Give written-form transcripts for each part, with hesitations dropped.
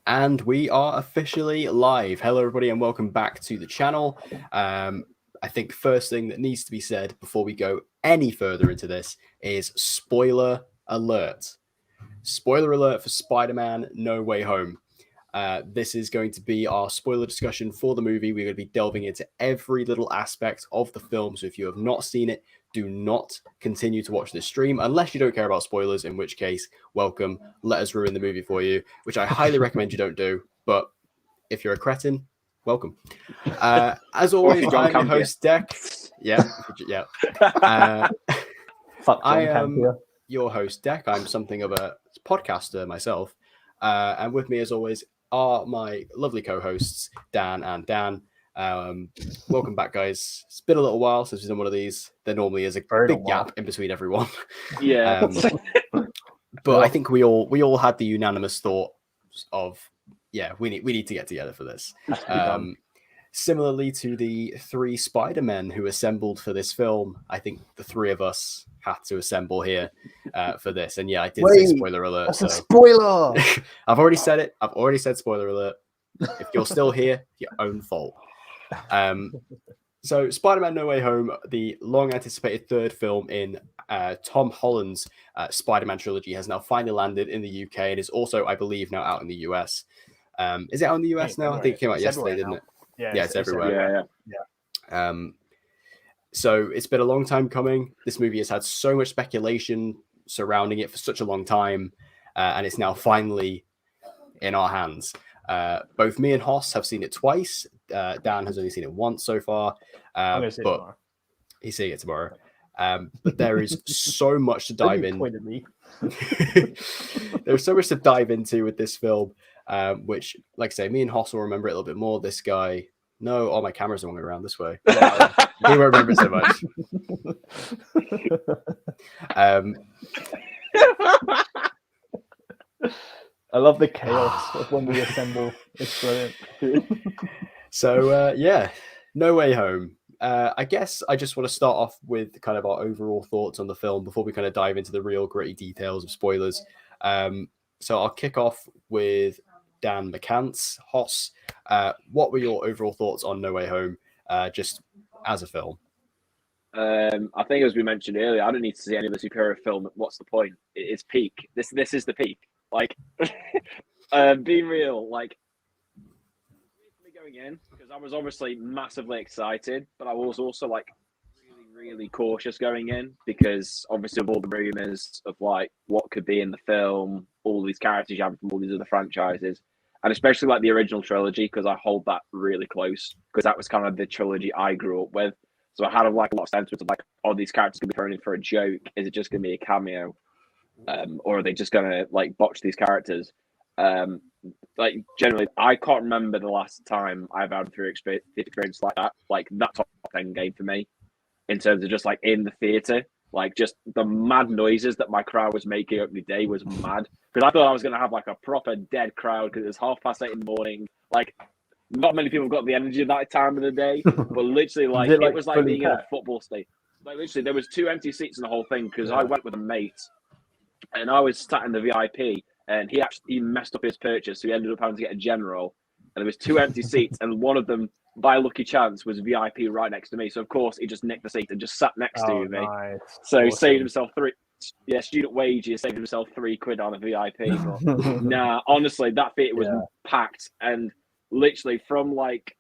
And we are officially live. Hello, everybody, and welcome back to the channel. I think first thing that needs to be said before we go any further into this is spoiler alert. Spoiler alert for Spider-Man No Way Home. This is going to be our spoiler discussion for the movie. We're going to be delving into every little aspect of the film. So if you have not seen it, do not continue to watch this stream unless you don't care about spoilers, in which case, welcome. Let us ruin the movie for you, which I highly recommend you don't do. But if you're a cretin, welcome. As always, I'm your host, Deck. Yeah. I am your host, Deck. I'm something of a podcaster myself. And with me, as always, are my lovely co-hosts, Dan and Dan. Welcome back, guys. It's been a little while since we've done one of these. There normally is a big gap in between everyone. Yeah. But I think we all had the unanimous thought of, yeah, we need to get together for this. Similarly to the three Spider-Men who assembled for this film, I think the three of us had to assemble here for this. And yeah, I did say spoiler alert. That's a spoiler. I've already said it. I've already said spoiler alert. If you're still here, your own fault. So Spider-Man No Way Home, the long-anticipated third film in Tom Holland's Spider-Man trilogy, has now finally landed in the UK and is also, I believe, now out in the US. Is it out in the US now? I think it came out yesterday, didn't it? Yeah, it's everywhere. Yeah. So it's been a long time coming. This movie has had so much speculation surrounding it for such a long time, and it's now finally in our hands. Both me and Hoss have seen it twice. Dan has only seen it once so far, but he's seeing it tomorrow. But there is so much to dive in. There's so much to dive into with this film, which, like I say, me and Hoss will remember it a little bit more. This guy, no, my camera's the wrong way around this way. He won't remember so much. I love the chaos of when we assemble. It's brilliant. So, yeah, No Way Home. I guess I just want to start off with kind of our overall thoughts on the film before we kind of dive into the real gritty details of spoilers. So I'll kick off with Dan McCants. Hoss, what were your overall thoughts on No Way Home, just as a film? I think, as we mentioned earlier, I don't need to see any of the superhero film. What's the point? It's peak. This is the peak. Like, being real, like, going in, because I was obviously massively excited, but I was also like really cautious going in, because obviously of all the rumors of like what could be in the film, all these characters you have from all these other franchises, and especially like the original trilogy, because I hold that really close, because that was kind of the trilogy I grew up with. So I had like a lot of sentiments of like, oh, these characters going to be thrown in for a joke. Is it just going to be a cameo? Or are they just going to like botch these characters? Like generally, I can't remember the last time I've had through experience like that. Like that top end game for me, in terms of just like in the theater, like just the mad noises that my crowd was making opening day was mad. Because I thought I was going to have like a proper dead crowd, because it's 8:30 in the morning. Like not many people got the energy of that time of the day, but literally like it was like being in a football stadium. Like literally, there was 2 empty seats in the whole thing, because I went with a mate, and I was sat in the VIP. And he messed up his purchase, so he ended up having to get a general. And there was 2 empty seats, and one of them, by lucky chance, was VIP right next to me. So of course he just nicked the seat and just sat next to me. Nice. So he saved himself student wage. He saved himself £3 on a VIP. But nah, honestly, that theater was packed, and literally from like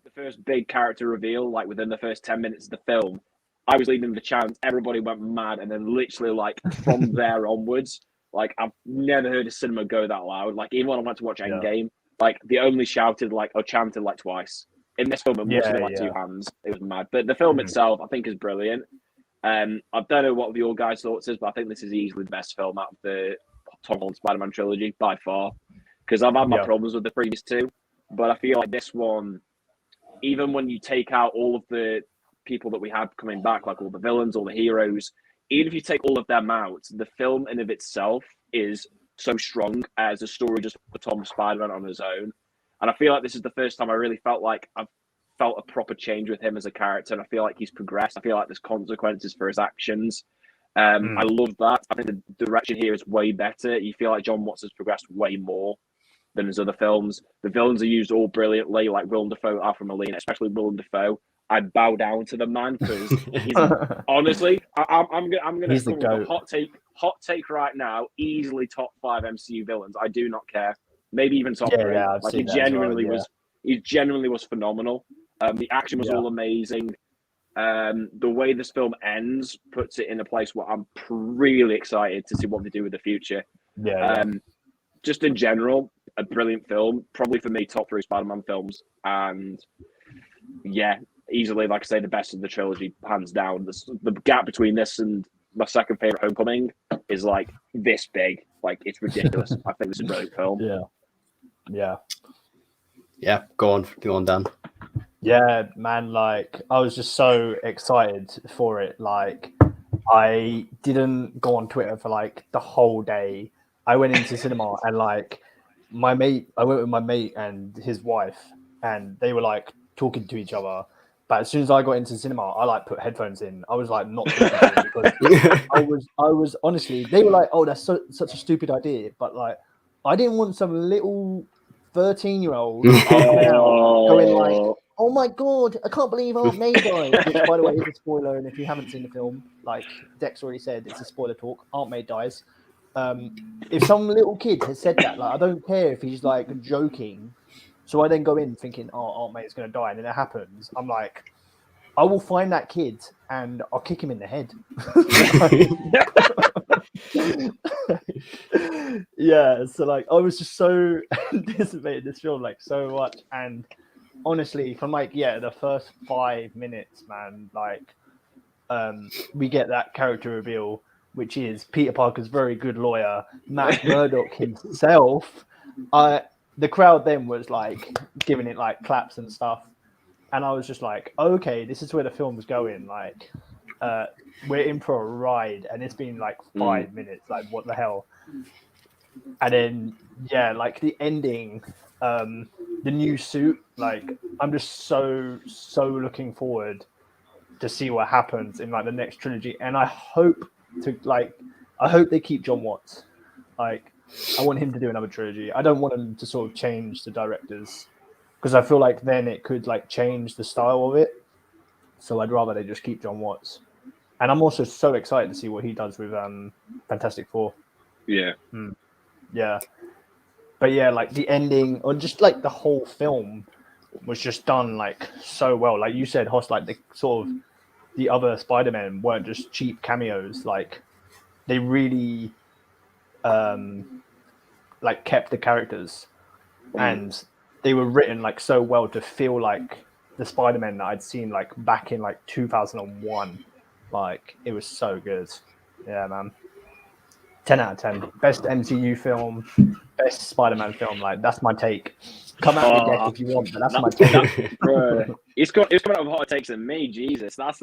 the first big character reveal, like within the first 10 minutes of the film, I was leading the chant. Everybody went mad, and then literally like from there onwards. Like, I've never heard a cinema go that loud. Like, even when I went to watch Endgame, like, they only shouted, like, or chanted, like, twice. In this film, it must have been, like, 2 hands. It was mad. But the film itself, I think, is brilliant. I don't know what your guys' thoughts is, but I think this is easily the best film out of the Tom Holland Spider-Man trilogy, by far. Because I've had my problems with the previous 2. But I feel like this one, even when you take out all of the people that we had coming back, like all the villains, all the heroes, even if you take all of them out, the film in of itself is so strong as a story just for Tom Spider-Man on his own. And I feel like this is the first time I really felt like I've felt a proper change with him as a character. And I feel like he's progressed. I feel like there's consequences for his actions. I love that. I think the direction here is way better. You feel like John Watts has progressed way more than his other films. The villains are used all brilliantly, like Willem Dafoe, Alfred Molina, especially Willem Dafoe. I bow down to the man because he's honestly, I'm gonna He's the come with a goat. hot take right now. Easily top 5 MCU villains. I do not care. Maybe even top 3. Yeah, I've Like seen that as well, he genuinely was phenomenal. The action was all amazing. The way this film ends puts it in a place where I'm really excited to see what they do with the future. Yeah. Just in general, a brilliant film. Probably for me, top 3 Spider-Man films. And yeah, easily, like I say, the best of the trilogy, hands down. The gap between this and my second favorite, Homecoming, is like this big. Like, it's ridiculous. I think this is a brilliant film. Yeah, go on, Dan. Yeah, man, like I was just so excited for it. Like I didn't go on Twitter for like the whole day. I went into cinema and like I went with my mate and his wife, and they were like talking to each other. But as soon as I got into cinema, I like put headphones in. I was like not talking to them because I was honestly, they were like, "Oh, that's such a stupid idea," but like I didn't want some little 13-year-old going like, "Oh my god, I can't believe Aunt May died." Which, by the way, is a spoiler. And if you haven't seen the film, like Dex already said, it's a spoiler talk. Aunt May dies. If some little kid has said that, like I don't care if he's like joking. So I then go in thinking, "Oh, Aunt May is going to die," and then it happens. I'm like, I will find that kid and I'll kick him in the head. Yeah, so like I was just so anticipated this film like so much, and honestly, from like the first 5 minutes, man, like we get that character reveal, which is Peter Parker's very good lawyer, Matt Murdock himself. The crowd then was like giving it like claps and stuff, and I was just like, okay, this is where the film's going. Like, we're in for a ride, and it's been like 5 minutes. Like, what the hell? And then like the ending, the new suit. Like, I'm just so looking forward to see what happens in like the next trilogy, and I hope they keep John Watts. Like, I want him to do another trilogy. I don't want him to sort of change the directors, because I feel like then it could like change the style of it. So I'd rather they just keep John Watts. And I'm also so excited to see what he does with Fantastic Four. Yeah. Yeah. But yeah, like the ending, or just like the whole film was just done like so well. Like you said, Hoss, like the sort of the other Spider-Men weren't just cheap cameos. Like they really like kept the characters, and they were written like so well to feel like the Spider-Man that I'd seen like back in like 2001. Like it was so good. Yeah, man. 10 out of 10. Best MCU film, best Spider-Man film. Like that's my take. Come at me, Deck, if you want, but that's my take. Bro, he's coming out with hotter takes than me. Jesus, that's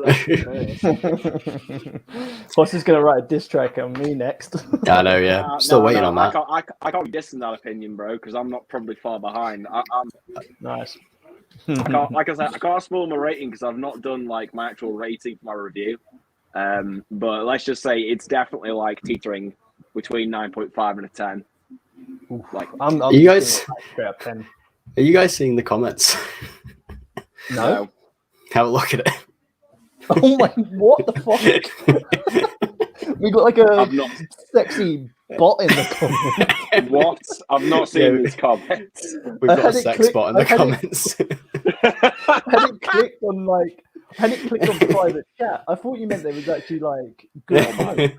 Hoss is gonna write a diss track on me next. I know, yeah. Still waiting on that. I can't be dissing that opinion, bro, because I'm not probably far behind. I'm nice. Like I said, I can't spoil my rating because I've not done like my actual rating for my review. But let's just say it's definitely like teetering between 9.5 and a 10. Like, I'm you guys, straight up 10. Are you guys seeing the comments? No. Have a look at it. Oh my! What the fuck? We got like a sexy bot in the comments. What? I've not seen these comments. We've got a sex bot in the comments. I hadn't clicked on private chat. I thought you meant there was actually like good.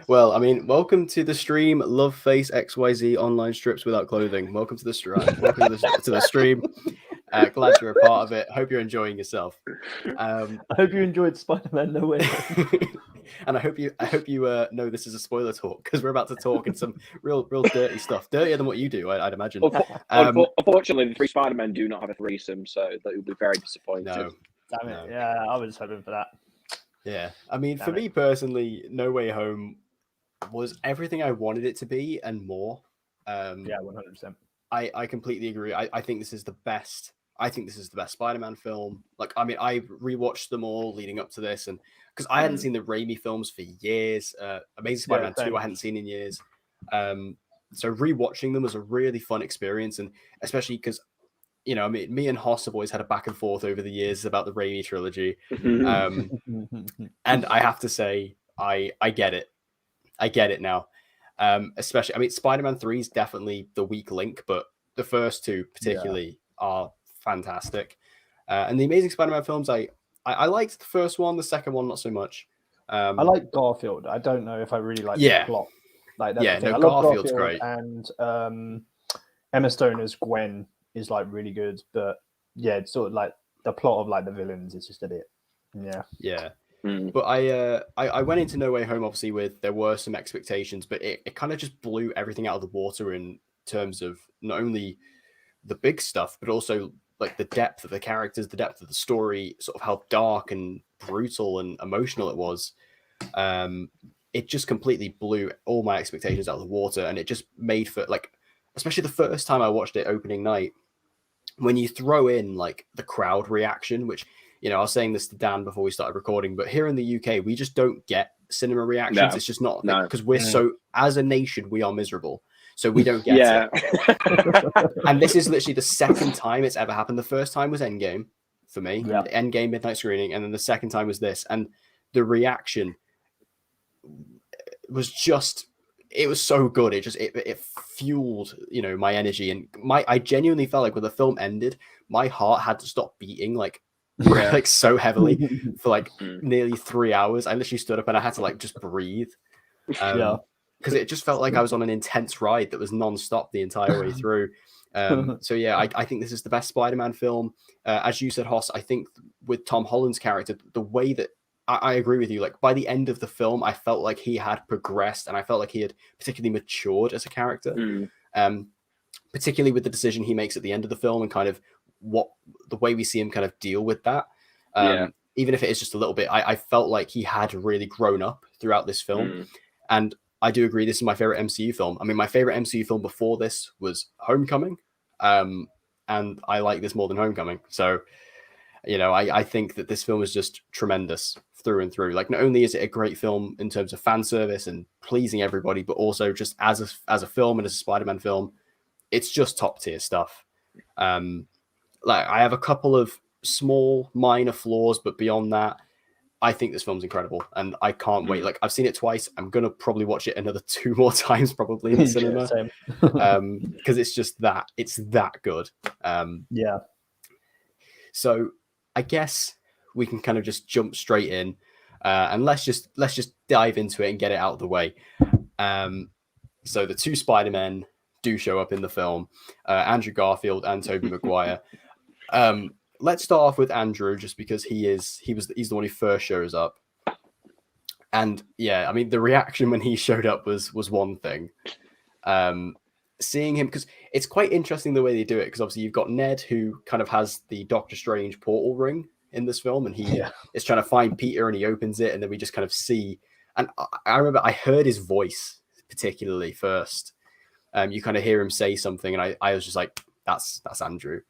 Well, I mean, welcome to the stream, Love Face XYZ online strips without clothing. Welcome to the stream. Welcome to the stream. Glad you're a part of it. Hope you're enjoying yourself. I hope you enjoyed Spider-Man No Way Home. And I hope you know this is a spoiler talk, because we're about to talk in some real dirty stuff, dirtier than what you do, I'd imagine. Unfortunately, the 3 Spider-Men do not have a threesome, so that would be very disappointing. No. Damn it! No. Yeah, I was hoping for that. Yeah, I mean, for me personally, No Way Home was everything I wanted it to be and more. Yeah, 100%. I completely agree. I think this is the best. I think this is the best Spider-Man film. Like, I mean, I rewatched them all leading up to this, and because I hadn't seen the Raimi films for years. Amazing Spider-Man 2 I hadn't seen in years. So rewatching them was a really fun experience, and especially because I mean, me and Hoss have always had a back and forth over the years about the Raimi trilogy, and I have to say, I get it. I get it now. Especially, I mean, Spider-Man 3 is definitely the weak link, but the first two particularly are fantastic. And the Amazing Spider-Man films, I liked the first one, the second one not so much. I like Garfield. I don't know if I really like the plot. Like that's the thing. I love Garfield's Garfield, great, and Emma Stone as Gwen is like really good, but yeah, it's sort of like the plot of like the villains is just a bit, yeah. But I went into No Way Home obviously with there were some expectations, but it kind of just blew everything out of the water in terms of not only the big stuff, but also like the depth of the characters, the depth of the story, sort of how dark and brutal and emotional it was. It just completely blew all my expectations out of the water, and it just made for like, especially the first time I watched it opening night, when you throw in like the crowd reaction, which I was saying this to Dan before we started recording, but here in the UK we just don't get cinema reactions. No. It's just not because we're so, as a nation, we are miserable, so we don't get it. And this is literally the second time it's ever happened. The first time was Endgame for me, the Endgame midnight screening, and then the second time was this, and the reaction was just, it was so good. It just it fueled my energy, and I genuinely felt like when the film ended, my heart had to stop beating like so heavily for like nearly 3 hours. I literally stood up and I had to like just breathe, because it just felt like I was on an intense ride that was non-stop the entire way through. So yeah, I think this is the best Spider-Man film. As you said, Hoss, I think with Tom Holland's character, the way that I agree with you. Like by the end of the film, I felt like he had progressed, and I felt like he had particularly matured as a character. Particularly with the decision he makes at the end of the film, and kind of the way we see him kind of deal with that. Even if it is just a little bit, I felt like he had really grown up throughout this film. And I do agree, this is my favorite MCU film. I mean, my favorite MCU film before this was Homecoming, and I like this more than Homecoming. So, I think that this film is just tremendous through and through. Like, not only is it a great film in terms of fan service and pleasing everybody, but also just as a film and as a Spider-Man film, it's just top tier stuff. Like, I have a couple of small minor flaws, but beyond that, I think this film's incredible, and I can't wait. Like, I've seen it twice. I'm gonna probably watch it another 2 more times, probably in the cinema, because it's just it's that good. So I guess we can kind of just jump straight in, and let's just dive into it and get it out of the way. So the two Spider-Men do show up in the film, Andrew Garfield and Tobey Maguire. Let's start off with Andrew, just because he's the one who first shows up. And yeah, I mean, the reaction when he showed up was one thing. Seeing him, because it's quite interesting the way they do it, because obviously you've got Ned, who kind of has the Doctor Strange portal ring in this film, and he is trying to find Peter, and he opens it, and then we just kind of see. And I remember I heard his voice particularly first. You kind of hear him say something, and I was just like, that's Andrew.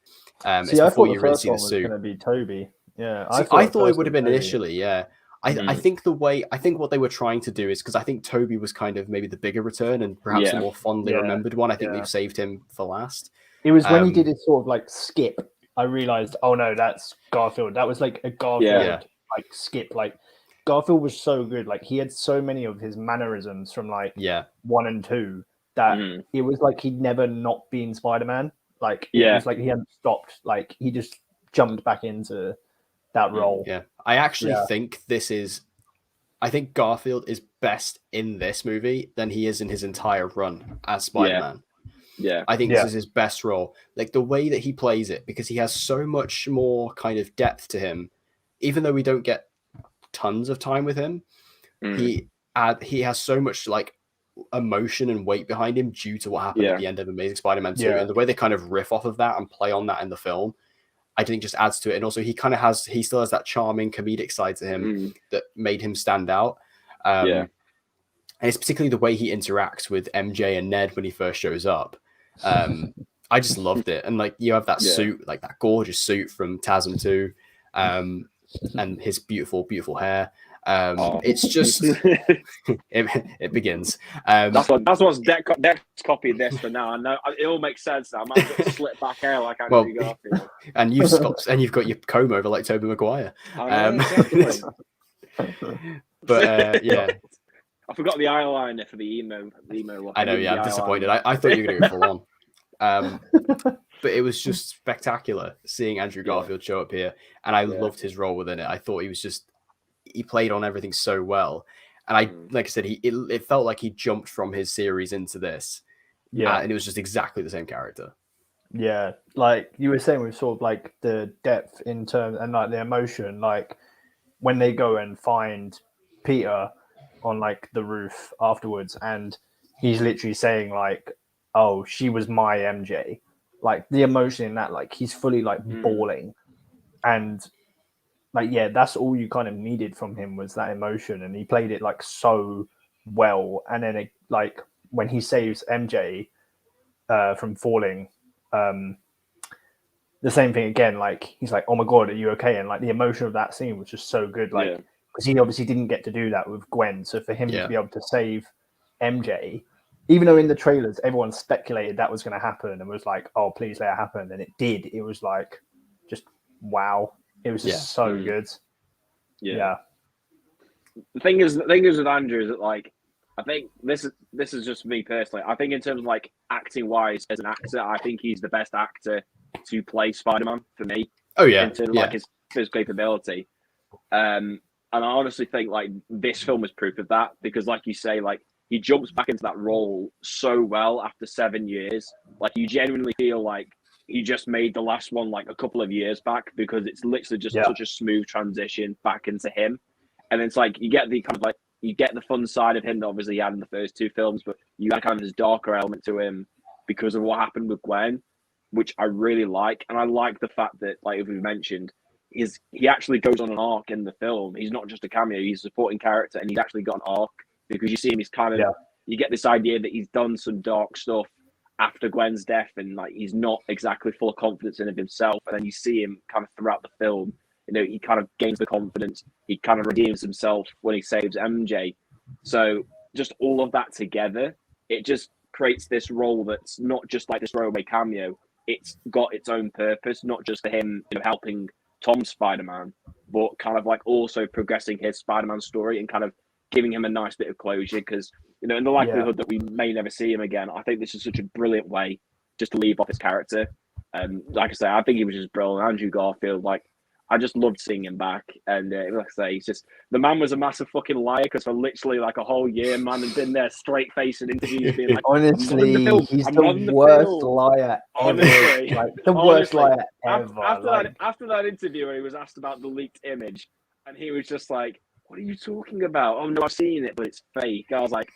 See, I thought the first one was going to be Toby. Yeah, I thought it would have been initially. Yeah, I think what they were trying to do is, because I think Toby was kind of maybe the bigger return and perhaps the more fondly remembered one. I think they've saved him for last. It was when he did his sort of like skip. I realized, oh no, that's Garfield. That was like a Garfield like skip. Like Garfield was so good. Like he had so many of his mannerisms from like 1 and 2 that it was like he'd never not been Spider-Man. Like it was like he hadn't stopped. Like he just jumped back into that role. Yeah, I actually think I think Garfield is best in this movie than he is in his entire run as Spider-Man. I think this is his best role. Like the way that he plays it, because he has so much more kind of depth to him. Even though we don't get tons of time with him, he has so much like emotion and weight behind him due to what happened at the end of Amazing Spider-Man 2, and the way they kind of riff off of that and play on that in the film, I think just adds to it. And also he still has that charming comedic side to him that made him stand out. And it's particularly the way he interacts with MJ and Ned when he first shows up. I just loved it. And like you have that suit, like that gorgeous suit from TASM 2, and his beautiful, beautiful hair. It's just it begins. That's what's Dex copied this for now. I know it all makes sense now. I might have got slit back hair like Andrew Garfield. And you've got your comb over like Tobey Maguire. Exactly. But yeah. I forgot the eyeliner for the emo look. I know, yeah, I'm disappointed. I thought you were going to go full on. But it was just spectacular seeing Andrew Garfield show up here, and I loved his role within it. I thought he played on everything so well, and like I said, it felt like he jumped from his series into this, and it was just exactly the same character. Yeah, like you were saying, with sort of like the depth in terms and like the emotion, like when they go and find Peter on like the roof afterwards, and he's literally saying like, "Oh, she was my MJ." Like the emotion in that, like he's fully like bawling, and like that's all you kind of needed from him was that emotion, and he played it like so well. And then like when he saves MJ from falling, the same thing again. Like he's like, "Oh my god, are you okay?" And like the emotion of that scene was just so good. Like because he obviously didn't get to do that with Gwen, so for him to be able to save MJ. Even though in the trailers, everyone speculated that was going to happen and was like, "Oh, please let it happen." And it did. It was like, just wow. It was just so good. Yeah. The thing is with Andrew is that like, I think this is just me personally. I think in terms of like acting wise as an actor, I think he's the best actor to play Spider-Man for me. Oh yeah. In terms of like his physical capability. And I honestly think like this film is proof of that because like you say, like, he jumps back into that role so well after 7 years. Like you genuinely feel like he just made the last one like a couple of years back because it's literally just such a smooth transition back into him. And it's like you get the kind of like you get the fun side of him that obviously he had in the first two films, but you got kind of this darker element to him because of what happened with Gwen, which I really like. And I like the fact that, like we mentioned, he actually goes on an arc in the film. He's not just a cameo; he's a supporting character, and he's actually got an arc. Because you see him, he's kind of, you get this idea that he's done some dark stuff after Gwen's death and like he's not exactly full of confidence in himself. And then you see him kind of throughout the film, you know, he kind of gains the confidence. He kind of redeems himself when he saves MJ. So just all of that together, it just creates this role that's not just like this throwaway cameo. It's got its own purpose, not just for him, you know, helping Tom's Spider-Man, but kind of like also progressing his Spider-Man story and kind of giving him a nice bit of closure because, you know, in the likelihood that we may never see him again, I think this is such a brilliant way just to leave off his character. Like I say, I think he was just brilliant. Andrew Garfield, like, I just loved seeing him back. And like I say, he's just, the man was a massive fucking liar because for literally like a whole year, man, had been there straight facing interviews being like, honestly, he's the worst liar ever. Honestly, like, the worst liar ever. After that interview where he was asked about the leaked image and he was just like, "What are you talking about? Oh no, I've seen it, but it's fake." I was like,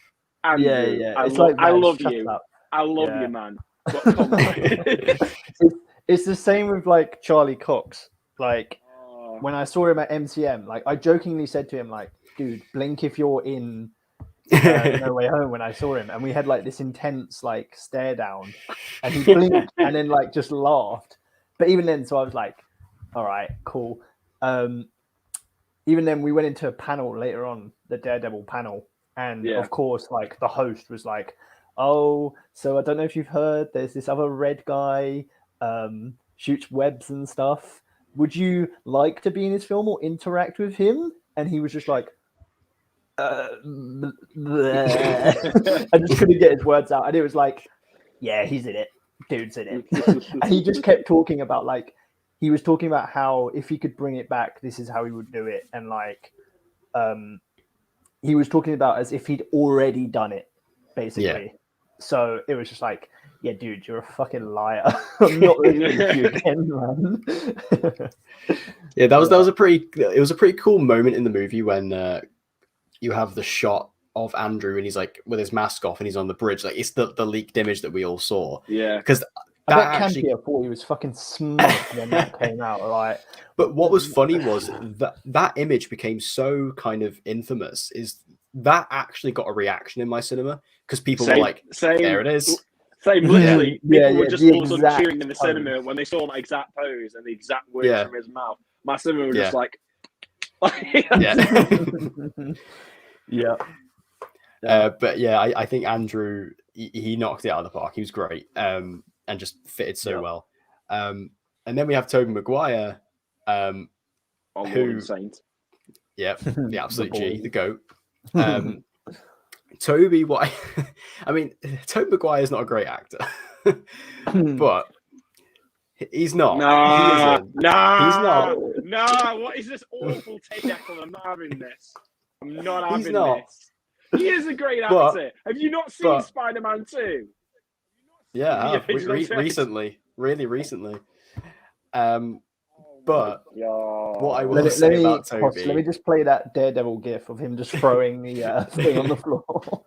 Andrew, I love you. I love you, man. But come on. It's the same with like Charlie Cox. Like when I saw him at MCM, like I jokingly said to him, like, "Dude, blink if you're in No Way Home." When I saw him, and we had like this intense like stare down, and he blinked and then like just laughed. But even then, so I was like, "All right, cool." Even then, we went into a panel later on, the Daredevil panel. And of course, like the host was like, "Oh, so I don't know if you've heard, there's this other red guy, shoots webs and stuff. Would you like to be in his film or interact with him?" And he was just like, I just couldn't get his words out. And it was like, "Yeah, he's in it. Dude's in it." And he just kept talking about like, he was talking about how if he could bring it back, this is how he would do it. And like, he was talking about as if he'd already done it, basically. Yeah. So it was just like, "Yeah, dude, you're a fucking liar. I'm not listening to you again, man." Yeah, that was a pretty cool moment in the movie when you have the shot of Andrew and he's like with his mask off and he's on the bridge. Like it's the leaked image that we all saw. Yeah, because I bet Campia thought he was fucking smoked when that came out. Right. But what was funny was that image became so kind of infamous. Is that actually got a reaction in my cinema because people were like, "There it is." Same, literally. People were just also cheering in the cinema when they saw that exact pose and the exact words from his mouth. My cinema was just like, Yeah. Yeah. But yeah, I think Andrew he knocked it out of the park. He was great, and just fitted so well. And then we have Tobey Maguire, Oh, Lord and Saint. Yeah, the absolute G, boy. the goat. Toby, I mean, Tobey Maguire is not a great actor, but he's not. Nah, He's not. Nah. What is this awful take, Declan? I'm not having this. I'm not He's having not. this. He is a great But- actor. Have you not seen Spider-Man 2? Yeah, The original text. recently, really recently. But what I will Let say me, about Hoss, Toby, let me just play that Daredevil gif of him just throwing the thing on the floor.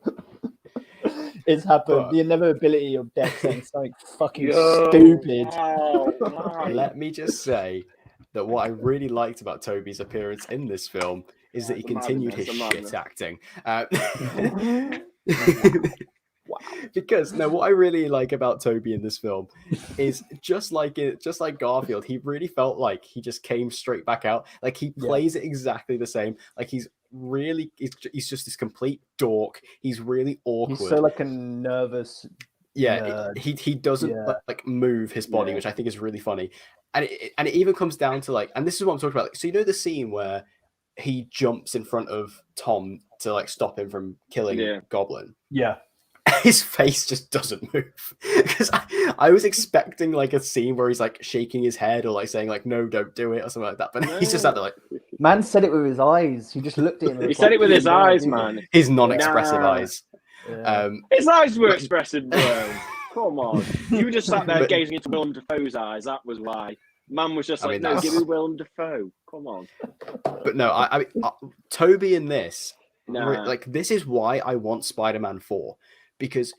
It's happened. But- The inevitability of death saying something fucking Yo, stupid. wow. let me just say that what I really liked about Toby's appearance in this film is that he It's a continued his madness, shit acting. Because no, what I really like about Toby in this film is just like Garfield, he really felt like he just came straight back out. Like he plays it exactly the same. Like he's just this complete dork. He's really awkward. He's so like a nervous. nerd. He doesn't like move his body, which I think is really funny. And it even comes down to like, and this is what I'm talking about. Like, so you know the scene where he jumps in front of Tom to like stop him from killing Goblin. Yeah. His face just doesn't move because I was expecting like a scene where he's like shaking his head or like saying like no, don't do it or something like that, but he's just out there like. Man said it with his eyes. He just looked at him. He said it with his eyes, man. His non-expressive eyes. Yeah. His eyes were expressive, bro. Come on, you were just sat there gazing into Willem Dafoe's eyes. That was why. Man was just like, no, give me Willem Dafoe. Come on. But no, I mean, Toby in this, Nah. like this is why I want Spider-Man 4. Because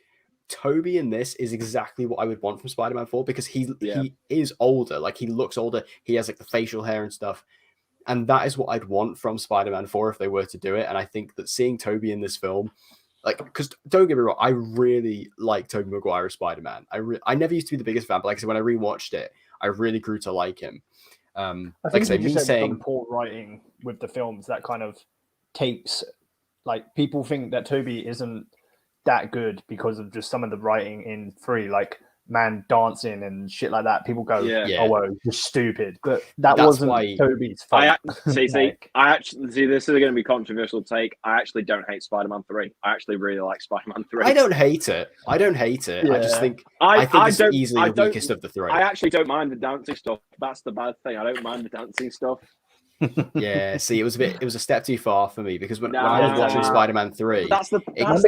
Toby in this is exactly what I would want from Spider-Man 4 because he is older, like he looks older, he has like the facial hair and stuff, and that is what I'd want from Spider-Man 4 if they were to do it. And I think that seeing Toby in this film, like, because don't get me wrong, I really like Tobey Maguire as Spider-Man. I never used to be the biggest fan, but like I said, when I rewatched it, I really grew to like him. I like think I say, me saying poor writing with the films that kind of takes, like, people think that Toby isn't that good because of just some of the writing in 3, like man dancing and shit like that. People go, oh well, you're stupid, but that's wasn't why Toby's fault. I actually see this is going to be a controversial take. I actually don't hate Spider-Man 3. I actually really like Spider-Man 3. I don't hate it. I just think I think it's easily the weakest of the 3. I actually don't mind the dancing stuff. That's the bad thing. I don't mind the dancing stuff. Yeah, see, it was a step too far for me because when I was watching Spider-Man 3, that's the point. He got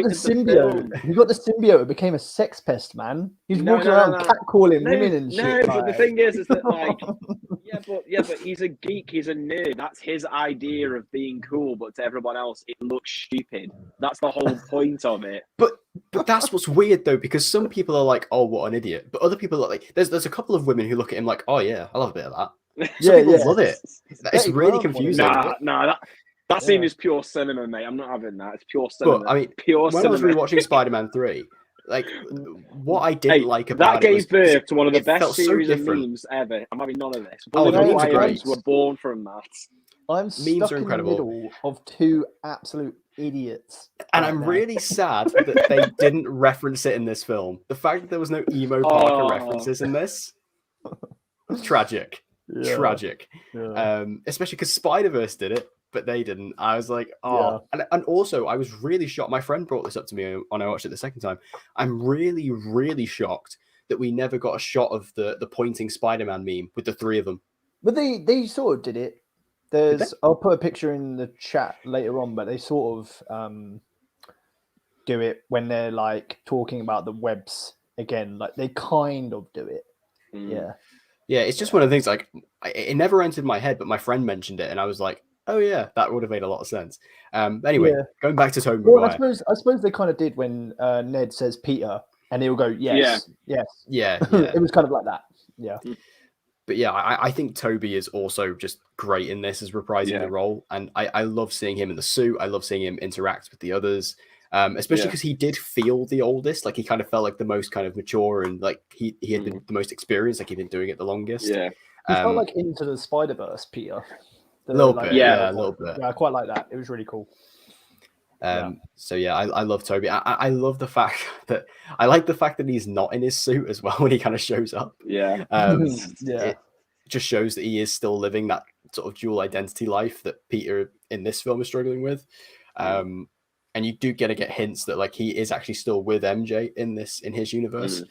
the symbiote. He got the symbiote. It became a sex pest, man. He's walking around catcalling women and shit. No, but the thing is that like, but he's a geek. He's a nerd. That's his idea of being cool. But to everyone else, it looks stupid. That's the whole point of it. But that's what's weird though, because some people are like, "Oh, what an idiot," but other people are like, "There's a couple of women who look at him like, oh yeah, I love a bit of that." Some people love it. It's really confusing. That scene is pure cinema, mate. I'm not having that. It's pure cinema. But I mean, pure when cinema. I was rewatching Spider-Man 3, like what I didn't like about that it gave birth to one of the best series of different. memes ever. I'm having none of this. Oh, the memes are great. Were born from that. I'm stuck in the middle of 2 absolute idiots. And I'm really sad that they didn't reference it in this film. The fact that there was no emo Parker references in this, tragic. Tragic. Especially because Spider-Verse did it, but they didn't. I was like, and also I was really shocked. My friend brought this up to me when I watched it the second time. I'm really, really shocked that we never got a shot of the pointing Spider-Man meme with the 3 of them. But they sort of did it. I'll put a picture in the chat later on, but they sort of do it when they're like talking about the webs again. Like they kind of do it. Yeah, it's just one of the things, like, it never entered my head, but my friend mentioned it, and I was like, oh, yeah, that would have made a lot of sense. Anyway, going back to Tobey Maguire. Well, I suppose they kind of did when Ned says Peter, and he'll go, yes. Yeah. It was kind of like that. Yeah. But yeah, I think Toby is also just great in this as reprising the role, and I love seeing him in the suit. I love seeing him interact with the others. Especially because he did feel the oldest, like he kind of felt like the most kind of mature and like he had been the most experienced, like he'd been doing it the longest. He felt Um, like Into the Spider-Verse, Peter. a little like, bit, yeah. yeah, a little bit. Yeah, I quite like that. It was really cool. So yeah, I love Toby. I love the fact that I like the fact that he's not in his suit as well when he kind of shows up. Yeah. Yeah. It just shows that he is still living that sort of dual identity life that Peter in this film is struggling with. And you do get hints that like he is actually still with MJ in his universe,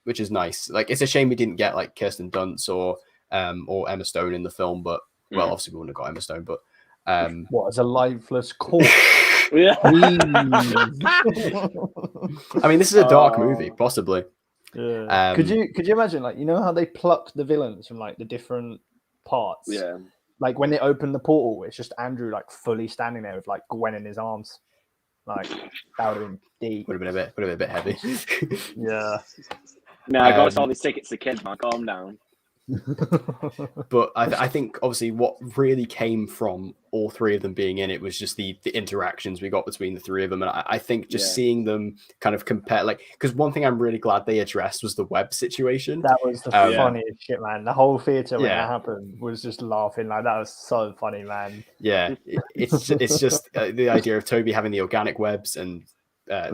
which is nice. Like it's a shame we didn't get like Kirsten Dunst or Emma Stone in the film, but well, obviously we wouldn't have got Emma Stone, but what, as a lifeless corpse? Yeah. I mean, this is a dark movie, possibly. Yeah. Could you imagine, like, you know how they pluck the villains from like the different parts? Yeah. Like when they open the portal, it's just Andrew like fully standing there with like Gwen in his arms. Like that would have been deep. Would have been a bit heavy. Yeah. No, I got all these tickets to kids, man. Calm down. But I think obviously what really came from all three of them being in it was just the interactions we got between the three of them, and I think just seeing them kind of compare, like, because one thing I'm really glad they addressed was the web situation. That was the funniest shit, man. The whole theater when that happened was just laughing. Like that was so funny, man. Yeah, it's just the idea of Toby having the organic webs and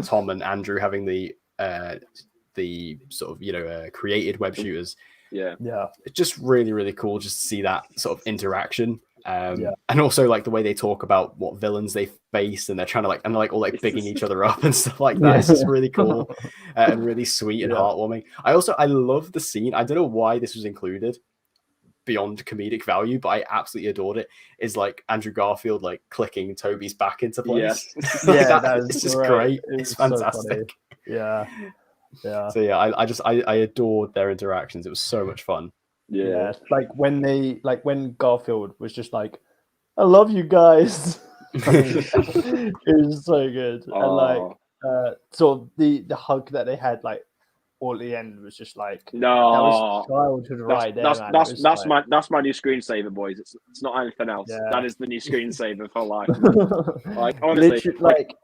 Tom and Andrew having the sort of created web shooters. Yeah. It's just really, really cool just to see that sort of interaction. And also like the way they talk about what villains they face, and they're trying to like all bigging each other up and stuff like that. It's just really cool and really sweet and heartwarming. I love the scene. I don't know why this was included beyond comedic value, but I absolutely adored it. Is like Andrew Garfield like clicking Toby's back into place. It's just great. It's fantastic. So So yeah, I adored their interactions. It was so much fun. Yeah, like when Garfield was just like, "I love you guys." It was so good, and like sort of the hug that they had, like all at the end was just like, that was childhood right there. That's my new screensaver, boys. It's not anything else. That is the new screensaver for life. Like honestly, literally, like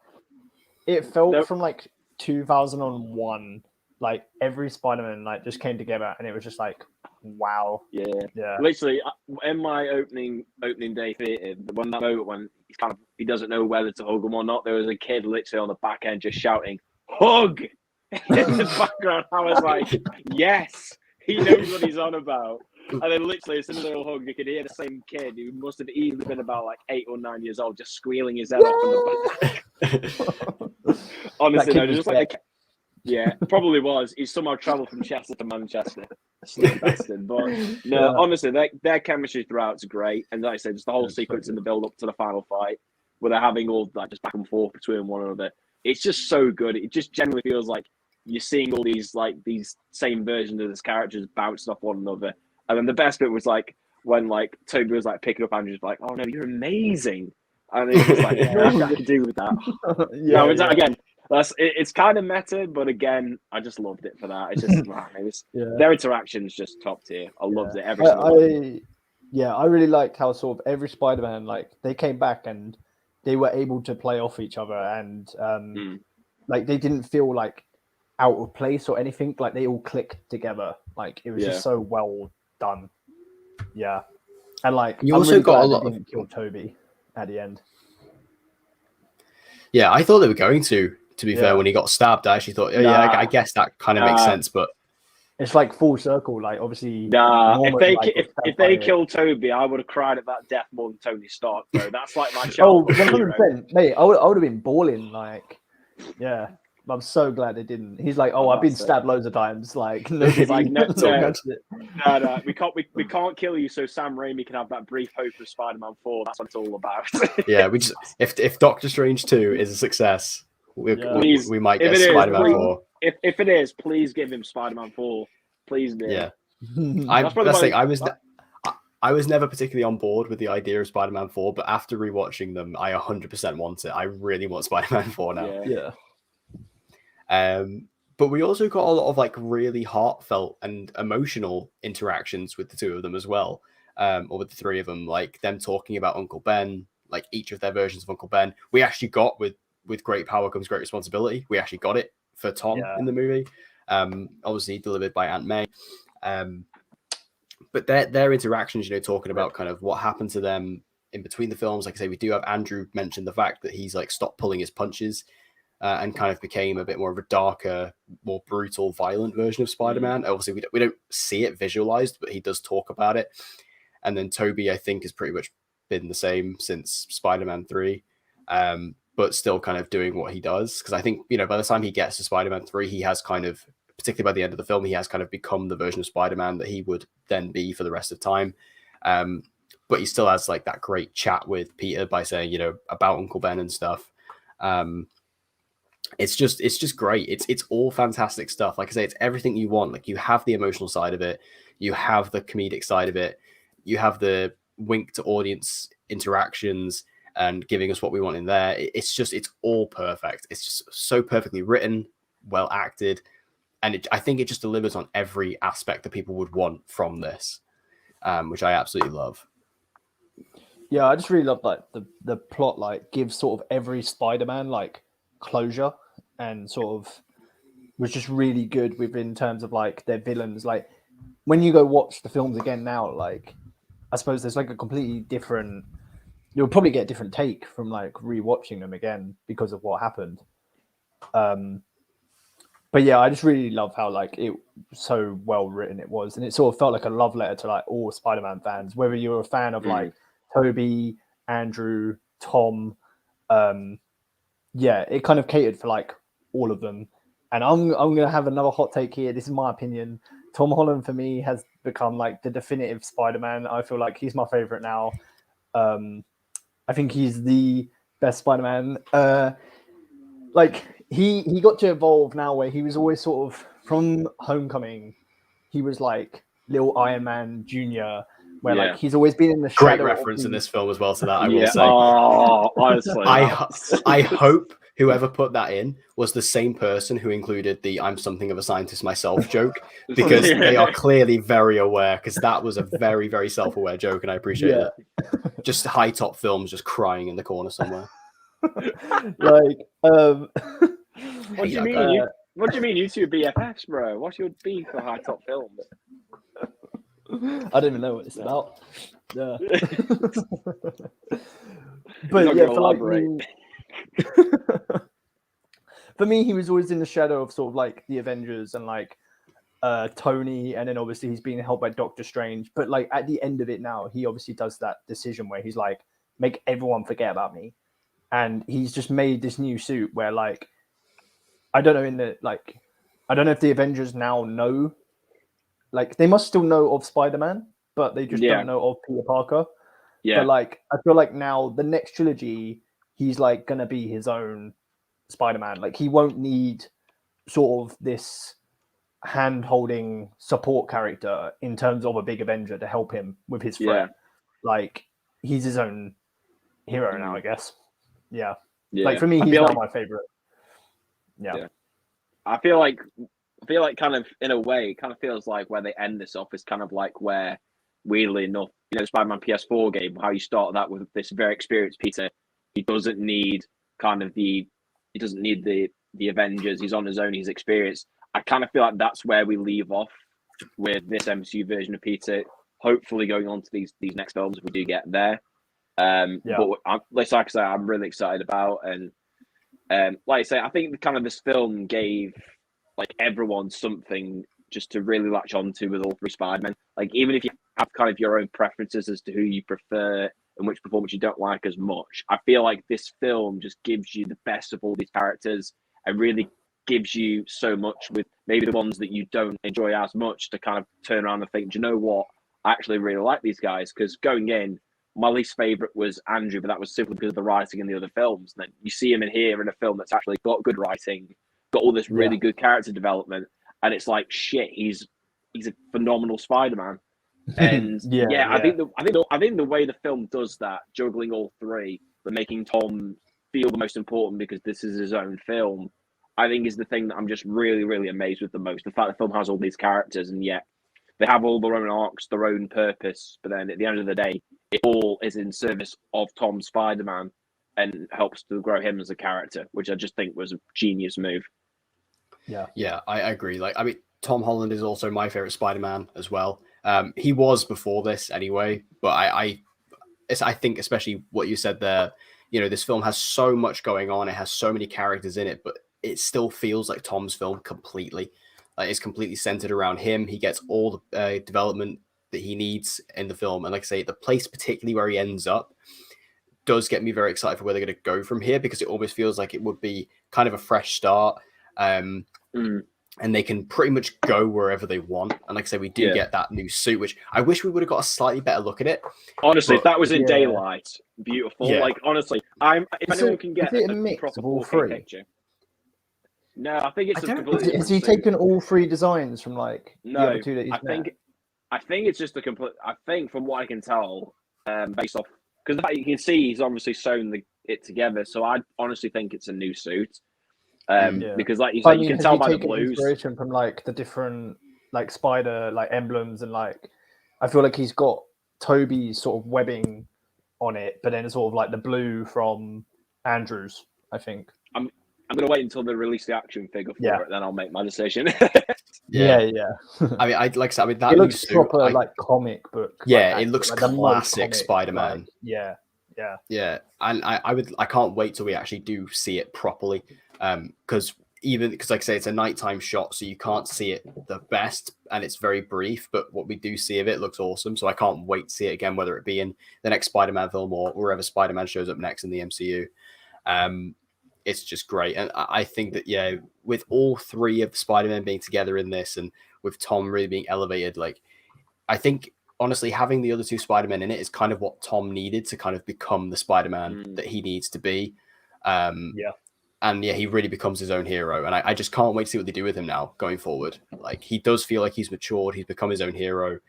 it felt from like 2001, like every Spider-Man like just came together, and it was just like, wow. Yeah. Literally, in my opening day theater, when that moment when he doesn't know whether to hug him or not, there was a kid literally on the back end just shouting "hug" in the background. I was like, yes, he knows what he's on about. And then literally, as soon as they all hugged, you could hear the same kid who must have easily been about like 8 or 9 years old, just squealing his head off in the back. Honestly, no, just like probably was. He somehow travelled from Chester to Manchester. Bastard. But no, honestly, their chemistry throughout is great. And like I said, just the whole sequence in the build up to the final fight, where they're having all like just back and forth between one another. It's just so good. It just generally feels like you're seeing all these same versions of these characters bouncing off one another. And then the best bit was like when like Toby was like picking up Andrew's like, "Oh no, you're amazing," and he was like, "I can do with that." Again, it's kind of meta, but again, I just loved it for that. It's just their interactions just top tier. I loved it every single one. I really liked how sort of every Spider-Man, like they came back and they were able to play off each other, and like they didn't feel like out of place or anything. Like they all clicked together. Like it was just so well done. Yeah, and like you also got a lot of kill Toby at the end. Yeah, I thought they were going to be fair, when he got stabbed. I actually thought, I guess that kind of makes sense, but it's like full circle. Like obviously, if they killed Toby, I would have cried at that death more than Tony Stark, bro. That's like my childhood. 100%, mate. I would have been bawling. Like, I'm so glad they didn't. He's like, I've been stabbed loads of times. Like, he's like, no, we can't kill you, so Sam Raimi can have that brief hope of Spider-Man 4. That's what it's all about. We just if Doctor Strange 2 is a success, we might get Spider-Man 4. If it is, please give him Spider-Man 4. Please do. Yeah, that's the thing. I was never particularly on board with the idea of Spider-Man 4, but after rewatching them, I 100% want it. I really want Spider-Man 4 now. Yeah. But we also got a lot of like really heartfelt and emotional interactions with the two of them as well, or with the three of them, like them talking about Uncle Ben, like each of their versions of Uncle Ben. We actually got with great power comes great responsibility. We actually got it for Tom in the movie, obviously delivered by Aunt May. but their interactions, talking about kind of what happened to them in between the films. Like I say, we do have Andrew mention the fact that he's like stopped pulling his punches and kind of became a bit more of a darker, more brutal, violent version of Spider-Man. Obviously, we don't see it visualized, but he does talk about it. And then Toby, I think, has pretty much been the same since Spider-Man 3, but still kind of doing what he does. Because I think, by the time he gets to Spider-Man 3, he has kind of, particularly by the end of the film, he has kind of become the version of Spider-Man that he would then be for the rest of time. But he still has like that great chat with Peter by saying, about Uncle Ben and stuff. It's just great. It's all fantastic stuff. Like I say, it's everything you want. Like, you have the emotional side of it, you have the comedic side of it, you have the wink to audience interactions and giving us what we want in there. It's all perfect. It's just so perfectly written, well acted, and I think it just delivers on every aspect that people would want from this, which I absolutely love. Yeah, I just really love like the plot like gives sort of every Spider-Man like closure, and sort of was just really good within terms of like their villains. Like when you go watch the films again now, like I suppose there's like a completely different. You'll probably get a different take from like rewatching them again because of what happened. But yeah, I just really love how like it so well written it was, and it sort of felt like a love letter to like all Spider-Man fans, whether you're a fan of like Toby, Andrew, Tom. Yeah, it kind of catered for like all of them. And I'm gonna have another hot take here. This is my opinion. Tom Holland for me has become like the definitive Spider-Man. I feel like he's my favorite now. I think he's the best Spider-Man. Like he got to evolve now, where he was always sort of from Homecoming. He was like little Iron Man Jr., where like he's always been in the shadow. Great reference in this film as well to that, I will say. Oh, honestly, I hope whoever put that in was the same person who included the "I'm something of a scientist myself" joke, because they are clearly very aware, because that was a very, very self-aware joke, and I appreciate it. Just high top films just crying in the corner somewhere. Like, what do you mean? What do you mean? You two are BFFs, bro? What's your beef for high top films? I don't even know what it's about. Yeah. But yeah, for like me, for me, he was always in the shadow of sort of like the Avengers and like Tony, and then obviously he's being helped by Doctor Strange. But like at the end of it now, he obviously does that decision where he's like, make everyone forget about me. And he's just made this new suit where like, I don't know if the Avengers now know, like they must still know of Spider-Man, but they just don't know of Peter Parker. Yeah. But like, I feel like now the next trilogy, he's like going to be his own Spider-Man. Like he won't need sort of this hand-holding support character in terms of a big Avenger to help him with his threat. Like he's his own hero now, I guess. Yeah. Like for me, he's now my favorite. Yeah. I feel like kind of in a way, it kind of feels like where they end this off is kind of like where, weirdly enough, Spider-Man PS4 game, how you start that with this very experienced Peter. He doesn't need the Avengers. He's on his own. He's experienced. I kind of feel like that's where we leave off with this MCU version of Peter. Hopefully, going on to these next films if we do get there. But like I say, I'm really excited about, and like I say, I think this film gave like everyone something just to really latch onto with all three Spider-Men. Like even if you have kind of your own preferences as to who you prefer and which performance you don't like as much, I feel like this film just gives you the best of all these characters and really gives you so much with maybe the ones that you don't enjoy as much to kind of turn around and think, do you know what? I actually really like these guys. Because going in, my least favorite was Andrew, but that was simply because of the writing in the other films. And then you see him in here in a film that's actually got good writing, got all this really good character development, and it's like shit. He's a phenomenal Spider-Man, and I think the way the film does that, juggling all three, but making Tom feel the most important because this is his own film, I think is the thing that I'm just really, really amazed with the most. The fact the film has all these characters, and yet they have all their own arcs, their own purpose, but then at the end of the day, it all is in service of Tom Spider-Man and helps to grow him as a character, which I just think was a genius move. Yeah, I agree. Like, I mean, Tom Holland is also my favorite Spider-Man as well. He was before this anyway, but I think especially what you said there, you know, this film has so much going on. It has so many characters in it, but it still feels like Tom's film completely. Like it's completely centered around him. He gets all the development that he needs in the film. And like I say, the place particularly where he ends up does get me very excited for where they're going to go from here, because it almost feels like it would be kind of a fresh start. And they can pretty much go wherever they want. And like I say, we do get that new suit, which I wish we would have got a slightly better look at it. Honestly, if that was in daylight, beautiful. Yeah. Like honestly, if anyone can get a mix proper of all 4K three? picture. No, I think it's just don't- completely Has different he suit. taken all three designs from like the No, other two that he's I think it's just a complete. I think from what I can tell, based off because you can see he's obviously sewn it together. So I honestly think it's a new suit. Because like you said, you can tell by the blues. Inspiration from like the different like spider like emblems, and like I feel like he's got Toby's sort of webbing on it, but then it's sort of like the blue from Andrews, I think. I'm gonna wait until they release the action figure for it, then I'll make my decision. Yeah. I mean, I like I said, I mean that It new looks suit, proper like comic book. Yeah, like, it looks like the most classic comic, Spider-Man. like, yeah. Yeah, and I can't wait till we actually do see it properly. Because like I say, it's a nighttime shot, so you can't see it the best, and it's very brief. But what we do see of it looks awesome. So I can't wait to see it again, whether it be in the next Spider-Man film or wherever Spider-Man shows up next in the MCU. It's just great, and I think that with all three of the Spider-Man being together in this, and with Tom really being elevated, like I think honestly having the other two Spider-Men in it is kind of what Tom needed to kind of become the Spider-Man that he needs to be. And he really becomes his own hero, and I just can't wait to see what they do with him now going forward. Like he does feel like he's matured, he's become his own hero.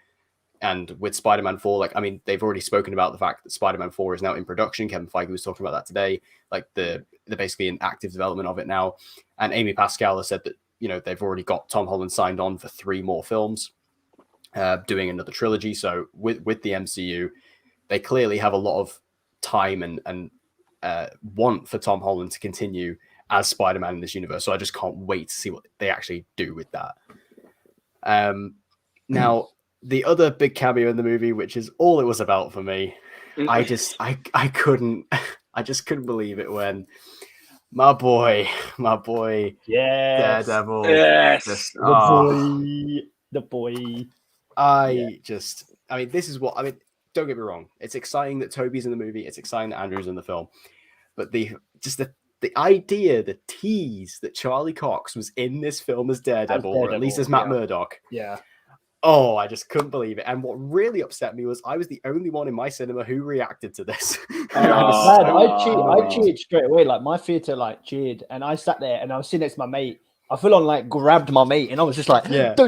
And with Spider-Man 4, like, I mean, they've already spoken about the fact that Spider-Man 4 is now in production. Kevin Feige was talking about that today. Like, they're basically in active development of it now. And Amy Pascal has said that, you know, they've already got Tom Holland signed on for 3 more films, doing another trilogy. So with the MCU, they clearly have a lot of time and want for Tom Holland to continue as Spider-Man in this universe. So I just can't wait to see what they actually do with that. Now, the other big cameo in the movie, which is all it was about for me, I just couldn't believe it when my boy, Daredevil, the boy. I mean, this is what I mean. Don't get me wrong; it's exciting that Toby's in the movie. It's exciting that Andrew's in the film, but the idea, the tease that Charlie Cox was in this film as Daredevil, or at least as Matt Murdock. Yeah. Oh, I just couldn't believe it. And what really upset me was I was the only one in my cinema who reacted to this. I cheered straight away. Like my theater like cheered, and I sat there and I was sitting next to my mate. I full on like grabbed my mate, and I was just like, yeah. I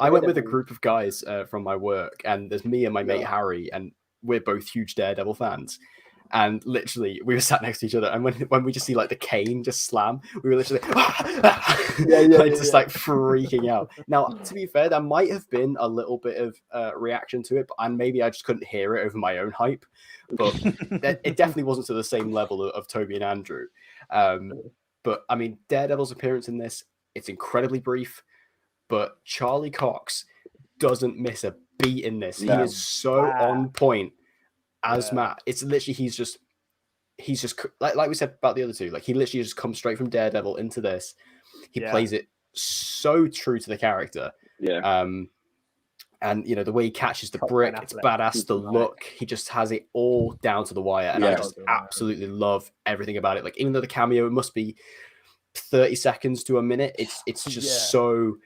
went with a group of guys from my work, and there's me and my mate Harry, and we're both huge Daredevil fans. And literally, we were sat next to each other, and when we just see like the cane just slam, we were literally just like freaking out. Now, to be fair, there might have been a little bit of reaction to it, and maybe I just couldn't hear it over my own hype. But it definitely wasn't to the same level of Toby and Andrew. But I mean, Daredevil's appearance in this, it's incredibly brief, but Charlie Cox doesn't miss a beat in this. No. He is so on point. As Matt, it's literally he's just like we said about the other two. Like he literally just comes straight from Daredevil into this. He plays it so true to the character. Yeah. And you know the way he catches the brick, it's badass. The look, he just has it all down to the wire, and I just absolutely love everything about it. Like even though the cameo must be 30 seconds to a minute, it's just so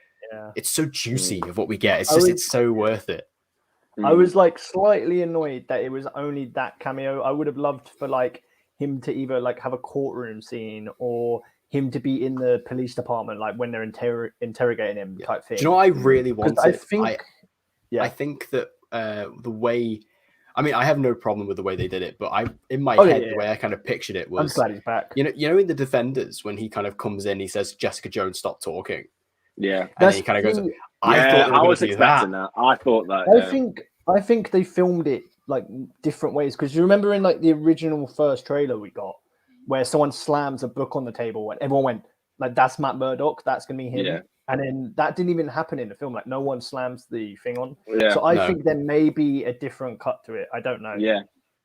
it's so juicy of what we get. It's so worth it. I was like slightly annoyed that it was only that cameo. I would have loved for like him to either like have a courtroom scene or him to be in the police department, like when they're interrogating him type thing. Do you know what I really wanted? I think that the way, I mean, I have no problem with the way they did it, but in my head, the way I kind of pictured it was, I'm glad he's back. You know, in The Defenders, when he kind of comes in, he says, "Jessica Jones, stop talking." Yeah, and then he kind of goes. I was expecting that. I thought that. I think they filmed it like different ways, because you remember in like the original first trailer we got where someone slams a book on the table and everyone went, like that's Matt Murdock, that's gonna be him. Yeah. And then that didn't even happen in the film. Like no one slams the thing on. Yeah. So I No. think there may be a different cut to it. I don't know. Yeah.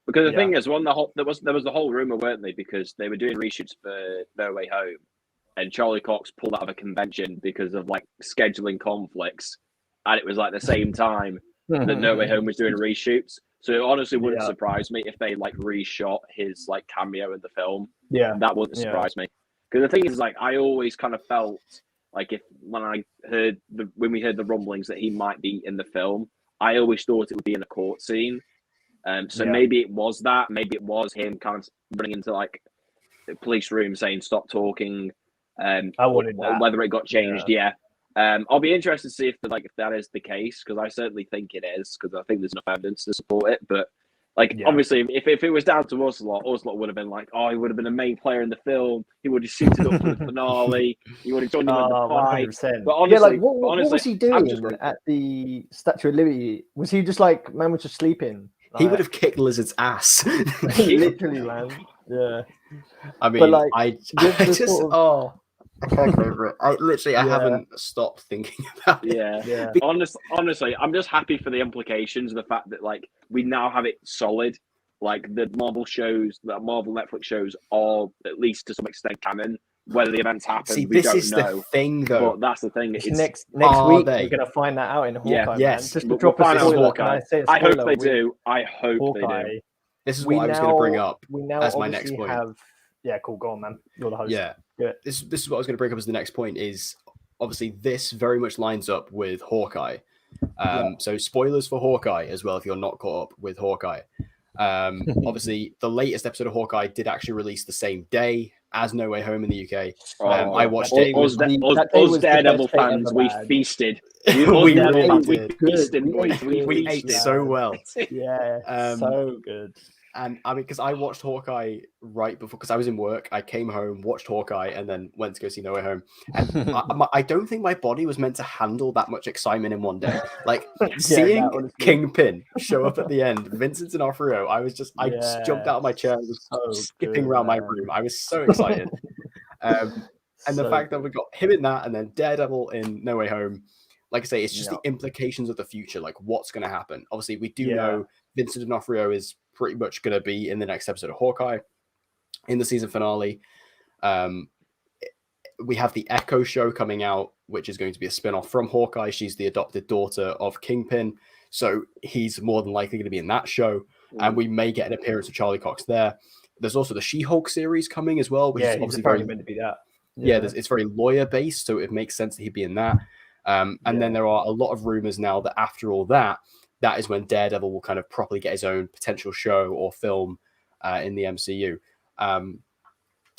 Because the Yeah. thing is, there was the whole rumor, weren't they? Because they were doing reshoots for No Way Home, and Charlie Cox pulled out of a convention because of like scheduling conflicts, and it was like the same time that No Way Home was doing reshoots. So it honestly wouldn't Yeah. surprise me if they like reshot his like cameo in the film. Yeah. That wouldn't Yeah. surprise me. Because the thing is, like, I always kind of felt like when we heard the rumblings that he might be in the film, I always thought it would be in a court scene. So Yeah. maybe it was that. Maybe it was him kind of running into like the police room saying "stop talking." I wanted that. Whether it got changed, yeah. I'll be interested to see if that is the case, because I certainly think it is, because I think there's enough evidence to support it. But like, Yeah. obviously, if it was down to Ursula would have been like, oh, he would have been a main player in the film. He would have suited up for the finale. He would have joined him in the fight. 100%. But honestly, like what was he I'm just doing at the Statue of Liberty? Was he just like man was just sleeping? He would have kicked Lizard's ass. literally, man. Yeah. I mean, But, like, I with the just sort of- I can't get over it. I Yeah. haven't stopped thinking about it. Yeah. Yeah. Honestly, I'm just happy for the implications of the fact that like we now have it solid. Like the Marvel Netflix shows are at least to some extent canon. Whether the events happen, See, we this don't is know. the thing, though. But that's the thing. It's It's, next are week they? we're gonna find that out in Hawkeye. Yeah. Man. Yes. Just to we'll drop a find out spoiler. Hawkeye. Can I say a I hope spoiler? they With do. I hope they Hawkeye, do. This is we what I was going to bring up. We now as my obviously next point. have. Yeah, cool. Go on, man. You're the host. Yeah. Yeah. This is what I was going to bring up as the next point. Is obviously this very much lines up with Hawkeye. So spoilers for Hawkeye as well if you're not caught up with Hawkeye. Obviously, the latest episode of Hawkeye did actually release the same day as No Way Home in the UK. I watched it. Us Daredevil fans, we feasted. We really We did. feasted, boys. We ate feasted. so well. Yeah. So good. And I mean, because I watched Hawkeye right before, because I was in work, I came home, watched Hawkeye, and then went to go see No Way Home. And I don't think my body was meant to handle that much excitement in one day. Like seeing honestly. Kingpin show up at the end, Vincent D'Onofrio, I just jumped out of my chair and was So skipping good, around my man. room. I was so excited. And the fact that we got him in that, and then Daredevil in No Way Home, like I say, it's just the implications of the future, like what's going to happen. Obviously, we do know Vincent D'Onofrio is pretty much going to be in the next episode of Hawkeye in the season finale. We have the Echo show coming out, which is going to be a spin-off from Hawkeye. She's the adopted daughter of Kingpin, so he's more than likely going to be in that show, and we may get an appearance of Charlie Cox there. There's also the She-Hulk series coming as well, which is obviously very meant to be that. it's very lawyer-based, so it makes sense that he'd be in that. And then there are a lot of rumors now that after all that is when Daredevil will kind of properly get his own potential show or film in the MCU.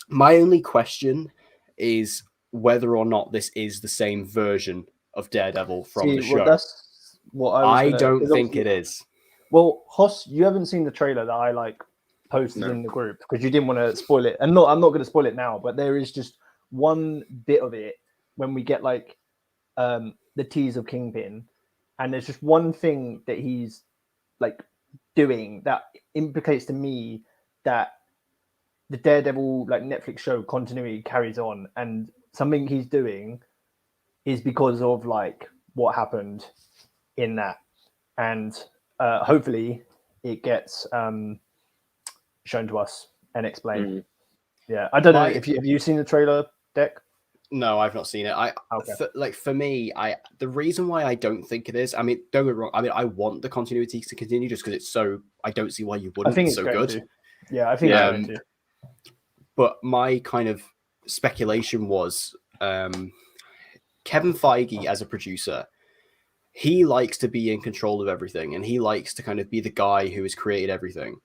My only question is whether or not this is the same version of Daredevil from the show. That's what I don't think it is. Well, Hoss, you haven't seen the trailer that I posted in the group because you didn't want to spoil it. And I'm not going to spoil it now, but there is just one bit of it when we get the tease of Kingpin, and there's just one thing that he's doing that implicates to me that the Daredevil Netflix show continuity carries on, and something he's doing is because of what happened in that, and hopefully it gets shown to us and explained. Yeah, I don't know if have you seen the trailer, Deck? No, I've not seen it. For me, the reason why I don't think it is, I mean, don't get me wrong. I mean, I want the continuity to continue just because it's so. I don't see why you wouldn't. I think it's so going good. to. Yeah, I think it's going to. But my kind of speculation was Kevin Feige as a producer. He likes to be in control of everything, and he likes to kind of be the guy who has created everything.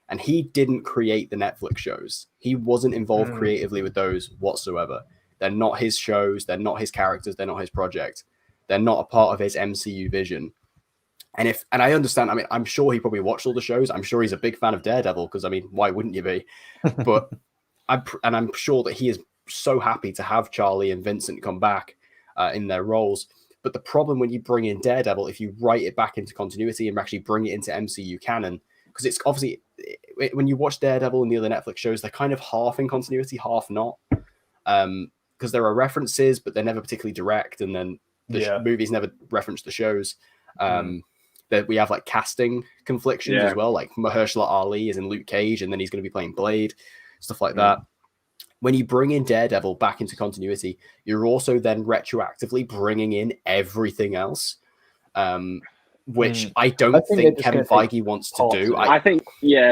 And he didn't create the Netflix shows. He wasn't involved creatively with those whatsoever. They're not his shows. They're not his characters. They're not his project. They're not a part of his MCU vision. And I understand, I mean, I'm sure he probably watched all the shows. I'm sure he's a big fan of Daredevil because, I mean, why wouldn't you be? But I'm sure that he is so happy to have Charlie and Vincent come back in their roles. But the problem when you bring in Daredevil, if you write it back into continuity and actually bring it into MCU canon, because it's obviously, when you watch Daredevil and the other Netflix shows, they're kind of half in continuity, half not. because there are references, but they're never particularly direct, and then the movies never reference the shows. That we have like casting conflictions as well. Like Mahershala Ali is in Luke Cage, and then he's going to be playing Blade, stuff like that. When you bring in Daredevil back into continuity, you're also then retroactively bringing in everything else, which I don't think Kevin Feige wants to do. I think,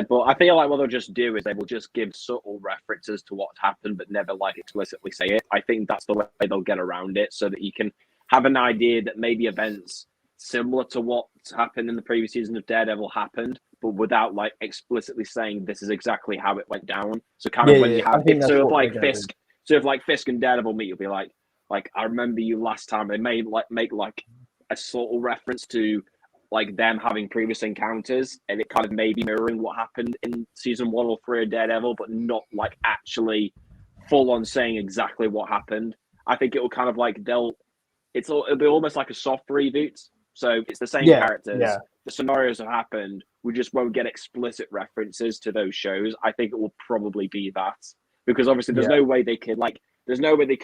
but I feel like what they'll just do is they will just give subtle references to what's happened, but never like explicitly say it. I think that's the way they'll get around it, so that you can have an idea that maybe events similar to what's happened in the previous season of Daredevil happened, but without like explicitly saying this is exactly how it went down. So kind of when you have it, so if like Fisk and Daredevil meet, you'll be like I remember you last time. They made make like a subtle reference to like them having previous encounters, and it kind of maybe mirroring what happened in season 1 or 3 of Daredevil, but not like actually full on saying exactly what happened. I think it will kind of like it'll be almost like a soft reboot. So it's the same characters. Yeah. The scenarios have happened. We just won't get explicit references to those shows. I think it will probably be that, because obviously there's no way they could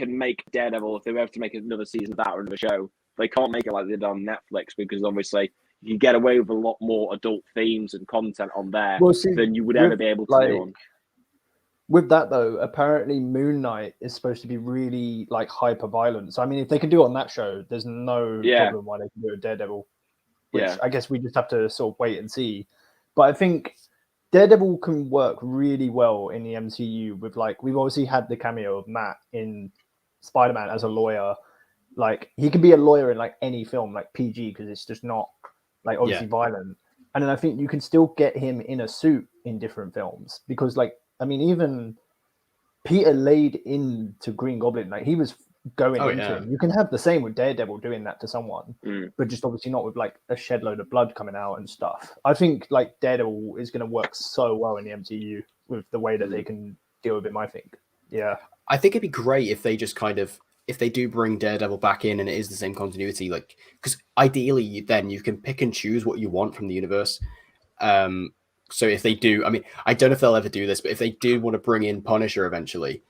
make Daredevil, if they were ever to make another season of that or another show. They can't make it like they did on Netflix, because obviously you get away with a lot more adult themes and content on there than you would ever be able to do on. With that though, apparently Moon Knight is supposed to be really like hyper violent. So I mean, if they can do it on that show, there's no problem why they can do it Daredevil. Which I guess we just have to sort of wait and see. But I think Daredevil can work really well in the MCU with like, we've obviously had the cameo of Matt in Spider-Man as a lawyer. Like he can be a lawyer in like any film, like PG, because it's just not like obviously violent. And then I think you can still get him in a suit in different films, because like, I mean, even Peter laid into Green Goblin, like he was going into him. You can have the same with Daredevil doing that to someone, but just obviously not with like a shed load of blood coming out and stuff. I think like Daredevil is going to work so well in the MCU with the way that they can deal with him, I think. Yeah. I think it'd be great if they just kind of, if they do bring Daredevil back in and it is the same continuity, like, because ideally then you can pick and choose what you want from the universe. So if they do, I mean, I don't know if they'll ever do this, but if they do want to bring in Punisher eventually,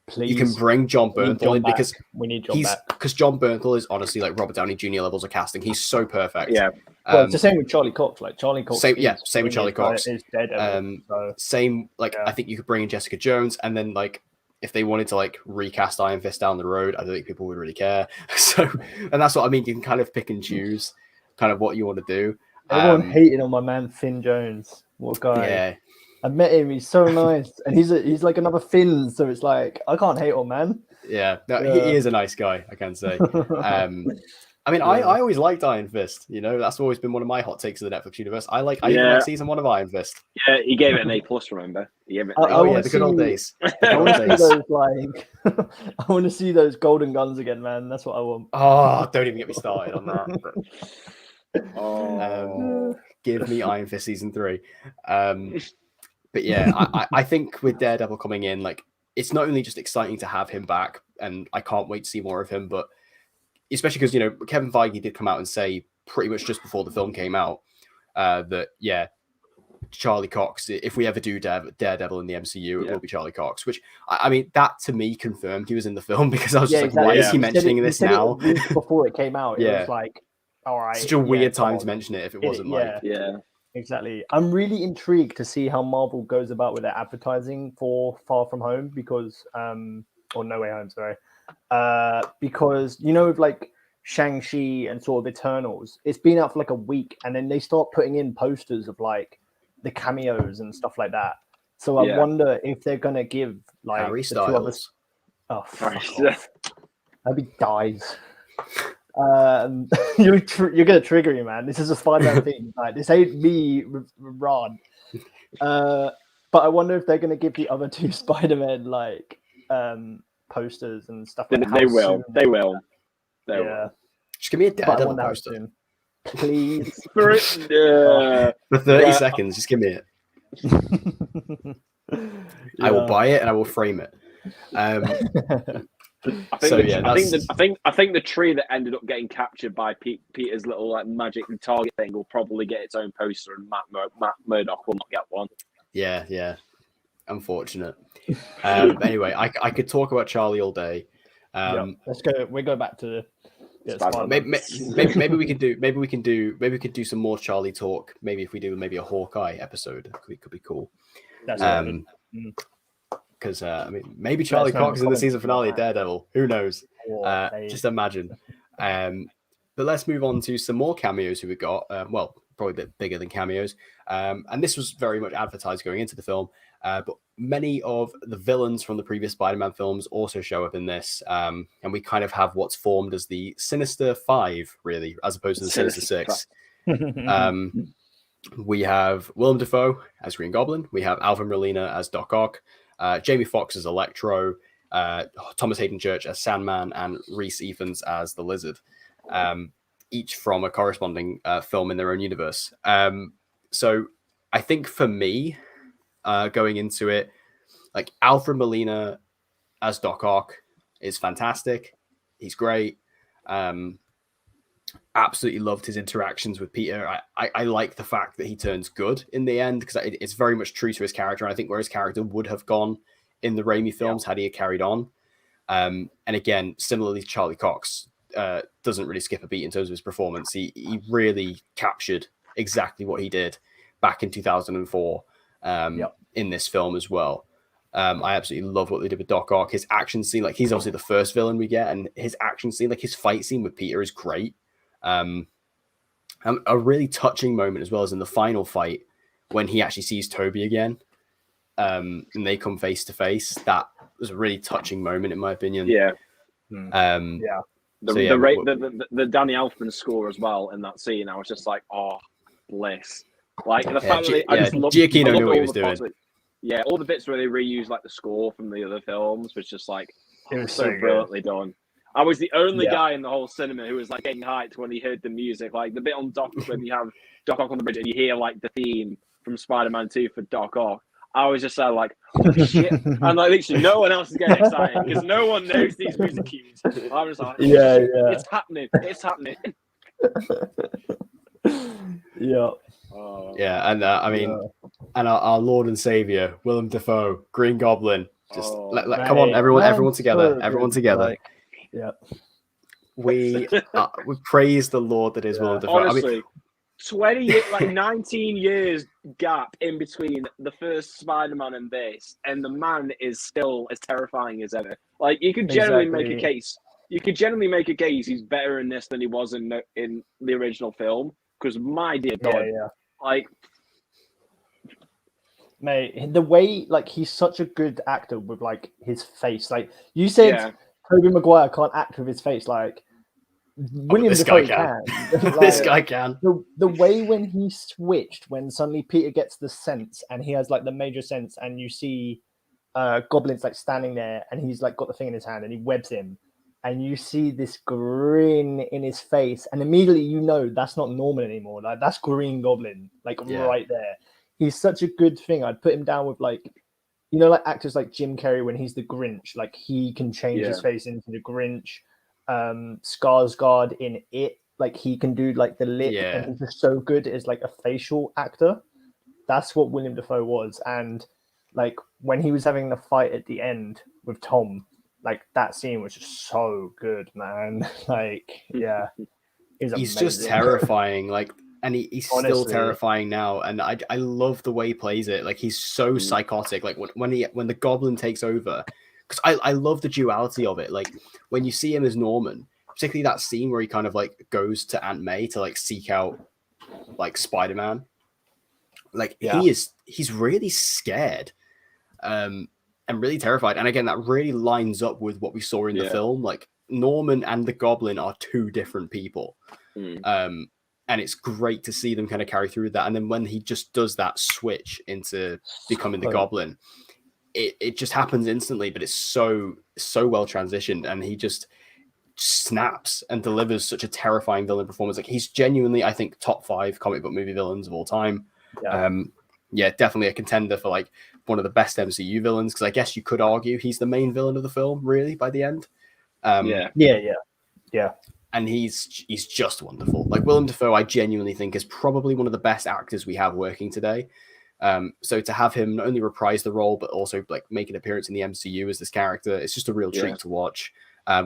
please, you can bring John Bernthal in, because we need John back. Because John Bernthal is honestly like Robert Downey Jr. levels of casting. He's so perfect. Yeah. Well, it's the same with Charlie Cox. Like Charlie Cox. Same with Charlie Cox. Is Daredevil, Same, like I think you could bring in Jessica Jones, and then like if they wanted to like recast Iron Fist down the road, I don't think people would really care. So, and that's what I mean. You can kind of pick and choose kind of what you want to do. Everyone hating on my man Finn Jones. What a guy! Yeah, I met him. He's so nice, and he's like another Finn. So it's like I can't hate on man. Yeah, no, he is a nice guy, I can say. I mean, I always liked Iron Fist. You know, that's always been one of my hot takes of the Netflix universe. I even like season 1 of Iron Fist. Yeah, he gave it an A+. Remember? He gave it the good old days. I want to see those like. I want to see those golden guns again, man. That's what I want. Oh, don't even get me started on that. Give me Iron Fist season 3. But yeah, I think with Daredevil coming in, like, it's not only just exciting to have him back, and I can't wait to see more of him, but especially because, you know, Kevin Feige did come out and say pretty much just before the film came out that, Charlie Cox, if we ever do Daredevil in the MCU, it will be Charlie Cox, which, I mean, that to me confirmed he was in the film, because I was just like, why is he mentioning this now? Before it came out, it was like, all right. Such a weird time to mention it if it wasn't Exactly. I'm really intrigued to see how Marvel goes about with their advertising for Far From Home, because or No Way Home, sorry. Because, you know, with like Shang-Chi and sort of Eternals, it's been out for like a week, and then they start putting in posters of like the cameos and stuff like that. So I wonder if they're gonna give like Harry Styles. Maybe dies. You're gonna trigger me, man. This is a Spider-Man thing. Like, this ain't me, Ron. But I wonder if they're gonna give the other 2 Spider-Men like posters and stuff. Like They will. They will. Just give me a Daredevil poster, please. For 30 seconds. Just give me it. I will buy it and I will frame it. I think the tree that ended up getting captured by Peter's little like magic target thing will probably get its own poster, and Matt Murdock will not get one. Yeah. Unfortunate. Anyway, I could talk about Charlie all day. Let's go. We go back to Spider-Man. Maybe we can do some more Charlie talk. Maybe if we do maybe a Hawkeye episode, it could be cool. That's because I mean, maybe Charlie Cox is in the season finale of Daredevil. Who knows? Just imagine. But let's move on to some more cameos who we got. Well, probably a bit bigger than cameos. And this was very much advertised going into the film. But many of the villains from the previous Spider-Man films also show up in this. And we kind of have what's formed as the Sinister Five, really, as opposed to the Sinister Six. We have Willem Dafoe as Green Goblin. We have Alfred Molina as Doc Ock. Jamie Foxx as Electro. Thomas Hayden Church as Sandman. And Rhys Ifans as the Lizard. Each from a corresponding film in their own universe. So I think for me, going into it, like Alfred Molina as Doc Ock is fantastic. He's great. Absolutely loved his interactions with Peter. I like the fact that he turns good in the end because it's very much true to his character. I think where his character would have gone in the Raimi films had he had carried on. And again, similarly to Charlie Cox, doesn't really skip a beat in terms of his performance. He really captured exactly what he did back in 2004 in this film as well. I absolutely love what they did with Doc Ock. His action scene, like he's obviously the first villain we get, and his action scene, like his fight scene with Peter is great. And a really touching moment as well as in the final fight when he actually sees Toby again, and they come face to face. That was a really touching moment in my opinion. The Danny Elfman score as well in that scene, I was just like, oh, bliss. Like the fact that I just love Giacchino knew what he was doing. Yeah, all the bits where they reuse like the score from the other films was just like it was so brilliantly done. I was the only guy in the whole cinema who was like getting hyped when he heard the music. Like the bit on Doc when you have Doc Ock on the bridge and you hear like the theme from Spider-Man 2 for Doc Ock. I was just like, oh, shit. And like literally no one else is getting excited because no one knows these music cues. I was like, it's happening. It's happening. And I mean, and our Lord and Savior, Willem Dafoe, Green Goblin. Just come on, everyone together. Everyone together. We praise the Lord that is Willem Dafoe. Honestly, I mean, 20 years, like 19 years gap in between the first Spider-Man and this, and the man is still as terrifying as ever. Like you could generally make a case. You could generally make a case he's better in this than he was in the original film. Because my dear God, like, mate, the way like he's such a good actor with like his face. Like you said, Tobey Maguire can't act with his face. Like William Dafoe can. Like, this guy can. The way when he switched, when suddenly Peter gets the sense and he has like the major sense, and you see Goblin's like standing there, and he's like got the thing in his hand, and he webs him. And you see this grin in his face, and immediately you know that's not Norman anymore. Like that's Green Goblin, like right there. He's such a good thing. I'd put him down with like, you know, like actors like Jim Carrey when he's the Grinch. Like he can change his face into the Grinch. Skarsgård in It, like he can do like the lip, and he's just so good as like a facial actor. That's what William Dafoe was, and like when he was having the fight at the end with Tom. Like that scene was just so good, man. Like, he's just terrifying. Like, and he's still terrifying now. And I love the way he plays it. Like, he's so psychotic. Like when the Goblin takes over, because I love the duality of it. Like when you see him as Norman, particularly that scene where he kind of like goes to Aunt May to like seek out like Spider-Man. Like he's really scared. And really terrified. And again, that really lines up with what we saw in the film. Like Norman and the Goblin are two different people. And it's great to see them kind of carry through that. And then when he just does that switch into becoming the Goblin, it just happens instantly, but it's so well transitioned. And he just snaps and delivers such a terrifying villain performance. Like he's genuinely, I think, top 5 comic book movie villains of all time. Definitely a contender for like one of the best MCU villains, because I guess you could argue he's the main villain of the film, really, by the end. And he's just wonderful. Like Willem Dafoe, I genuinely think is probably one of the best actors we have working today. So to have him not only reprise the role, but also like make an appearance in the MCU as this character, it's just a real treat to watch.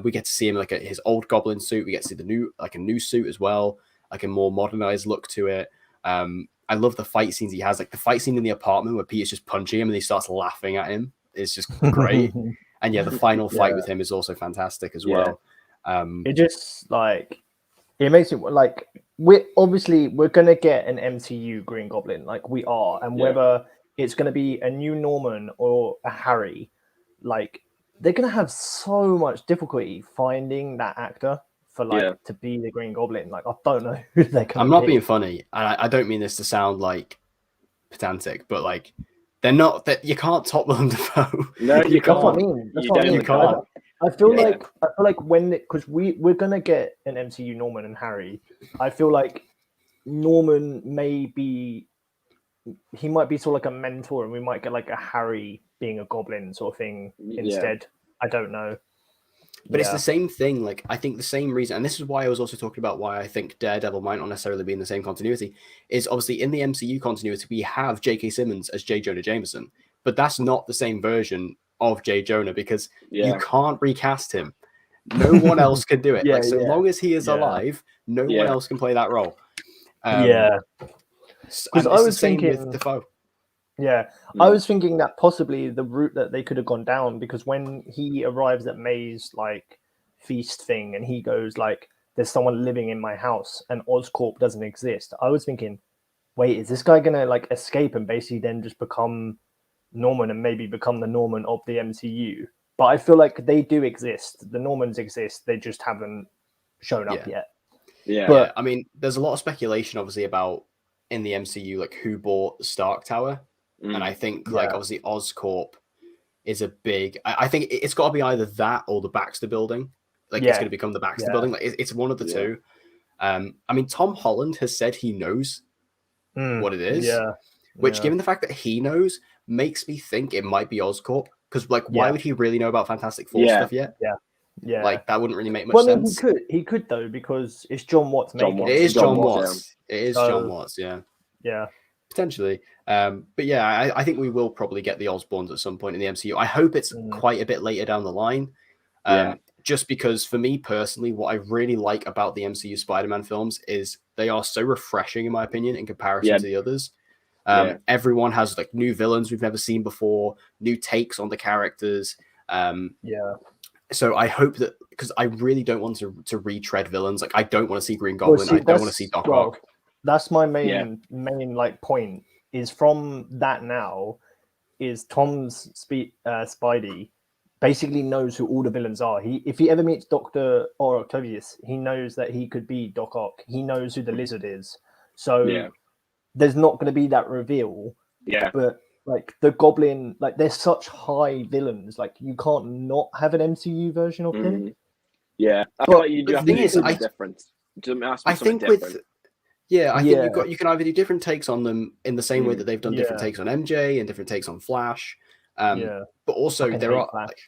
We get to see him like his old Goblin suit. We get to see a new suit as well, like a more modernized look to it. I love the fight scenes he has, like the fight scene in the apartment where Peter's just punching him and he starts laughing at him. It's just great. And yeah, the final fight with him is also fantastic as well. It just like it makes it like we're gonna get an MCU Green Goblin, like we are, and whether it's gonna be a new Norman or a Harry, like they're gonna have so much difficulty finding that actor for to be the Green Goblin. Like I don't know who they're gonna. I'm not being funny, and I don't mean this to sound like pedantic, but like they're not that you can't top Willem Dafoe. No, you can't. That's what I mean. That's what I mean. You can't. I feel like when because we're gonna get an MCU Norman and Harry. I feel like Norman he might be sort of like a mentor, and we might get like a Harry being a goblin sort of thing instead. I don't know. But it's the same thing. Like I think the same reason, and this is why I was also talking about why I think Daredevil might not necessarily be in the same continuity, is obviously in the MCU continuity we have J.K. Simmons as J. Jonah Jameson, but that's not the same version of J. Jonah because you can't recast him. No one else can do it. So long as he is alive, no one else can play that role. Because I was thinking with Dafoe. I was thinking that possibly the route that they could have gone down, because when he arrives at May's like feast thing and he goes like, "There's someone living in my house," and Oscorp doesn't exist. I was thinking, wait, is this guy gonna like escape and basically then just become Norman and maybe become the Norman of the MCU? But I feel like they do exist. The Normans exist. They just haven't shown up yet. But I mean, there's a lot of speculation obviously about in the MCU like who bought the Stark Tower. And I think, like, obviously, Oscorp is a big. I think it's got to be either that or the Baxter Building. Like, it's going to become the Baxter Building. Like, it's one of the two. I mean, Tom Holland has said he knows what it is. Which, given the fact that he knows, makes me think it might be Oscorp. Because, like, why would he really know about Fantastic Four stuff yet? Like, that wouldn't really make much sense. He could though, because it's John Watts making it. It is John Watts. It is John Watts. Yeah. Potentially. But yeah, I think we will probably get the Osborns at some point in the MCU. I hope it's quite a bit later down the line. Just because for me personally, what I really like about the MCU Spider-Man films is they are so refreshing, in my opinion, in comparison to the others. Everyone has like new villains we've never seen before, new takes on the characters. So I hope that, because I really don't want to retread villains. Like I don't want to see Green Goblin. I don't want to see Doc Ock. That's my main like point. Is from that now, is Tom's Spidey basically knows who all the villains are. If he ever meets Dr. or Octavius, he knows that he could be Doc Ock. He knows who the Lizard is. So there's not going to be that reveal. But like the Goblin, like they're such high villains. Like you can't not have an MCU version of him. I feel like you do have to do something different. I think with I think you can either do different takes on them in the same way that they've done different takes on MJ and different takes on Flash. But also there are like,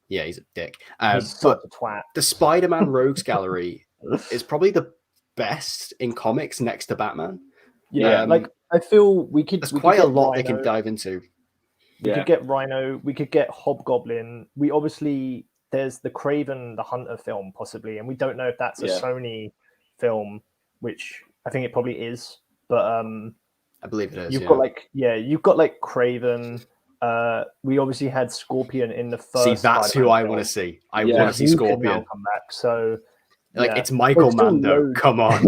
he's a dick. He's such a twat. The Spider-Man Rogues Gallery is probably the best in comics next to Batman. Like I feel there's quite a lot they can dive into. We could get Rhino, we could get Hobgoblin. We obviously there's the Kraven the Hunter film possibly, and we don't know if that's a Sony film, which I think it probably is, but I believe it is. You've got like Kraven. We obviously had Scorpion in the first. See, that's Spider-Man who I film. want to see. I want to see Scorpion come back. So, it's Michael Mando. Come on,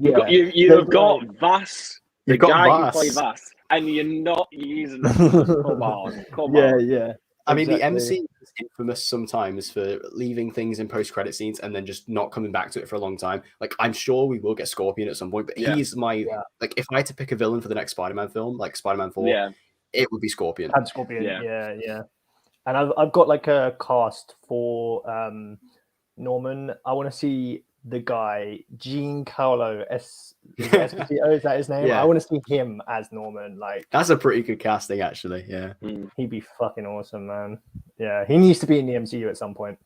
you've got Vass, the guy Vass. who played Vass, and you're not using them. Come on. I mean, the MC is infamous sometimes for leaving things in post-credit scenes and then just not coming back to it for a long time. Like, I'm sure we will get Scorpion at some point, but he's my like. If I had to pick a villain for the next Spider-Man film, like Spider-Man 4, it would be Scorpion. And Scorpion, yeah. And I've got like a cast for Norman. I want to see the guy Giancarlo Esposito. Is that his name? I want to see him as Norman. Like that's a pretty good casting, actually. Yeah, he'd be fucking awesome, man. Yeah, he needs to be in the MCU at some point.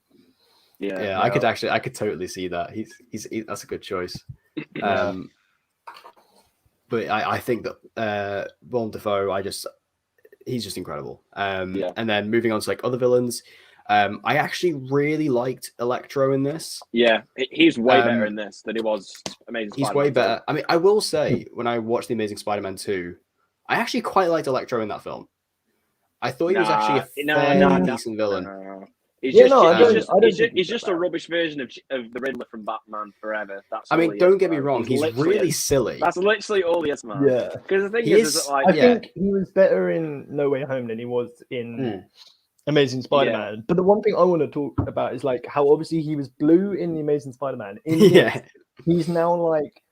I could totally see that. He's that's a good choice. But I think that Willem Dafoe, he's just incredible. And then moving on to like other villains, I actually really liked Electro in this. Yeah, he's way better Um, in this than he was Amazing He's Spider-Man way 2. better. I mean, I will say, when I watched The Amazing Spider-Man 2, I actually quite liked Electro in that film. I thought he was actually a fairly decent villain. He's Yeah, just, no, I he's don't- just, I don't he's think just, he's he's just that a bad. rubbish version of the Riddler from Batman Forever. That's I all mean, he don't is, get me bro. wrong, he's literally really is. silly. That's literally all he is, man. Yeah. Because the thing He is is- that, like, I Yeah. think he was better in No Way Home than he was in Mm. Amazing Spider-Man. But the one thing I want to talk about is like how obviously he was blue in the Amazing Spider-Man. In this, Yeah, he's now like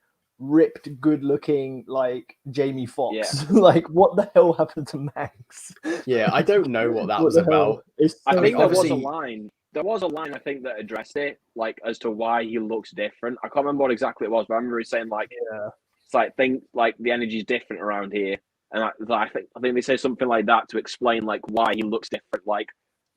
ripped, good-looking, like Jamie Foxx. Yeah. Like, what the hell happened to Max? yeah. I don't know what that was the hell? about. It's I so think there was a obviously- line. There was a line, I think, that addressed it, like, as to why he looks different. I can't remember what exactly it was, but I remember he saying, like, Yeah. it's like, like, the energy's different around here. And I think they say something like that to explain, like, why he looks different, like,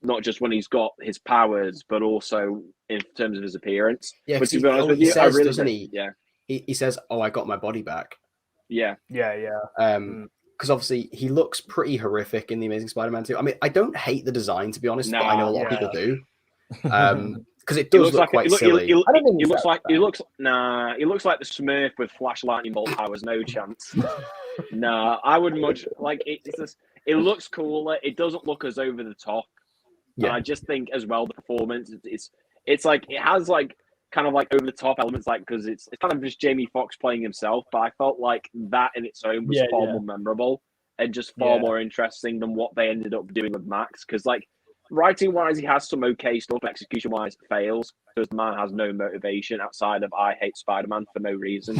not just when he's got his powers, but also in terms of his appearance. Yeah, But 'cause to be honest with he you, says, I really doesn't don't- he? Yeah, He says, "Oh, I got my body back." yeah. Yeah. Because obviously he looks pretty horrific in the Amazing Spider-Man 2. I mean, I don't hate the design, to be honest, but I know a lot of people do. Because it He does look quite silly. I don't think he he's looks that like he bad. looks he looks like the Smurf with flash lightning bolt powers. No chance. Nah, I would much like it. It's just, it looks cooler. It doesn't look as over the top. And Yeah. I just think as well the performance. It's like it has like kind of like over the top elements, like because it's kind of just Jamie Foxx playing himself. But I felt like that in its own was far more memorable and just far more interesting than what they ended up doing with Max. Because like writing wise, he has some okay stuff. Execution wise, fails because the man has no motivation outside of I hate Spider-Man for no reason.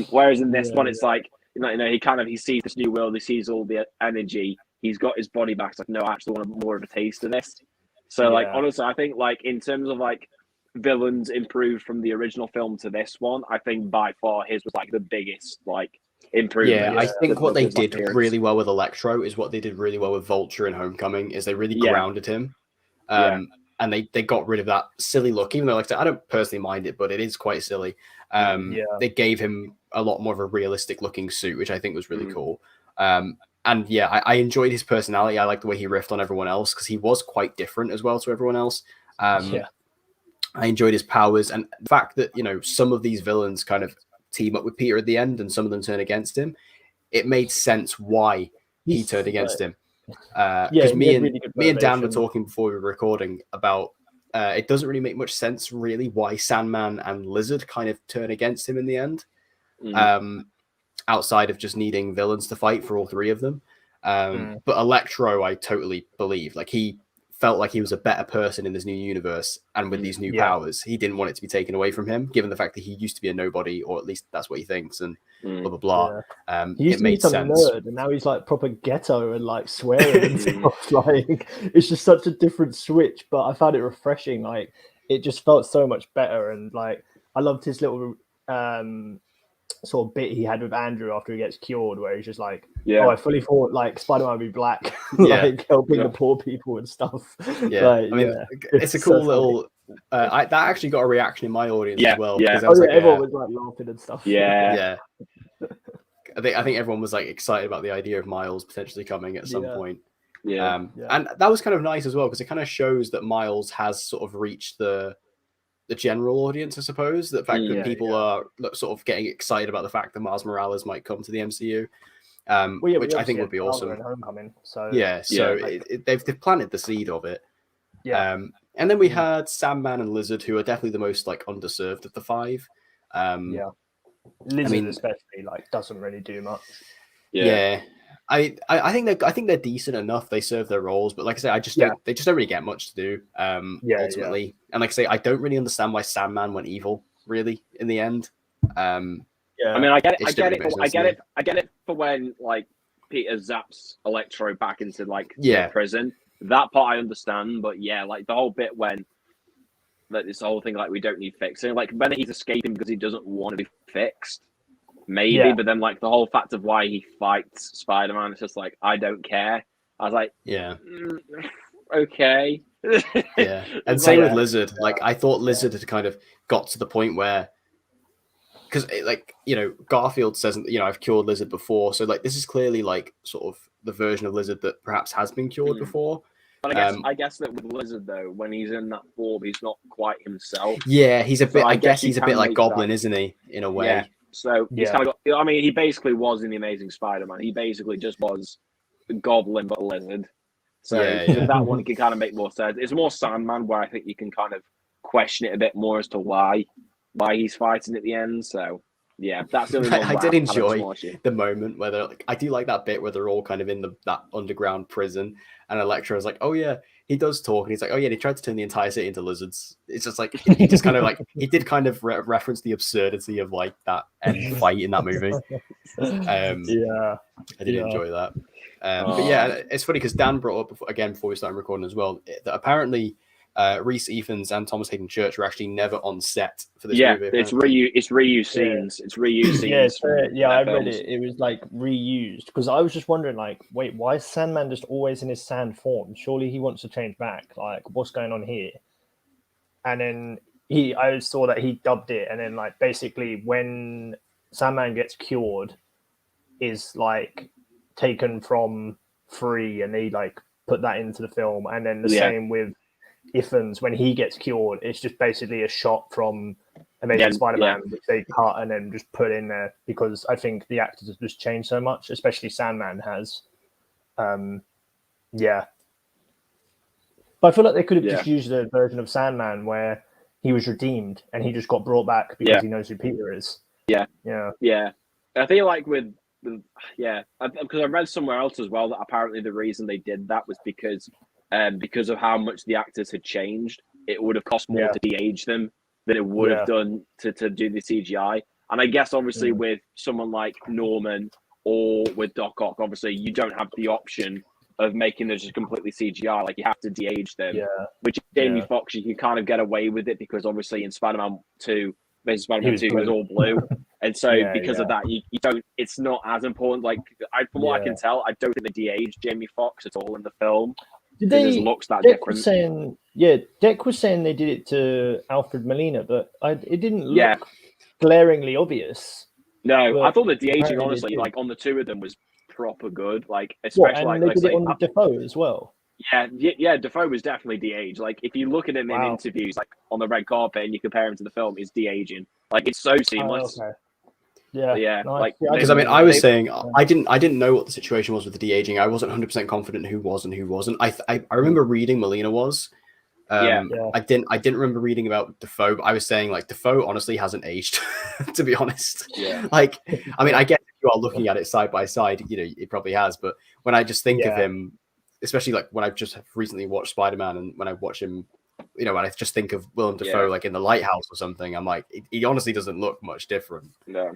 Whereas in this one, it's like you know he sees this new world, he sees all the energy. He's got his body back. It's like no, I actually want more of a taste of this. So like honestly, I think like in terms of like villains improved from the original film to this one, I think by far his was like the biggest like improvement. Yeah, I think what they his did appearance. really well with Electro is what they did really well with Vulture in Homecoming is they really grounded him. And they got rid of that silly look, even though like I said, I don't personally mind it, but it is quite silly. They gave him a lot more of a realistic looking suit, which I think was really cool. And yeah, I enjoyed his personality. I like the way he riffed on everyone else because he was quite different as well to everyone else. I enjoyed his powers and the fact that, you know, some of these villains kind of team up with Peter at the end and some of them turn against him. It made sense why he turned against him. Because me and Dan were talking before we were recording about it doesn't really make much sense really why Sandman and Lizard kind of turn against him in the end. Outside of just needing villains to fight for all three of them. But Electro, I totally believe. Like he felt like he was a better person in this new universe, and with these new powers, he didn't want it to be taken away from him, given the fact that he used to be a nobody, or at least that's what he thinks, and blah blah blah. He used it made to be sense. some nerd, and now he's like proper ghetto and like swearing and stuff. Like it's just such a different switch, but I found it refreshing. Like it just felt so much better, and like I loved his little sort of bit he had with Andrew after he gets cured, where he's just like, "Oh, I fully thought like Spider-Man would be black, like helping the poor people and stuff." Yeah, like, I mean, it's a cool little. That actually got a reaction in my audience as well. Yeah, everyone was like laughing and stuff. Yeah. I think everyone was like excited about the idea of Miles potentially coming at some point. And that was kind of nice as well because it kind of shows that Miles has sort of reached the general audience, I suppose. The fact that people are sort of getting excited about the fact that Miles Morales might come to the MCU, which I think would be awesome. Homecoming, so they've planted the seed of it. And then we had Sandman and Lizard, who are definitely the most like underserved of the five. Lizard especially like doesn't really do much. I think they're decent enough. They serve their roles, but like I say, they just don't really get much to do. Ultimately, and like I say, I don't really understand why Sandman went evil. Really, in the end. I mean, I get it. I get it for when like Peter zaps Electro back into like prison. That part I understand, but like the whole bit when like this whole thing like we don't need fixing, like whether he's escaping because he doesn't want to be fixed. Maybe, but then like the whole fact of why he fights Spider-Man, it's just like I don't care. I was like, okay. And same with Lizard. Like I thought Lizard had kind of got to the point where, because like Garfield says, I've cured Lizard before, so like this is clearly like sort of the version of Lizard that perhaps has been cured before. But I guess that with Lizard though, when he's in that form, he's not quite himself. Yeah, he's a bit. So I guess he's a bit can like make Goblin, that- isn't he? In a way. Yeah. So he's Yeah. kind of got. I mean, he basically was in the Amazing Spider-Man. He basically just was a Goblin but a lizard. So Yeah. that one can kind of make more sense. It's more Sandman where I think you can kind of question it a bit more as to why he's fighting at the end. So yeah, that's the only one. I where did have kind of a enjoy small issue. the moment where they're like, I do like that bit where they're all kind of in that underground prison, and Elektra is like, oh yeah, he does talk, and he's like, oh yeah, they tried to turn the entire city into lizards. It's just like he just kind of like he did kind of reference the absurdity of like that end fight in that movie. Yeah. I did enjoy that. But yeah, it's funny because Dan brought up again before we started recording as well that apparently Reese Ifans and Thomas Hayden Church were actually never on set for this Yeah, movie. it's reuse scenes. It's reuse scenes. Yeah, from I their read films. it. It was like reused because I was just wondering, like, wait, why is Sandman just always in his sand form? Surely he wants to change back. Like, what's going on here? And then I saw that he dubbed it, and then like basically when Sandman gets cured, is like taken from Free, and they like put that into the film, and then the same with Ifans when he gets cured. It's just basically a shot from Amazing Spider-Man, which they cut and then just put in there because I think the actors have just changed so much, especially Sandman has. Yeah. But I feel like they could have just used a version of Sandman where he was redeemed and he just got brought back because he knows who Peter is. Yeah. Yeah. Yeah. I feel like because I read somewhere else as well that apparently the reason they did that was because of how much the actors had changed. It would have cost more to de-age them than it would have done to do the CGI. And I guess obviously with someone like Norman or with Doc Ock, obviously you don't have the option of making them just completely CGI. Like you have to de-age them. Yeah. Which Jamie Foxx, you can kind of get away with it because obviously in Spider-Man 2, Amazing Spider-Man 2 was all blue. And so because of that, you don't. It's not as important. Like from what I can tell, I don't think they de-aged Jamie Foxx at all in the film. Did they? His looks that Deck different. was saying, Deck was saying they did it to Alfred Molina, but it didn't look glaringly obvious. No, but I thought the de-aging, apparently honestly, they did. like on the two of them was proper good. Like especially and like they did it on Defoe as well. Yeah, Defoe was definitely de-aged. Like if you look at him in interviews, like on the red carpet, and you compare him to the film, he's de-aging. Like it's so seamless. Okay. Yeah, nice. Like because I was saying I didn't know what the situation was with the de-aging. I wasn't 100% confident who was and who wasn't. I remember reading Molina was. I didn't remember reading about Defoe, but I was saying like Defoe honestly hasn't aged, to be honest. Yeah. Like I mean, I guess if you are looking at it side by side, you know, it probably has. But when I just think of him, especially like when I've just recently watched Spider-Man, and when I watch him, you know, when I just think of Willem Dafoe like in The Lighthouse or something, I'm like, he honestly doesn't look much different. No.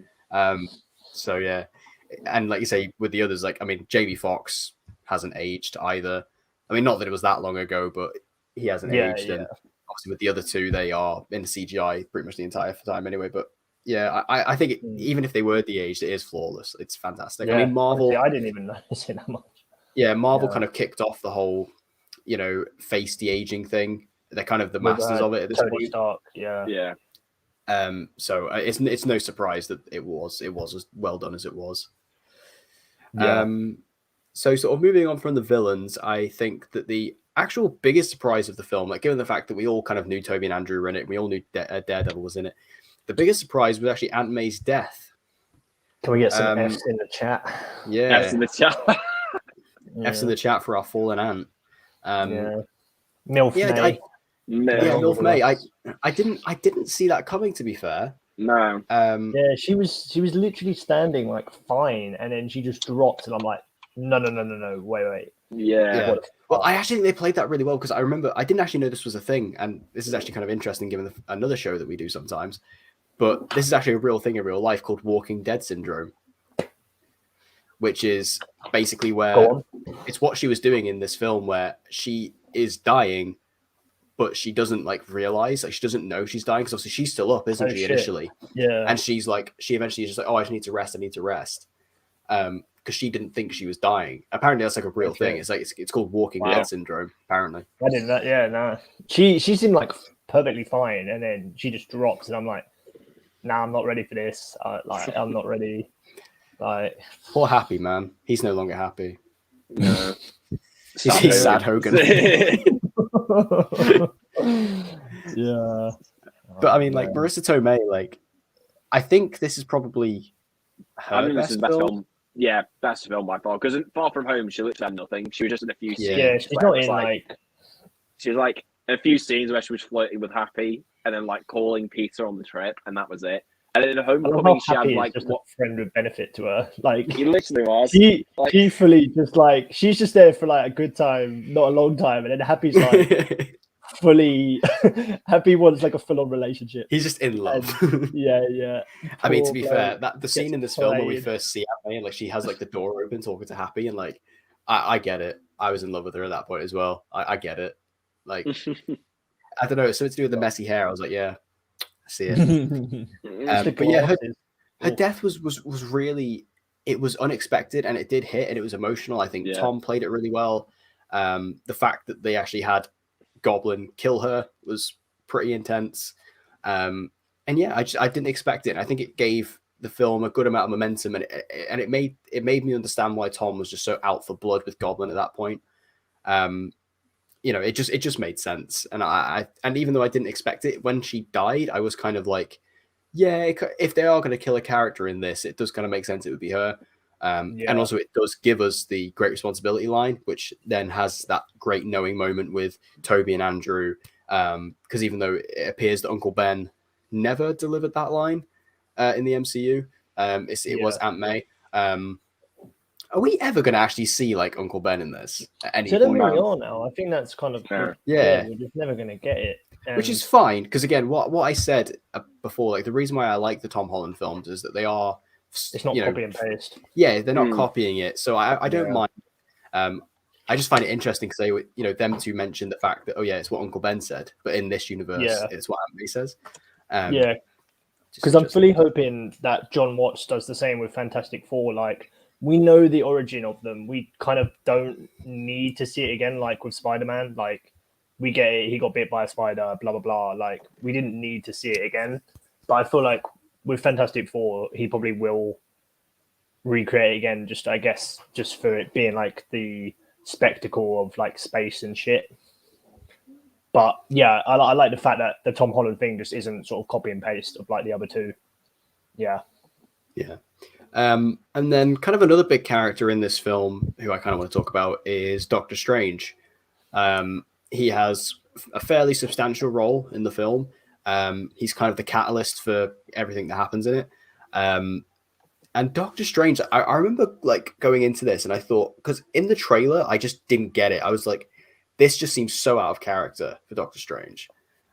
So yeah, and like you say with the others, like I mean, Jamie Foxx hasn't aged either. I mean, not that it was that long ago, but he hasn't aged, and obviously with the other two, they are in CGI pretty much the entire time anyway. But yeah, I think even if they were de-aged, it is flawless. It's fantastic. I mean, Marvel. Honestly, I didn't even notice it that much. Yeah, Marvel kind of kicked off the whole, you know, face de-aging thing. They're kind of the masters of it at this Tony point. Stark, yeah. So it's no surprise that it was as well done as it was. Yeah. So sort of moving on from the villains, I think that the actual biggest surprise of the film, like given the fact that we all kind of knew Toby and Andrew were in it, we all knew Daredevil was in it. The biggest surprise was actually Aunt May's death. Can we get some F's in the chat? Yeah, F's in the chat. F's in the chat for our fallen aunt. Milf May. Milf May. I didn't see that coming, to be fair. No. Yeah, she was literally standing like fine, and then she just dropped, and I'm like, no, wait. Yeah. Well, I actually think they played that really well because I remember I didn't actually know this was a thing, and this is actually kind of interesting given another show that we do sometimes. But this is actually a real thing in real life called Walking Dead syndrome, which is basically where it's what she was doing in this film, where she is dying, but she doesn't like realize, like she doesn't know she's dying because obviously she's still up, isn't she? Initially, and she's like, she eventually is just like, oh, I just need to rest. Because she didn't think she was dying. Apparently, that's like a real thing. It's like it's called Walking Dead syndrome. Apparently, I didn't know. Yeah, no. She seemed like perfectly fine, and then she just drops, and I'm like, nah, I'm not ready for this. I'm not ready. Like, poor Happy man, he's no longer happy. No. He's Sad Hogan. Yeah. But I mean, like Marissa Tomei, like I think this is probably her I think this best is the best film. film. Yeah, best film by far. Because Far From Home, she literally had nothing. She was just in a few scenes. Yeah, she's where not it was in like she was like in a few scenes where she was flirting with Happy and then like calling Peter on the trip, and that was it. And then in I love Homecoming, how she had Happy is like just what a friend with benefit to her. Like he literally was. Like, she fully just like she's just there for like a good time, not a long time, and then Happy's like fully Happy wants like a full-on relationship. He's just in love. Yeah. I mean, to Poor be bloke fair, that the scene gets in this film where we played. first see Happy and like she has like the door open talking to Happy, and like I get it. I was in love with her at that point as well. I get it. Like I don't know, it's something to do with the messy hair. I was like, yeah, I see it. It's the But yeah, glasses. her death was really, it was unexpected and it did hit and it was emotional. I think Yeah. Tom played it really well. The fact that they actually had Goblin kill her was pretty intense. And yeah, I didn't expect it. And I think it gave the film a good amount of momentum, and it made me understand why Tom was just so out for blood with Goblin at that point. You know, it just made sense. And and even though I didn't expect it, when she died, I was kind of like, yeah, if they are going to kill a character in this, it does kind of make sense it would be her. And also it does give us the great responsibility line, which then has that great knowing moment with Toby and Andrew. Because even though it appears that Uncle Ben never delivered that line in the MCU, it was Aunt May. Are we ever going to actually see like Uncle Ben in this at any So then point? we are now. I think that's kind of Yeah. we're just never gonna get it. Which is fine, because again, what I said before, like the reason why I like the Tom Holland films is that they are, it's not copy and paste. Yeah, they're not copying it, so I don't mind. I just find it interesting because they, them two mentioned the fact that it's what Uncle Ben said, but in this universe, it's what Aunt May says. Because I'm fully hoping that John Watts does the same with Fantastic Four. Like, we know the origin of them. We kind of don't need to see it again, like with Spider-Man. Like, we get it. He got bit by a spider, blah, blah, blah. Like, we didn't need to see it again. But I feel like with Fantastic Four, he probably will recreate it again, just, I guess, just for it being like the spectacle of like space and shit. But yeah, I like the fact that the Tom Holland thing just isn't sort of copy and paste of like the other two. Yeah. And then kind of another big character in this film who I kind of want to talk about is Doctor Strange. He has a fairly substantial role in the film. He's kind of the catalyst for everything that happens in it. And Doctor Strange, I remember like going into this and I thought, because in the trailer, I just didn't get it. I was like, this just seems so out of character for Doctor Strange.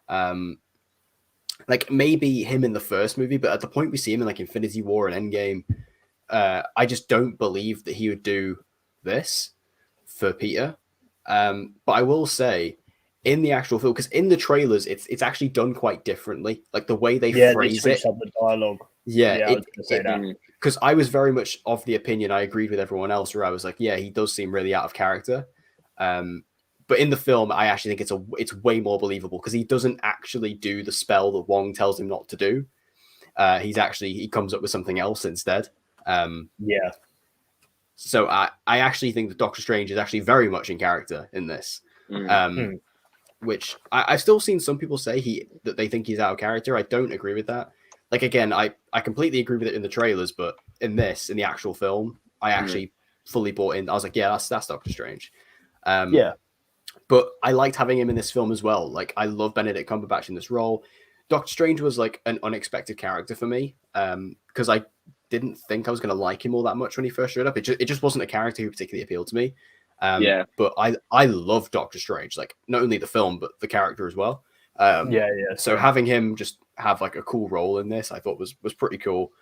Like maybe him in the first movie, but at the point we see him in like Infinity War and Endgame, I just don't believe that he would do this for Peter. But I will say, in the actual film, because in the trailers, it's actually done quite differently. Like the way they phrase it, up the dialogue. Because I was very much of the opinion, I agreed with everyone else, where I was like, yeah, he does seem really out of character. But in the film, I actually think it's way more believable because he doesn't actually do the spell that Wong tells him not to do. He comes up with something else instead. So I actually think that Doctor Strange is actually very much in character in this. Which I've still seen some people say that they think he's out of character. I don't agree with that. Like, again, I completely agree with it in the trailers, but in the actual film, I actually fully bought in. I was like, yeah, that's Doctor Strange. But I liked having him in this film as well. Like, I love Benedict Cumberbatch in this role. Doctor Strange was like an unexpected character for me because I didn't think I was going to like him all that much when he first showed up. It just wasn't a character who particularly appealed to me. But I love Doctor Strange, like not only the film but the character as well. So having him just have like a cool role in this, I thought was pretty cool.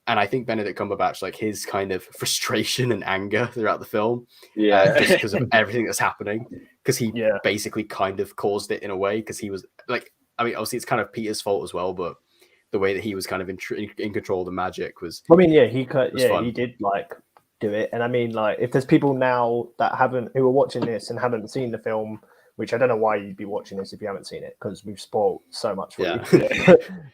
And I think Benedict Cumberbatch, like his kind of frustration and anger throughout the film, just because of everything that's happening, because he basically kind of caused it in a way, because he was like, I mean, obviously it's kind of Peter's fault as well, but the way that he was kind of in control of the magic was. I mean, he did like do it, and I mean, like if there's people now who are watching this and haven't seen the film, which I don't know why you'd be watching this if you haven't seen it, because we've spoiled so much for you.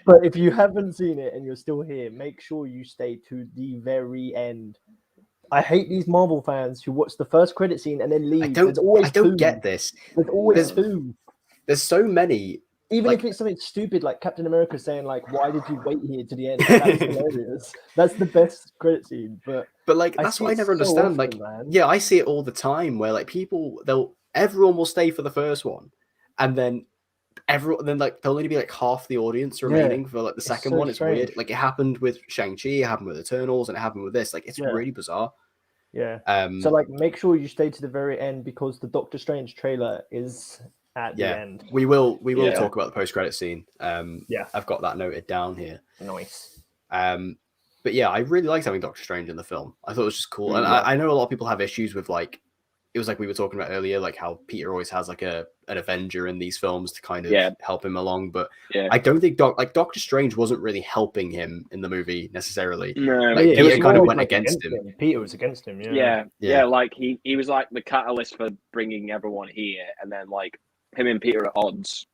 But if you haven't seen it and you're still here, make sure you stay to the very end. I hate these Marvel fans who watch the first credit scene and then leave. I There's always don't two. get this. There's always There's- two. There's so many. Even like- if it's something stupid like Captain America saying like, "Why did you wait here to the end?" That's hilarious. That's the best credit scene. But But I that's see what I it never so understand. often, man. Yeah, I see it all the time where people everyone will stay for the first one, and then there'll only be like half the audience remaining for like the second so one. It's weird. strange. Like it happened with Shang-Chi, it happened with Eternals, and it happened with this. Like it's Yeah. really bizarre. yeah. Um, So like, make sure you stay to the very end because the Doctor Strange trailer is at the end. we will Yeah. talk about the post-credit scene. Yeah. I've got that noted down here. Nice. But yeah, I really liked having Doctor Strange in the film. I thought it was just cool. And Yeah. I know a lot of people have issues with like, it was like we were talking about earlier, like how Peter always has like an Avenger in these films to kind of help him along. But Yeah. I don't think Doctor Strange wasn't really helping him in the movie necessarily. No, Like, it Peter was kind more of like went against him. Peter was against him. yeah, Yeah. like he was like the catalyst for bringing everyone here, and then like him and Peter at odds.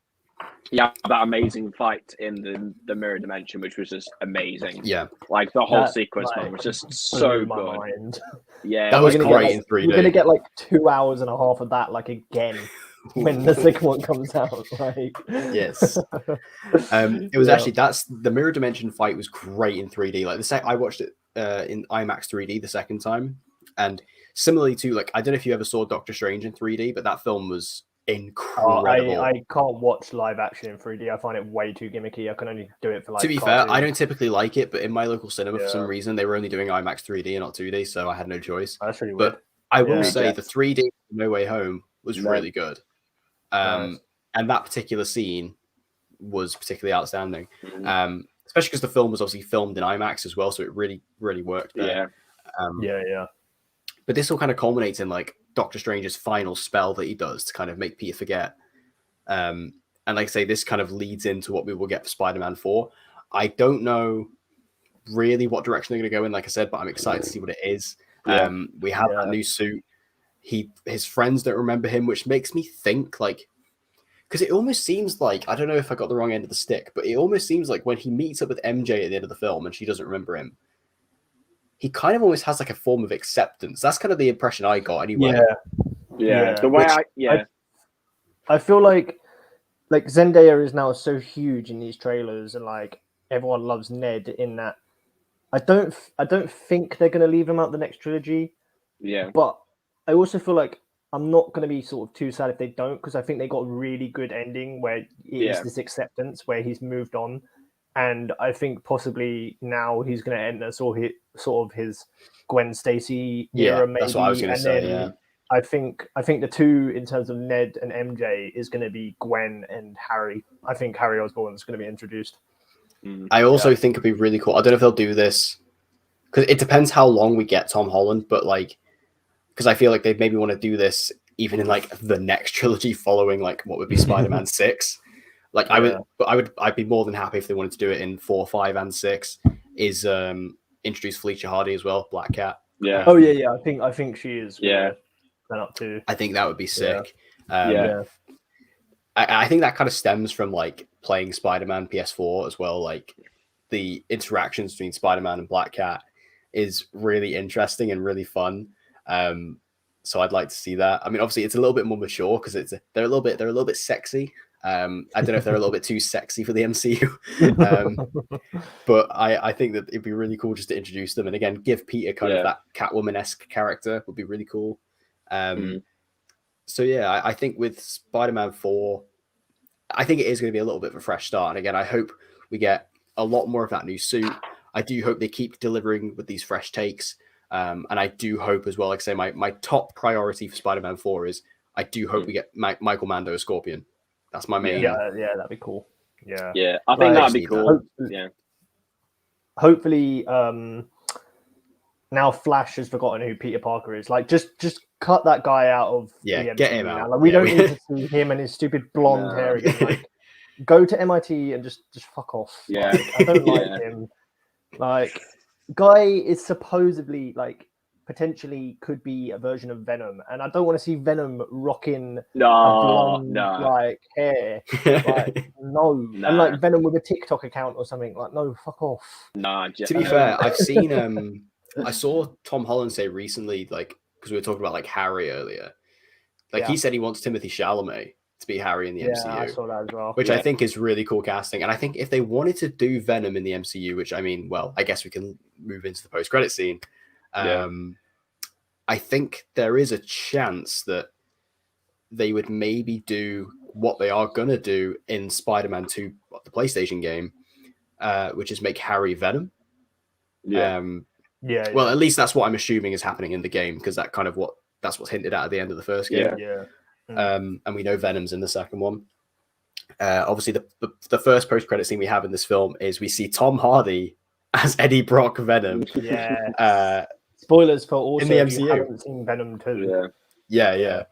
Yeah, that amazing fight in the mirror dimension, which was just amazing. Yeah, Like the whole That, sequence, like, man, was just so Blew my good. mind. Yeah, that was We're gonna great get, in like, 3D. We're gonna get like 2 hours and a half of that, like again, when the second one comes out. Like, Yes. It was Yeah. actually that's the mirror dimension fight was great in 3D. Like I watched it in IMAX 3D the second time, and similarly to like I don't know if you ever saw Doctor Strange in 3D, but that film was incredible. I can't watch live action in 3D. I find it way too gimmicky. I can only do it for like. To be fair, I cartoons. don't typically like it, but in my local cinema for some Yeah. reason they were only doing IMAX 3D and not 2D, so I had no choice. That's really weird. But I will Yeah. say Yeah. the 3D No Way Home was No. really good. Nice. And that particular scene was particularly outstanding. Mm. Especially because the film was obviously filmed in IMAX as well, so it really, really worked there. Yeah. Yeah. But this all kind of culminates in like Doctor Strange's final spell that he does to kind of make Peter forget. And like I say, this kind of leads into what we will get for Spider-Man 4. I don't know really what direction they're going to go in, like I said, but I'm excited to see what it is. Yeah. We have Yeah. that new suit. His friends don't remember him, which makes me think like, because it almost seems like, I don't know if I got the wrong end of the stick, but it almost seems like when he meets up with MJ at the end of the film and she doesn't remember him, he kind of almost has like a form of acceptance. That's kind of the impression I got anyway. Yeah. The way I feel like Zendaya is now so huge in these trailers, and like everyone loves Ned in that. I don't think they're gonna leave him out the next trilogy, yeah. but I also feel like I'm not gonna be sort of too sad if they don't, because I think they got a really good ending where it is this acceptance where he's moved on, and I think possibly now he's gonna enter sort of his Gwen Stacy era, maybe. That's what I was going to and say. then Yeah. I think the two in terms of Ned and MJ is going to be Gwen and Harry. I think Harry Osborn is going to be introduced. I also think it'd be really cool. I don't know if they'll do this because it depends how long we get Tom Holland, but like, because I feel like they maybe want to do this even in like the next trilogy following like what would be Spider-Man 6. Like I'd be more than happy if they wanted to do it in 4, 5, and 6. Is introduce Felicia Hardy as well, Black Cat. Yeah. Oh yeah. I think she is. Yeah. Turn up too. I think that would be sick. Yeah. I think that kind of stems from like playing Spider-Man PS4 as well. Like the interactions between Spider-Man and Black Cat is really interesting and really fun. So I'd like to see that. I mean, obviously it's a little bit more mature because they're a little bit sexy. I don't know if they're a little bit too sexy for the MCU. But I think that it'd be really cool just to introduce them and again give Peter kind of that Catwoman-esque character would be really cool. So yeah, I think with Spider-Man 4, I think it is going to be a little bit of a fresh start. And again, I hope we get a lot more of that new suit. I do hope they keep delivering with these fresh takes. And I do hope as well, like I say, my top priority for Spider-Man 4 is I do hope we get Michael Mando as Scorpion. That's my main. Yeah, that'd be cool. Yeah. Yeah, I think that'd be cool. Hopefully, now Flash has forgotten who Peter Parker is. Like, just cut that guy out of the MCU get him now. out. Like, we don't need to see him and his stupid blonde hair again. Like, go to MIT and just fuck off. Yeah. Like, I don't like him. Like, guy is supposedly like potentially could be a version of Venom, and I don't want to see Venom rocking blonde like hair. Like, no. And like Venom with a TikTok account or something. Like, no, fuck off. Nah. To be fair, I've seen I saw Tom Holland say recently, like, because we were talking about like Harry earlier, like he Yeah. said he wants Timothy Chalamet to be Harry in the Yeah, I MCU, saw that as well. which I Yeah. think is really cool casting. And I think if they wanted to do Venom in the MCU, which I mean, well, I guess we can move into the post-credit scene. Yeah. I think there is a chance that they would maybe do what they are gonna do in Spider-Man 2, the PlayStation game, which is make Harry Venom. Yeah. Yeah, Well, at least that's what I'm assuming is happening in the game, because that's what's hinted at the end of the first game. Yeah. And we know Venom's in the second one. Obviously, the first post-credit scene we have in this film is we see Tom Hardy as Eddie Brock Venom. Yeah. Spoilers for also in the if you MCU. haven't seen Venom 2. Yeah.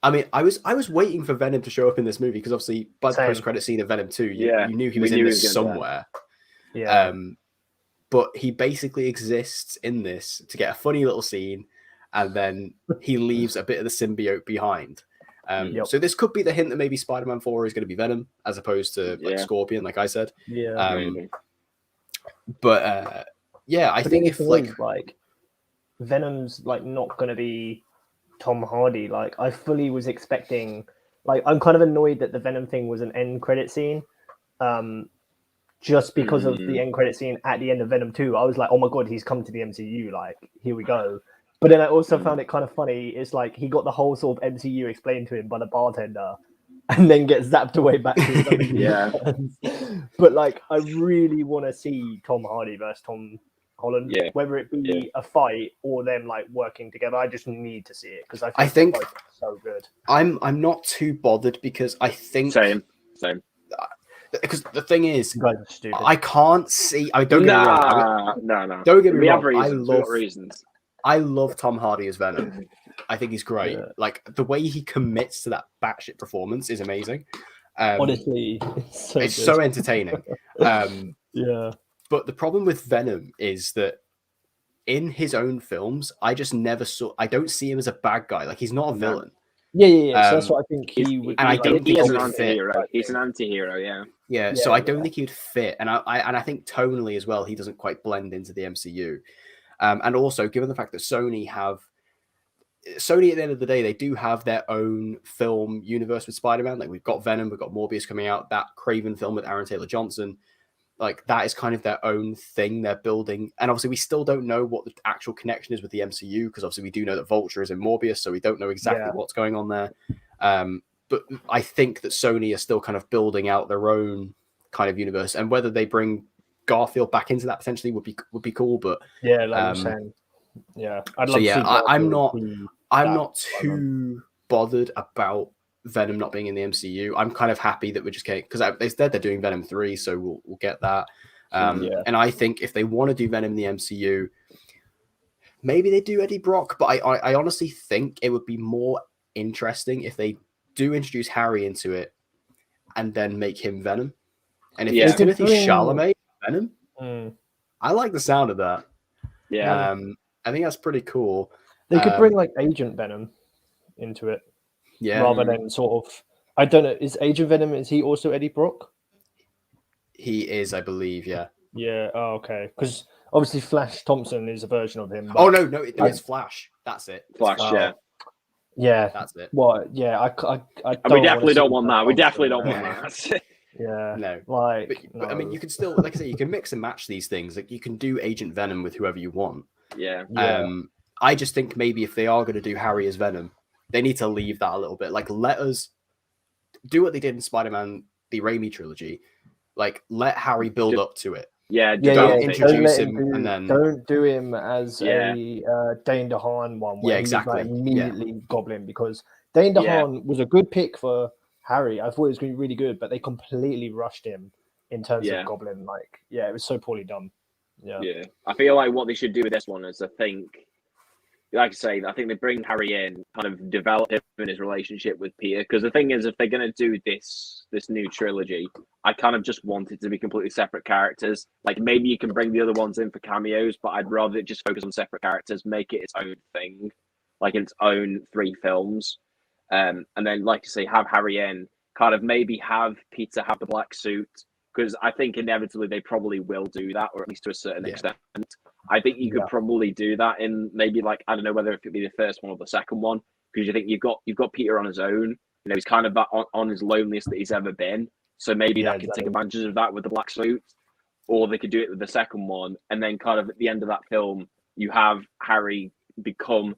I mean, I was waiting for Venom to show up in this movie because obviously by the Same. post-credit scene of Venom 2, you Yeah. knew he We was knew in he this was gonna die. somewhere. Yeah. But he basically exists in this to get a funny little scene, and then he leaves a bit of the symbiote behind. Yep. So this could be the hint that maybe Spider-Man 4 is going to be Venom as opposed to like Yeah. Scorpion, like I said. Yeah. Maybe. But yeah, I But think the if thing is, like Venom's like not gonna be Tom Hardy. Like I fully was expecting. Like I'm kind of annoyed that the Venom thing was an end credit scene. Just because of the end credit scene at the end of Venom 2, I was like, oh my god, he's come to the MCU. Like here we go. But then I also found it kind of funny. It's like he got the whole sort of MCU explained to him by the bartender, and then gets zapped away back to his own Yeah. universe. But like, I really want to see Tom Hardy versus Tom Holland. Yeah. Whether it be a fight or them like working together, I just need to see it because I think they're both so good. I'm not too bothered because I think Same. because the thing is, You guys are stupid. I can't see. I don't get me wrong. No. Don't get me We wrong. have reasons. We got reasons. I love Tom Hardy as Venom. I think he's great. Yeah. Like the way he commits to that batshit performance is amazing. Honestly, it's it's good. so entertaining. Yeah. But the problem with Venom is that in his own films, I just never saw. I don't see him as a bad guy. Like he's not a villain. Yeah. So that's what I think he would. and I be, don't like, think he's he an would fit. anti-hero. He's an anti-hero. Yeah. Yeah, so Yeah, I don't think he'd fit, and I think tonally as well, he doesn't quite blend into the MCU. And also, given the fact that Sony at the end of the day, they do have their own film universe with Spider-Man. Like we've got Venom, we've got Morbius coming out, that Craven film with Aaron Taylor Johnson. Like that is kind of their own thing they're building. And obviously, we still don't know what the actual connection is with the MCU because obviously we do know that Vulture is in Morbius, so we don't know exactly what's going on there. But I think that Sony are still kind of building out their own kind of universe, and whether they bring Garfield back into that potentially would be cool. But Yeah, like you're saying. Yeah, I'd love so yeah, to see I'm Garfield not too bothered about Venom not being in the MCU. I'm kind of happy that we're just getting because they said they're doing Venom 3, so we'll get that. And I think if they want to do Venom in the MCU, maybe they do Eddie Brock. But I honestly think it would be more interesting if they do introduce Harry into it and then make him Venom. And if it's Timothy Chalamet Venom, I like the sound of that. Yeah. I think that's pretty cool. They could bring like Agent Venom into it, rather than sort of. I don't know. Is Agent Venom? Is he also Eddie Brock? He is, I believe. Yeah. Yeah. Oh, okay. Because obviously Flash Thompson is a version of him. Oh no, it's Flash. That's it. Flash. Yeah. Yeah. That's it. What? Yeah. I we definitely don't want that. We definitely don't want that. Yeah. No. But I mean, you can still, like I say, you can mix and match these things. Like you can do Agent Venom with whoever you want. Yeah. I just think maybe if they are going to do Harry as Venom, they need to leave that a little bit. Like let us do what they did in Spider-Man, the Raimi trilogy. Like let Harry build up to it. Yeah. Don't introduce him and then don't do him as a Dane DeHaan one. Where exactly. He was, like, immediately Goblin, because Dane DeHaan was a good pick for Harry. I thought it was going to be really good, but they completely rushed him in terms of Goblin. Like, it was so poorly done. Yeah. I feel like what they should do with this one is, I think they bring Harry in, kind of develop him and his relationship with Peter. Because the thing is, if they're going to do this new trilogy, I kind of just want it to be completely separate characters. Like maybe you can bring the other ones in for cameos, but I'd rather just focus on separate characters, make it its own thing, like its own 3 films. And then, like you say, have Harry in, kind of maybe have Peter have the black suit, because I think inevitably they probably will do that, or at least to a certain Yeah. extent. I think you could Yeah. probably do that in maybe like, I don't know whether it could be the first one or the second one, because you think you've got Peter on his own. You know, he's kind of on his loneliest that he's ever been. So maybe Yeah, that could take exactly. advantage of that with the black suit, or they could do it with the second one, and then kind of at the end of that film, you have Harry become,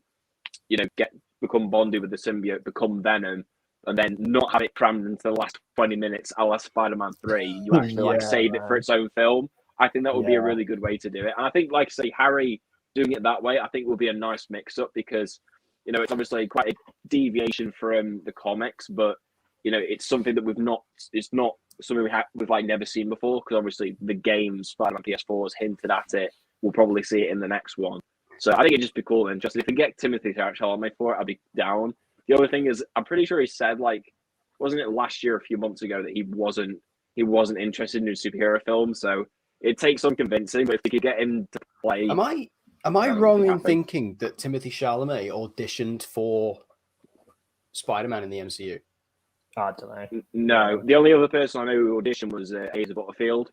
become bonded with the symbiote, become Venom, and then not have it crammed into the last 20 minutes, a la Spider-Man 3. You actually like Yeah, save it for man. its own film. I think that would be a Yeah. really good way to do it. And I think, like say, Harry doing it that way, I think will be a nice mix-up because, it's obviously quite a deviation from the comics, but it's something that it's not something we've like never seen before, because obviously the game Spider-Man PS4 has hinted at it. We'll probably see it in the next one. So I think it'd just be cool and just if we get Timothy Chalamet for it, I'd be down. The other thing is, I'm pretty sure he said, like, wasn't it last year, a few months ago, that he wasn't interested in a superhero film. So it takes some convincing, but if we could get him to play, Am I would wrong be in happy. thinking that Timothy Chalamet auditioned for Spider-Man in the MCU? I don't know. No, the only other person I know who auditioned was Asa Butterfield.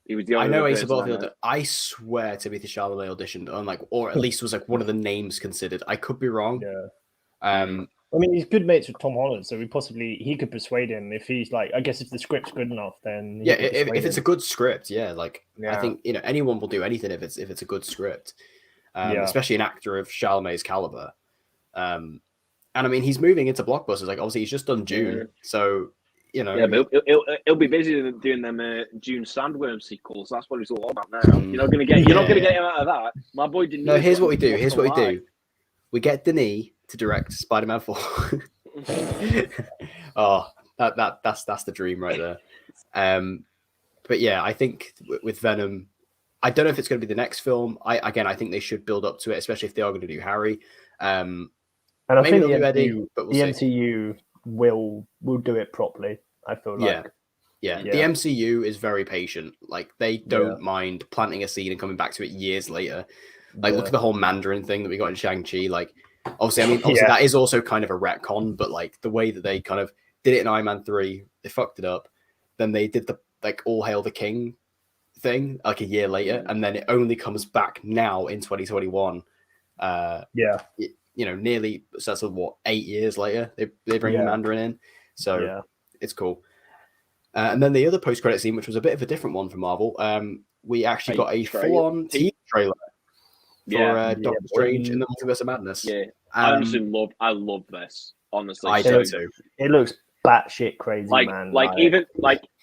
He was the only I know other Asa person Butterfield. know. I swear Timothy Chalamet auditioned on or at least was like one of the names considered. I could be wrong. Yeah. I mean, he's good mates with Tom Holland, so he could persuade him if he's like. I guess if the script's good enough, then yeah, if it's a good script, yeah. Like I Yeah. think anyone will do anything if it's a good script, Yeah. especially an actor of Chalamet's caliber. And I mean, he's moving into blockbusters. Like obviously, he's just done June, so Yeah, but he'll be busy doing them June Sandworm sequels. That's what it's all about now. You're not gonna get him out of that. My boy didn't. No, here's what we do. We get Denis to direct Spider-Man 4. Oh, that's the dream right there. But yeah, I think with Venom, I don't know if it's going to be the next film. I think they should build up to it, especially if they are going to do Harry. And I maybe think they'll the do MCU, Eddie, but we'll see. MCU will do it properly. I feel like. Yeah. Yeah. The MCU is very patient. Like they don't mind planting a scene and coming back to it years later. Like look at the whole Mandarin thing that we got in Shang-Chi. Like obviously that is also kind of a retcon, but like the way that they kind of did it in Iron Man 3, they fucked it up. Then they did the All Hail the King thing like a year later, and then it only comes back now in 2021. Nearly, so that's what, 8 years later they bring the Mandarin in, so it's cool. And then the other post-credit scene, which was a bit of a different one for Marvel, we actually got a full-on teaser trailer for Doctor Strange in the Multiverse of Madness. Yeah, I love this. Honestly, I do too. It looks batshit crazy, man.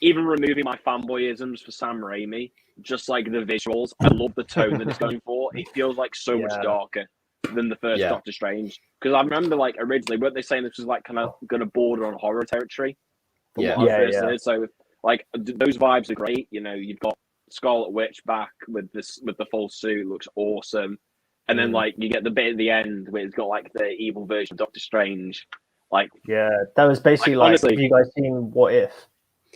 Even removing my fanboyisms for Sam Raimi, just like the visuals, I love the tone that it's going for. It feels like so much darker than the first Doctor Strange. Because I remember, like, originally, weren't they saying this was like kind of going to border on horror territory? So, like, those vibes are great. You've got Scarlet Witch back with the full suit, looks awesome. And then, like, you get the bit at the end where it's got like the evil version of Doctor Strange. Like, that was basically like, honestly, have you guys seen What If?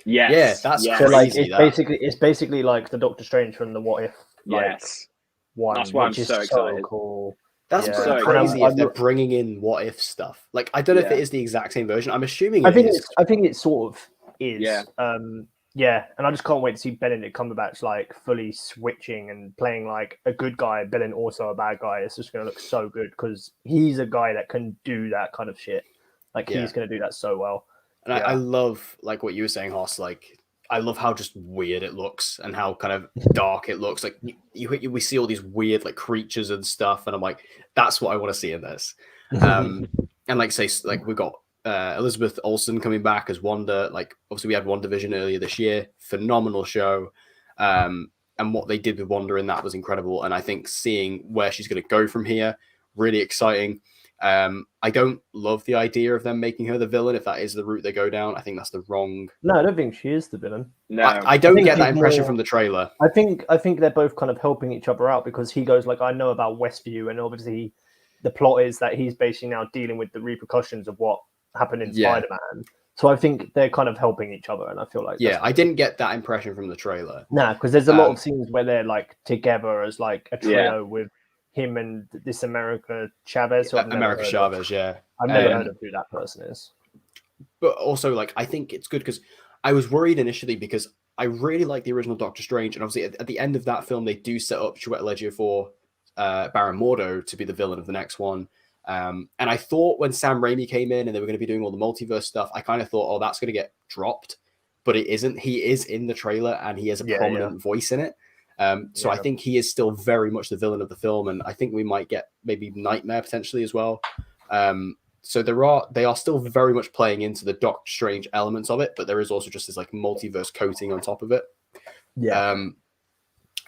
Yes. Yeah, that's so like crazy. It's basically like the Doctor Strange from the What If. One. That's why I'm so excited. Cool. That's pretty crazy if they're bringing in What If stuff. Like, I don't know if it is the exact same version. I'm assuming I think it sort of is. Yeah. And I just can't wait to see Benedict Cumberbatch like fully switching and playing like a good guy, but then also a bad guy. It's just going to look so good because he's a guy that can do that kind of shit. Like he's going to do that so well. And I love like what you were saying, Hoss. Like I love how just weird it looks and how kind of dark it looks. Like we see all these weird like creatures and stuff, and I'm like, that's what I want to see in this. And like say like we got Elizabeth Olsen coming back as Wanda. Like obviously we had WandaVision earlier this year, phenomenal show. And what they did with Wanda in that was incredible. And I think seeing where she's going to go from here, really exciting. I don't love the idea of them making her the villain. If that is the route they go down, I think that's the wrong. No, I don't think she is the villain. No, I don't get that impression from the trailer. I think they're both kind of helping each other out because he goes like, I know about Westview, and obviously the plot is that he's basically now dealing with the repercussions of what happened in Spider-Man. So I think they're kind of helping each other, and I feel like I didn't get that impression from the trailer. Nah, because there's a lot of scenes where they're like together as like a trio with him and this America Chavez. America Chavez, I've never heard of who that person is. But also, like, I think it's good because I was worried initially because I really like the original Doctor Strange, and obviously at the end of that film, they do set up Chiwetel Ejiofor, Baron Mordo, to be the villain of the next one. And I thought when Sam Raimi came in and they were going to be doing all the multiverse stuff, I kind of thought, oh, that's going to get dropped, but it isn't. He is in the trailer and he has a prominent voice in it. So I think he is still very much the villain of the film, and I think we might get maybe Nightmare potentially as well. So they are still very much playing into the Doctor Strange elements of it, but there is also just this like multiverse coating on top of it.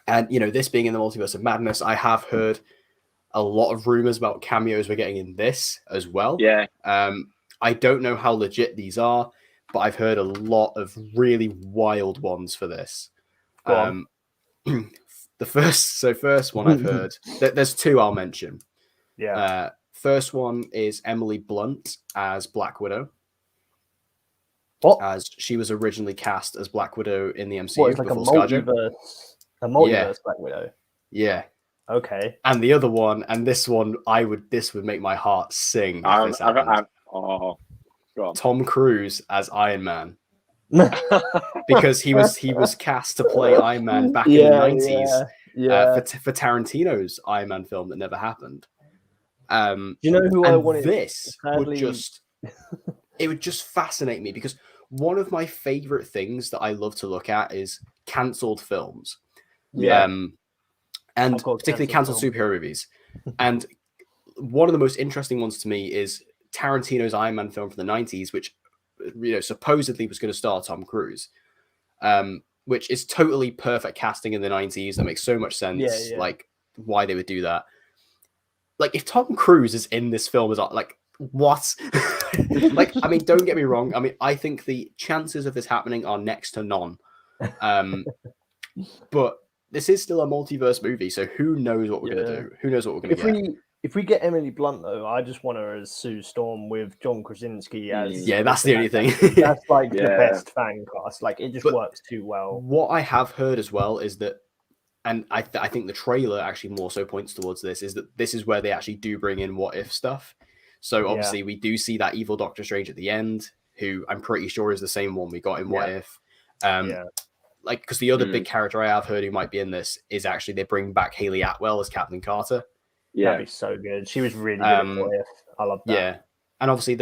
And you know, this being in the Multiverse of Madness, I have heard a lot of rumors about cameos we're getting in this as well. I don't know how legit these are, but I've heard a lot of really wild ones for this. The first one I've heard, there's two I'll mention. First one is Emily Blunt as Black Widow. As she was originally cast as Black Widow in the MCU like before ScarJo. A multiverse Black Widow. Okay. And the other one, and this one, this would make my heart sing. If this happened. Tom Cruise as Iron Man. Because he was cast to play Iron Man back in the 90s for Tarantino's Iron Man film that never happened. Do you know who I wanted? This would just fascinate me, because one of my favorite things that I love to look at is cancelled films. And particularly cancelled superhero movies. And one of the most interesting ones to me is Tarantino's Iron Man film from the 90s, which, you know, supposedly was going to star Tom Cruise, which is totally perfect casting in the 90s. That makes so much sense. Like, why they would do that. Like, if Tom Cruise is in this film, is like, what? Like, I mean, don't get me wrong. I mean, I think the chances of this happening are next to none. But this is still a multiverse movie, so who knows what we're going to do? Who knows what we're going to get? If we get Emily Blunt, though, I just want her as Sue Storm with John Krasinski as... Yeah, that's the only thing. That's like the best fan cast. Like, it just works too well. What I have heard as well is that, and I think the trailer actually more so points towards this, is that this is where they actually do bring in what if stuff. So obviously we do see that evil Doctor Strange at the end, who I'm pretty sure is the same one we got in What If. Like, because the other big character I have heard who might be in this is actually they bring back Hayley Atwell as Captain Carter. That'd be so good. She was really good in What If. I love that. Yeah. And obviously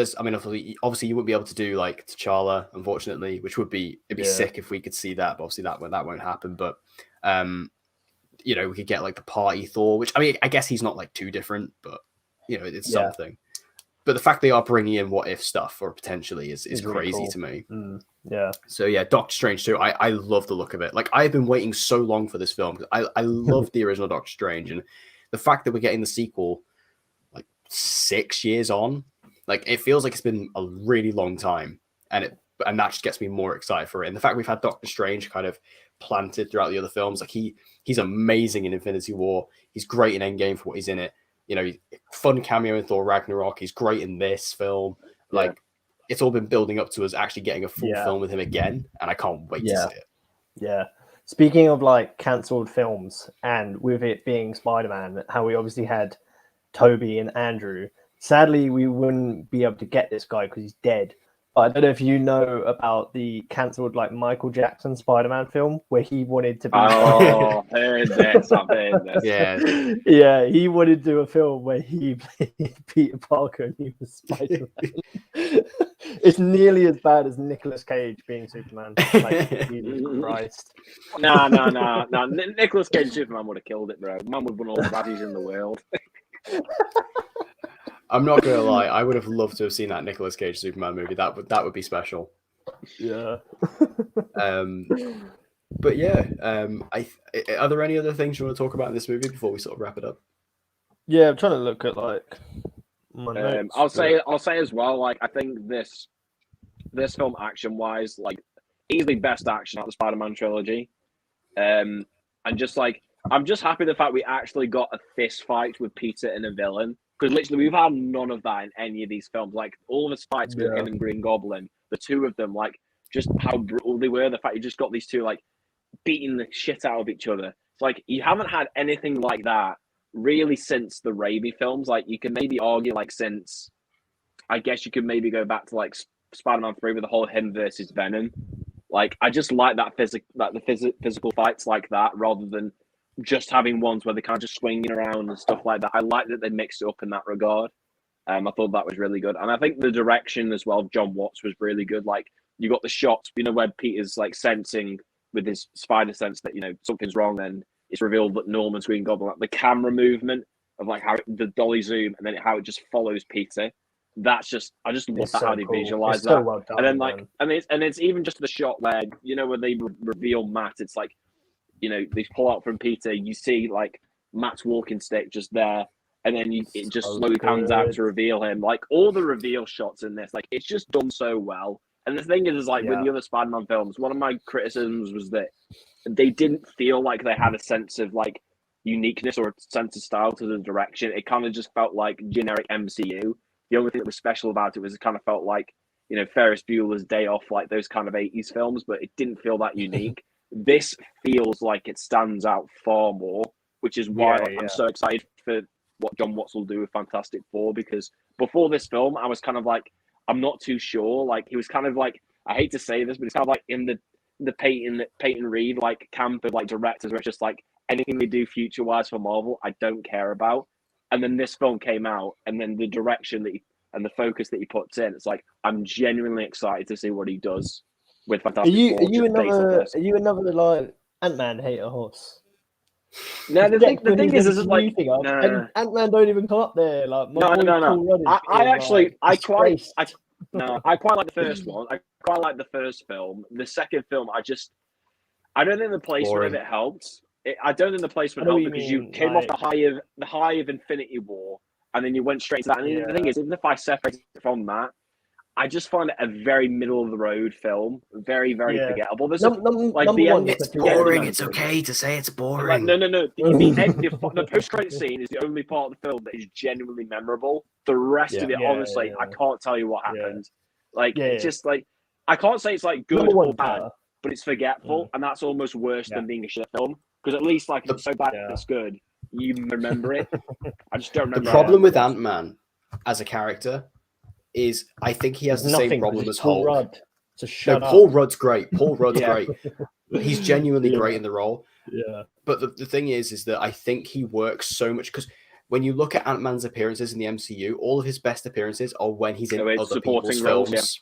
obviously you wouldn't be able to do like T'Challa, unfortunately, which it'd be sick if we could see that, but obviously that won't happen. But you know, we could get like the party Thor, which, I mean, I guess he's not like too different, but you know, it's something. But the fact they are bringing in what if stuff, or potentially, is crazy really cool to me. So yeah, Doctor Strange too. I love the look of it. Like, I've been waiting so long for this film. I love the original Doctor Strange, and the fact that we're getting the sequel like 6 years on, like, it feels like it's been a really long time, and that just gets me more excited for it. And the fact we've had Doctor Strange kind of planted throughout the other films, like he's amazing in Infinity War. He's great in Endgame for what he's in it. You know, fun cameo in Thor Ragnarok. He's great in this film. Like, it's all been building up to us actually getting a full film with him again, and I can't wait to see it. Speaking of like cancelled films, and with it being Spider-Man, how we obviously had Toby and Andrew. Sadly, we wouldn't be able to get this guy because he's dead. But I don't know if you know about the cancelled like Michael Jackson Spider-Man film where he wanted to be. Oh, heard this. I've heard this. Yeah, he wanted to do a film where he played Peter Parker and he was Spider-Man. It's nearly as bad as Nicolas Cage being Superman. Like, Jesus Christ. No. Nicolas Cage Superman would have killed it, bro. Man would have won all the baddies in the world. I'm not gonna lie, I would have loved to have seen that Nicolas Cage Superman movie. That would be special. Yeah. But yeah, are there any other things you want to talk about in this movie before we sort of wrap it up? Yeah, I'm trying to look at like my notes. I'll say as well, like, I think this film action wise, like, easily best action out of the Spider-Man trilogy. And just like, I'm just happy the fact we actually got a fist fight with Peter and a villain. Because literally, we've had none of that in any of these films. Like, all of his fights with him and Green Goblin, the two of them, like, just how brutal they were. The fact you just got these two, like, beating the shit out of each other. It's like, you haven't had anything like that really since the Raimi films. Like, you can maybe argue, like, since, I guess you could maybe go back to, like, Spider-Man 3 with the whole him versus Venom. Like I just like that physical fights like that, rather than just having ones where they kind of just swinging around and stuff like that. I like that they mixed it up in that regard. I thought that was really good, and I think the direction as well of John Watts was really good. Like you got the shots, where Peter's like sensing with his spider sense that something's wrong, and it's revealed that Norman's Green Goblin. Like the camera movement of like how the dolly zoom and then how it just follows Peter. That's just I just love that how they visualize that. So well done, and then like and it's even just the shot where when they reveal Matt, it's like they pull out from Peter, you see like Matt's walking stick just there, and then it just slowly pans out to reveal him. Like all the reveal shots in this, like it's just done so well. And the thing is like with the other Spider-Man films, one of my criticisms was that they didn't feel like they had a sense of like uniqueness or a sense of style to the direction. It kind of just felt like generic MCU. The only thing that was special about it was it kind of felt like, Ferris Bueller's Day Off, like those kind of 80s films, but it didn't feel that unique. This feels like it stands out far more, which is why I'm so excited for what John Watts will do with Fantastic Four, because before this film, I was kind of like, I'm not too sure. Like, he was kind of like, I hate to say this, but it's kind of like in the Peyton Reed, like, camp of, like, directors where it's just like, anything they do future-wise for Marvel, I don't care about. And then this film came out, and then the direction and the focus that he puts in, it's like I'm genuinely excited to see what he does with Fantastic Four. Are you another like Ant-Man hater horse? No, the thing is like Ant-Man don't even come up there. Like no. I quite like the first one. I quite like the first film. The second film, I don't think the placement of it helped. I don't think the placement helped because you came off the high of Infinity War, and then you went straight to that. And the thing is, even if I separate it from that, I just find it a very middle of the road film, very forgettable. There's the end. It's boring. It's okay to say it's boring. No. The post-credit scene is the only part of the film that is genuinely memorable. The rest of it, honestly, I can't tell you what happened. It's just like I can't say it's like good or bad, but it's forgetful, and that's almost worse than being a shit film. Because at least, like, if it's so bad it's good, you remember it. I just don't remember. The problem with Ant-Man as a character is I think he has the same problem as Hulk. Paul Rudd's great. Paul Rudd's great. He's genuinely great in the role. Yeah. But the thing is that I think he works so much because when you look at Ant-Man's appearances in the MCU, all of his best appearances are when he's in other people's films.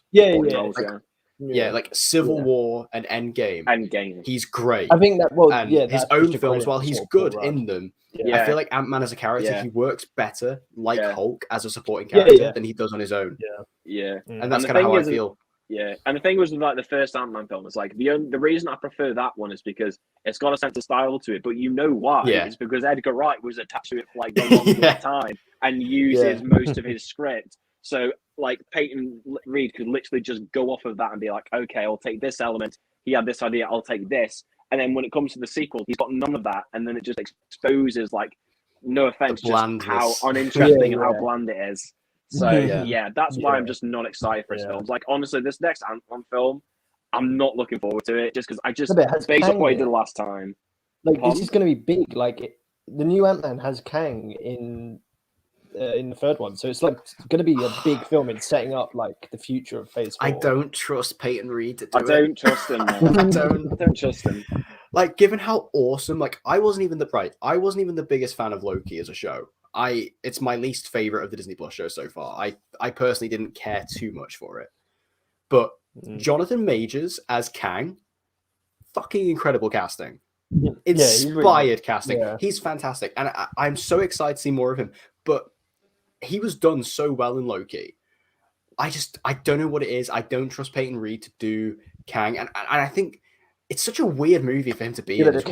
Like Civil War and Endgame. He's great. I think that his own films, while he's good in them, I feel like Ant-Man as a character, he works better like Hulk as a supporting character than he does on his own. And that's kind of how I feel. Yeah, and the thing was with like the first Ant-Man film is like the reason I prefer that one is because it's got a sense of style to it, but you know why? It's because Edgar Wright was attached to it for like the longest time and uses most of his script. So like Peyton Reed could literally just go off of that and be like, okay, I'll take this element. He had this idea, I'll take this. And then when it comes to the sequel, he's got none of that. And then it just exposes, like, no offense, just how uninteresting and how bland it is. So, that's why I'm just not excited for his films. Like, honestly, this next Ant-Man film, I'm not looking forward to it just because based on what he did last time. Like, this is going to be big. Like, the new Ant-Man has Kang in the third one, so it's like going to be a big film in setting up like the future of Phase 4. I don't trust Peyton Reed to do it. I don't trust him. I don't trust him. Like, given how awesome, like I wasn't even the biggest fan of Loki as a show. It's my least favorite of the Disney Plus shows so far. I personally didn't care too much for it, but Jonathan Majors as Kang, fucking incredible casting. Inspired casting. He's fantastic, and I'm so excited to see more of him. But he was done so well in Loki. I don't know what it is. I don't trust Peyton Reed to do Kang, and I think it's such a weird movie for him to be in. The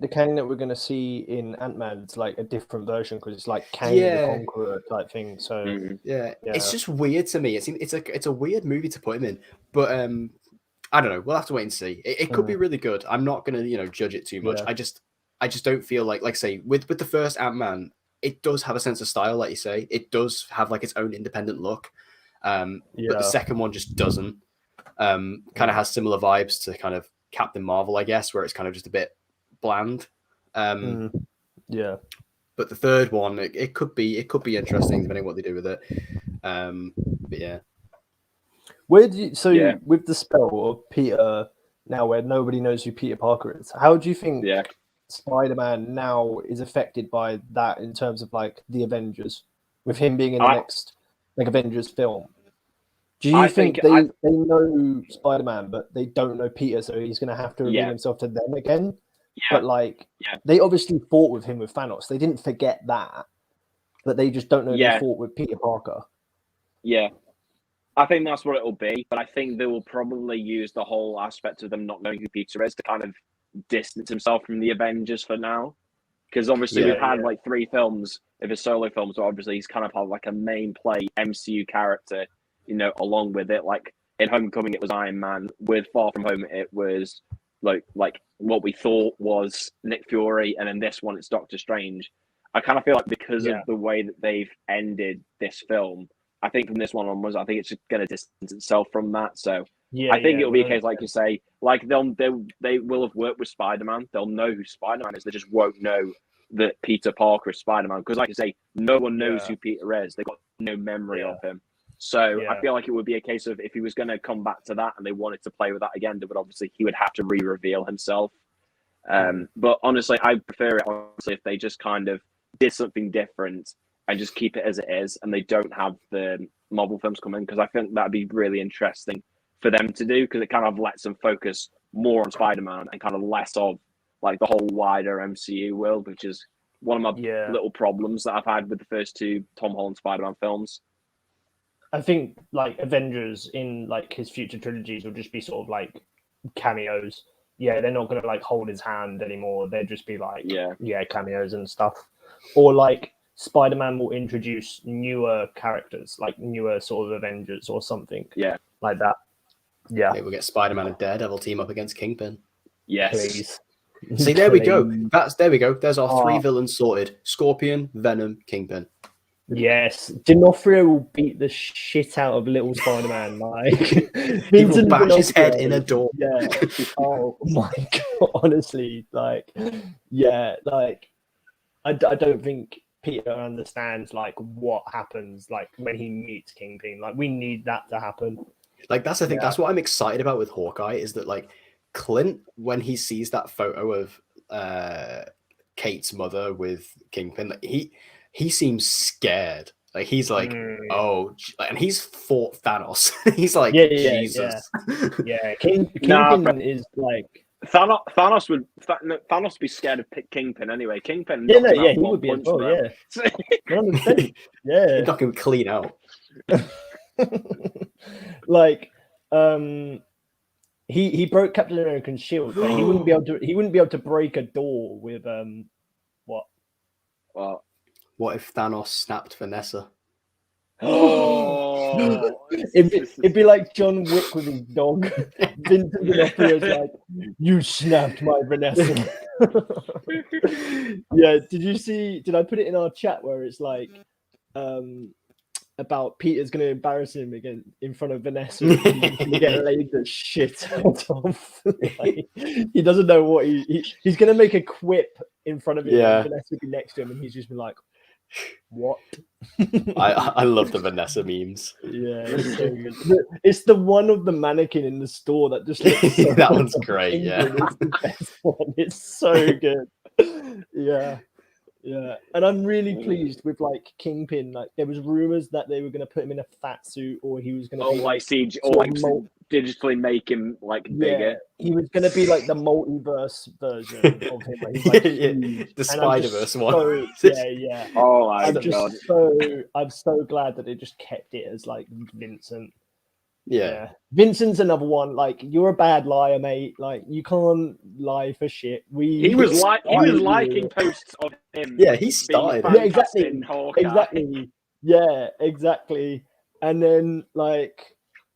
Kang that we're going to see in Ant-Man is like a different version because it's like Kang the Conqueror type thing. So it's just weird to me. It's a weird movie to put him in, but I don't know. We'll have to wait and see. It could be really good. I'm not going to judge it too much. I just don't feel like say with the first Ant-Man. It does have a sense of style, like you say. It does have like its own independent look. But the second one just doesn't. Kind of has similar vibes to kind of Captain Marvel, I guess, where it's kind of just a bit bland. But the third one, it could be interesting depending on what they do with it. But yeah. Where do you, with the spell of Peter now where nobody knows who Peter Parker is. How do you think Yeah. Spider-Man now is affected by that in terms of like the Avengers, with him being in the next like Avengers film? Do you think they know Spider-Man, but they don't know Peter, so he's going to have to reveal himself to them again? Yeah. But like, they obviously fought with him with Thanos. They didn't forget that, but they just don't know they fought with Peter Parker. Yeah. I think that's what it'll be, but I think they will probably use the whole aspect of them not knowing who Peter is to kind of distance himself from the Avengers for now. Because obviously we've had like 3 films of his solo films, so obviously he's kind of had like a main play MCU character, you know, along with it. Like in Homecoming, it was Iron Man. With Far From Home, it was like what we thought was Nick Fury, and then this one, it's Doctor Strange. I kind of feel like because of the way that they've ended this film, I think from this one onwards, I think it's just going to distance itself from that. So I think it'll be a case, like you say, like they will have worked with Spider-Man. They'll know who Spider-Man is. They just won't know that Peter Parker is Spider-Man. Because like you say, no one knows who Peter is. They've got no memory of him. So I feel like it would be a case of if he was going to come back to that and they wanted to play with that again, they would obviously, he would have to re-reveal himself. But honestly, I prefer it honestly if they just kind of did something different and just keep it as it is, and they don't have the Marvel films come in, because I think that'd be really interesting for them to do, because it kind of lets them focus more on Spider-Man and kind of less of like the whole wider MCU world, which is one of my little problems that I've had with the first 2 Tom Holland Spider-Man films. I think like Avengers in like his future trilogies will just be sort of like cameos. Yeah, they're not gonna like hold his hand anymore. They'll just be like cameos and stuff. Or like Spider-Man will introduce newer characters, like newer sort of Avengers or something. Yeah. Like that. Yeah. Maybe we'll get Spider-Man and Daredevil team up against Kingpin. Yes. Please. See, there we go. There we go. There's our 3 villains sorted. Scorpion, Venom, Kingpin. Yes, D'Onofrio will beat the shit out of little Spider-Man. Like, he will bash his head in a door. Yeah. Oh my god. Honestly, like, like, I don't think Peter understands like what happens like when he meets Kingpin. Like, we need that to happen. Like, that's the thing. That's what I'm excited about with Hawkeye, is that like Clint, when he sees that photo of Kate's mother with Kingpin, like, he seems scared. Like, he's like, oh, and he's fought Thanos. He's like, Jesus. Yeah. Kingpin is like Thanos would be scared of Kingpin anyway. Kingpin, he would be as well. Yeah, 100%. Yeah, he'd knock him clean out. Like, he broke Captain America's shield, but he wouldn't be able to break a door with what? Well, what if Thanos snapped Vanessa? Oh, it'd be like John Wick with his dog. Vincent D'Onofrio's like, you snapped my Vanessa. Yeah, did I put it in our chat where it's like about Peter's going to embarrass him again in front of Vanessa and he's going to get laid the shit out of. Like, he doesn't know what he's going to make a quip in front of him and Vanessa will be next to him and he's just been like, what? I love the Vanessa memes. Yeah, it's so good. It's the one of the mannequin in the store that just looks so that one's great. Yeah, it's the best one. It's so good. Yeah, and I'm really pleased with like Kingpin. Like, there was rumors that they were going to put him in a fat suit, or he was going to like CG, or like digitally make him like bigger. He was going to be like the multiverse version of him. Like, he's like the Spider-Verse one. Yeah. Oh my god! I'm so glad that they just kept it as like Vincent. Yeah. Vincent's another one. Like, you're a bad liar, mate. Like, you can't lie for shit. He was liking posts of him. Yeah, he started. Yeah, exactly. Yeah, exactly. And then like,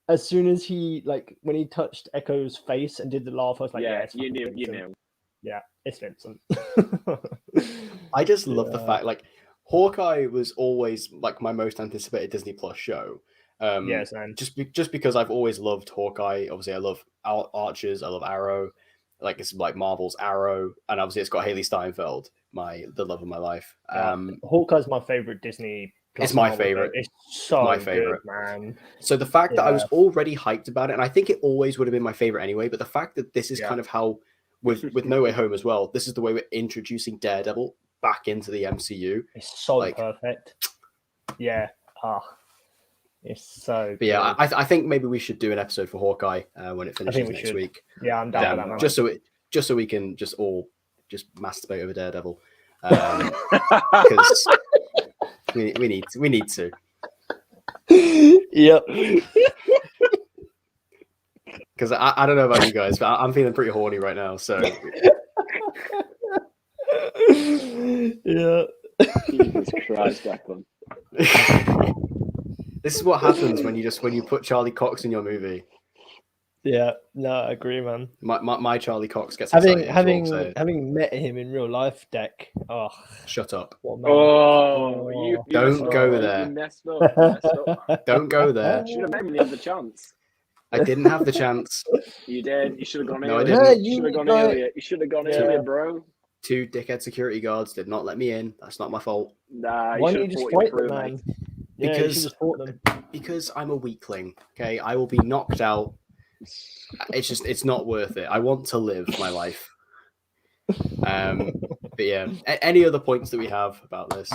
as soon as he when he touched Echo's face and did the laugh, I was like, you knew. Yeah, it's Vincent. I just love the fact like Hawkeye was always like my most anticipated Disney Plus show. Yes, man. Just because I've always loved Hawkeye. Obviously, I love Archers. I love Arrow. Like, it's like Marvel's Arrow, and obviously it's got Haley Steinfeld, the love of my life. Hawkeye's my favorite Disney It's my favorite. It's so My favorite. good, man. So the fact that I was Yeah. already hyped about it, and I think it always would have been my favorite anyway, but the fact that this is Yeah. kind of how, with No Way Home as well, this is the way we're introducing Daredevil back into the MCU. It's so Like- perfect. Yeah. It's so. But yeah, good. I think maybe we should do an episode for Hawkeye when it finishes we next should. week. Yeah, I'm down with that, man. Just so we can just all just masturbate over Daredevil. Because we need to. Yep. Because I don't know about you guys, but I'm feeling pretty horny right now. So Yeah. Jesus Christ, Declan. this is what happens when you put Charlie Cox in your movie. Yeah. No, I agree, man. My Charlie Cox gets excited. Having met him in real life, Deck. Oh, Shut up. what man. Oh, you Don't messed go up. there. You messed up. Man. Don't go there. Should have met me the chance. I didn't have the chance. You did. You should have gone No, I earlier. didn't. You should have gone Yeah, earlier. You should have gone Yeah. earlier, bro. 2 dickhead security guards did not let me in. That's not my fault. Nah, you Why should don't have you just fought your fight them, crew, man? mate. Yeah, you Because- should just fought them. Because I'm a weakling. Okay, I will be knocked out. It's not worth it. I want to live my life. But yeah, any other points that we have about this?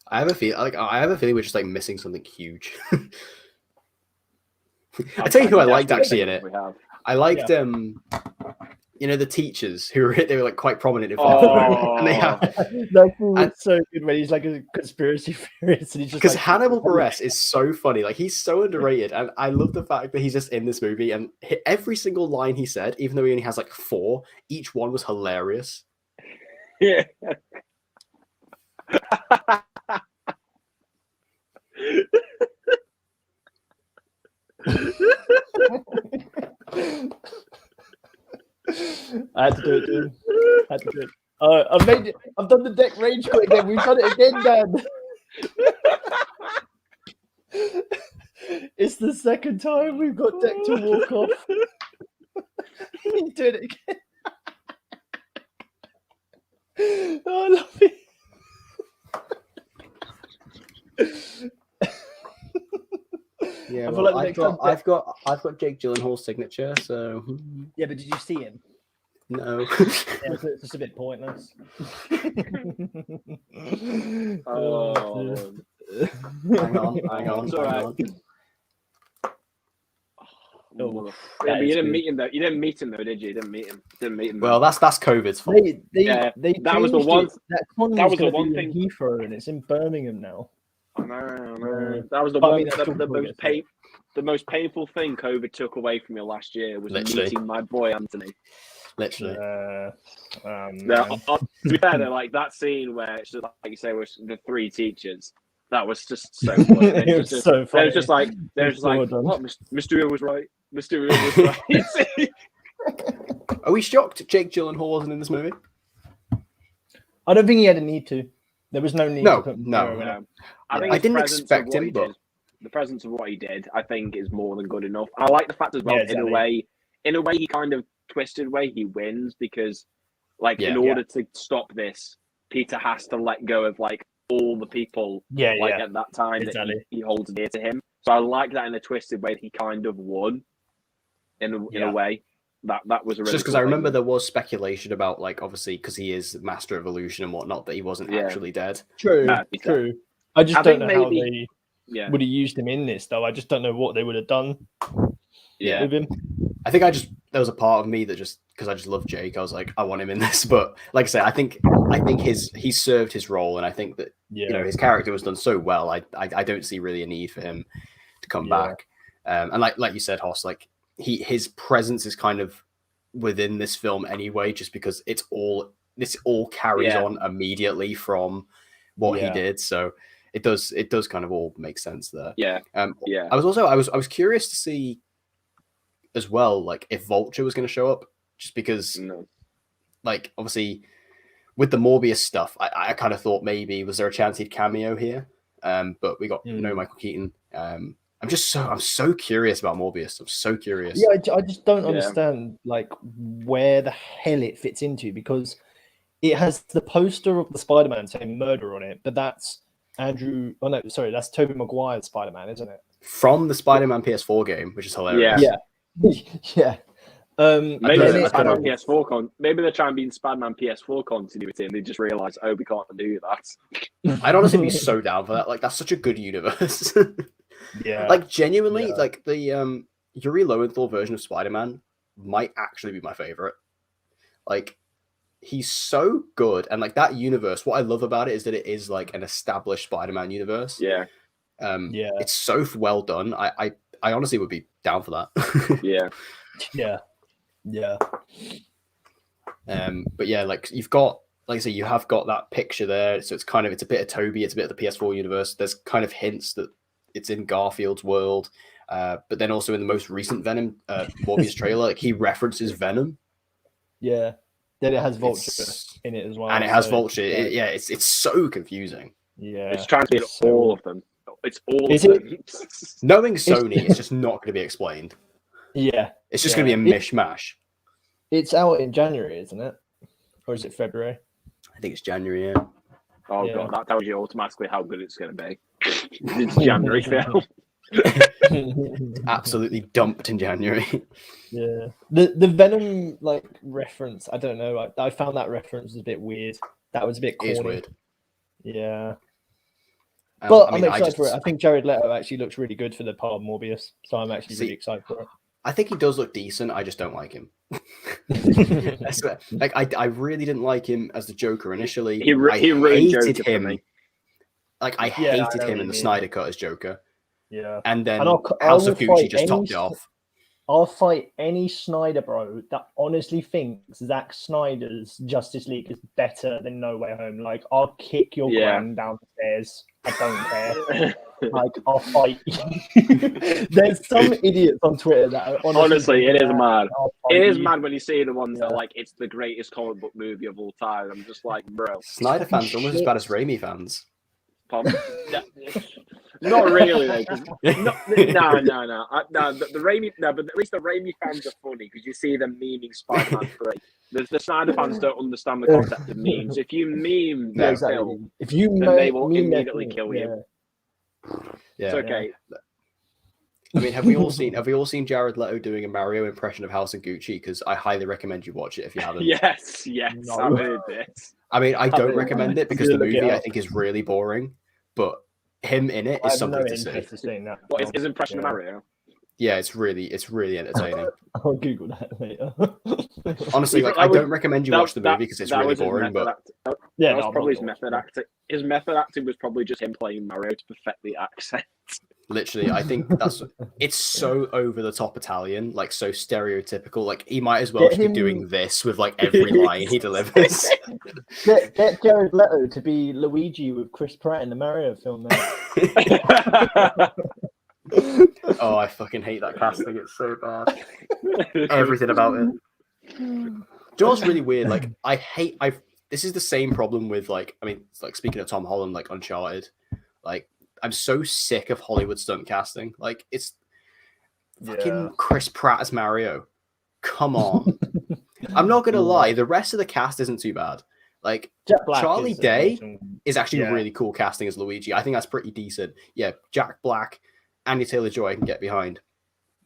I have a feeling we're just like missing something huge. I tell you who I liked actually in it. We have. I liked the teachers who they were like quite prominent in Oh. and they have That fool was so good when he's like a conspiracy theorist and he's just because like, Hannibal Buress is so funny, like he's so underrated, and I love the fact that he's just in this movie and every single line he said, even though he only has like 4, each one was hilarious. Yeah. I had to do it, dude. I had to do it. I've made it. I've done the deck range quit again. We've done it again, Dan. It's the second time we've got deck to walk off. He's doing it again. Oh, I love it. Yeah, I feel well, like the next time- I've got Jake Gyllenhaal's signature, so Yeah, but did you see him? no. Yeah, so it's just a bit pointless. Oh, dear. hang on. It's all right. Oh, Yeah, that but you is didn't good. meet him though. You didn't meet him though, did you? You didn't meet him. Well, that's COVID's fault. They that was the changed one- it. That con that was was the going to one be in Heathrow, and it's in Birmingham now. I know. That was the But I one. mean, that's still The most painful thing COVID took away from me last year was Literally. meeting my boy Anthony. Literally. No, to be fair, though, like that scene where it's just, like you say, was the 3 teachers. That was just so funny. It was so funny. They was just like, It's so well done. what? Mysterio was right. Mysterio was right. Are we shocked Jake Gyllenhaal wasn't in this movie? I don't think he had a need to. There was no need. No, to put no. Mysterio in it. I think I his didn't presence of expect what him, he but- did- the presence of what he did, I think, is more than good enough. I like the fact as well, Yeah, in a exactly. way, he kind of twisted way he wins because, like, Yeah. in order to stop this, Peter has to let go of like all the people Yeah, like yeah. at that time Exactly. that he holds dear to him. So I like that in a twisted way. He kind of won in a Yeah. way. That was a It's really just because cool I remember thing. there was speculation about, like, obviously because he is Master of Illusion and whatnot, that he wasn't Yeah. actually dead. True, Nah, he's true. I just I don't think know how maybe- they Yeah, would have used him in this, though. I just don't know what they would have done yeah. with him. I think there was a part of me that just because I just love Jake, I was like, I want him in this. But like I said, I think he served his role, and I think that Yeah, his character was done so well. I don't see really a need for him to come Yeah. back. And like you said, Hoss, like his presence is kind of within this film anyway, just because this all carries Yeah. on immediately from what he Yeah. did. So it does kind of all make sense there. Yeah, yeah. I was curious to see as well, like if Vulture was going to show up, just because No. like obviously with the Morbius stuff, I kind of thought maybe was there a chance he'd cameo here, but we got no Michael Keaton. I'm so curious about Morbius. I'm so curious. yeah. I just don't Yeah. understand like where the hell it fits into, because it has the poster of the Spider-Man saying murder on it, but that's Andrew. Oh no, sorry, that's Tobey Maguire's Spider-Man, isn't it? From the Spider-Man PS4 game, which is hilarious. Yeah. Yeah. Maybe don't it's know, a I Spider-Man don't PS4 maybe they're trying to be in Spider-Man PS4 continuity and they just realise, oh, we can't do that. I'd honestly be so down for that. Like, that's such a good universe. Yeah. Like, genuinely, Yeah. like the Yuri Lowenthal version of Spider-Man might actually be my favorite. Like, he's so good, and like that universe. What I love about it is that it is like an established Spider-Man universe. Yeah, Yeah. It's so well done. I honestly would be down for that. yeah. Yeah. Yeah. But yeah, like you've got, like I say, you have got that picture there. So it's a bit of Toby, it's a bit of the PS4 universe. There's kind of hints that it's in Garfield's world, but then also in the most recent Venom Morbius trailer, like he references Venom. Yeah. Then it has Vulture It's- in it as well. and it has so, Vulture. yeah. It's so confusing. Yeah. It's trying to be So- all of them. It's all Is of them. Knowing Sony, it's just not going to be explained. Yeah. It's just Yeah. going to be a mishmash. It's out in January, isn't it? Or is it February? I think it's January. Yeah. Oh Yeah. god, that tells you automatically how good it's going to be. It's January film. Absolutely dumped in January. Yeah. The Venom like reference, I don't know. I found that reference a bit weird. That was a bit It corny. is weird. Yeah. But I'm excited just- for it. I think Jared Leto actually looks really good for the part of Morbius, so I'm actually really See, excited for I think he does look decent. I just don't like him. it. I swear. Like I really didn't like him as the Joker initially. He ruined hated Joker for him. me. Like I Yeah, I hated know him what in you the mean. Snyder Cut as Joker, Yeah. and then And I House will of Gucci fight just any topped it off. I'll fight any Snyder bro that honestly thinks Zack Snyder's Justice League is better than No Way Home. Like, I'll kick your Yeah. gran downstairs. I don't care. Like, I'll fight you. There's some idiots on Twitter that are Honestly, it is mad. I'll fight It is you. mad when you see the ones that Yeah. are like, it's the greatest comic book movie of all time. I'm just like, bro, Snyder fans are almost as shit. bad as Raimi fans. pump. Not really, though. 'Cause no. The Raimi, no, but at least the Raimi fans are funny because you see them memeing Spider-Man 3. The Snyder fans don't understand the concept of memes. If you meme Yeah, their exactly. film, If you then they will meme their immediately thing, kill you. Yeah. it's okay. I mean, have we all seen Jared Leto doing a Mario impression of House of Gucci? Because I highly recommend you watch it if you haven't. Yes, No. I've heard this. I mean, I don't it. recommend it because the Look it movie I up. think is really boring, but him in it I is have no something to see. interest in seeing that. What is film. his impression Yeah. of Mario? Yeah, it's really entertaining. I'll Google that later. Honestly, like I don't recommend you watch the movie because it's really was his boring. method But act- that Yeah, was no, I'm probably not his method gonna watch acting. His method acting was probably just him playing Mario to perfect the accent. literally, I think it's so over the top Italian, like so stereotypical. Like he might as well Get just be him- doing this with like every line he delivers. Get Jared Leto to be Luigi with Chris Pratt in the Mario film. Then. Oh, I fucking hate that casting. It's so bad. Everything about it. Do you know what's really weird? Like, this is the same problem with like, I mean, it's like speaking of Tom Holland, like Uncharted, like I'm so sick of Hollywood stunt casting. Like, it's fucking Yeah. Chris Pratt as Mario. Come on. I'm not gonna lie, the rest of the cast isn't too bad. Like, Jack Black Charlie is Day awesome. is actually Yeah. really cool casting as Luigi. I think that's pretty decent. Yeah, Jack Black, Andy Taylor-Joy I can get behind.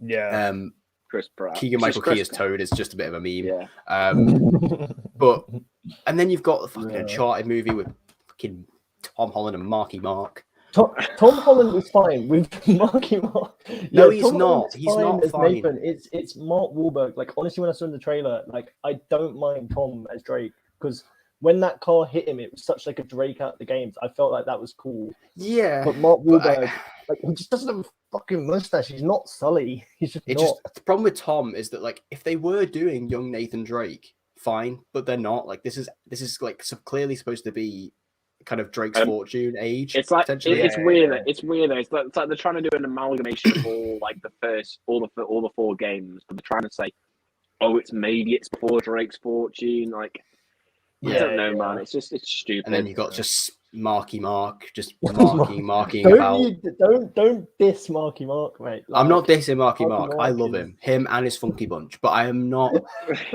Yeah. Chris Pratt. Keegan It's just Michael Key Chris as Toad is just a bit of a meme. Yeah. But and then you've got the fucking Yeah. Uncharted movie with fucking Tom Holland and Marky Mark. Tom Holland was fine with Marky Mark. No, he's Tom not. Holland's He's not as fine. Nathan. It's Mark Wahlberg. Like honestly, when I saw in the trailer, like I don't mind Tom as Drake because when that car hit him, it was such like a Drake out the games. I felt like that was cool. Yeah, But Mark but Wahlberg, like he just doesn't have a fucking mustache. He's not Sully. He's just it not. just the problem with Tom is that like if they were doing young Nathan Drake, fine, but they're not. Like this is like clearly supposed to be kind of Drake's fortune age. It's like potentially. it's weird. It's weird. It's like they're trying to do an amalgamation of all like the first all the four games, but they're trying to say, oh, it's before Drake's fortune. Like I Yeah, don't know, man. It's stupid. And then you got just Marky Mark, just Marky. marking Don't about. don't diss Marky Mark, mate. I'm not dissing Marky Marky Mark. I Mark love is- him and his Funky Bunch, but I am not.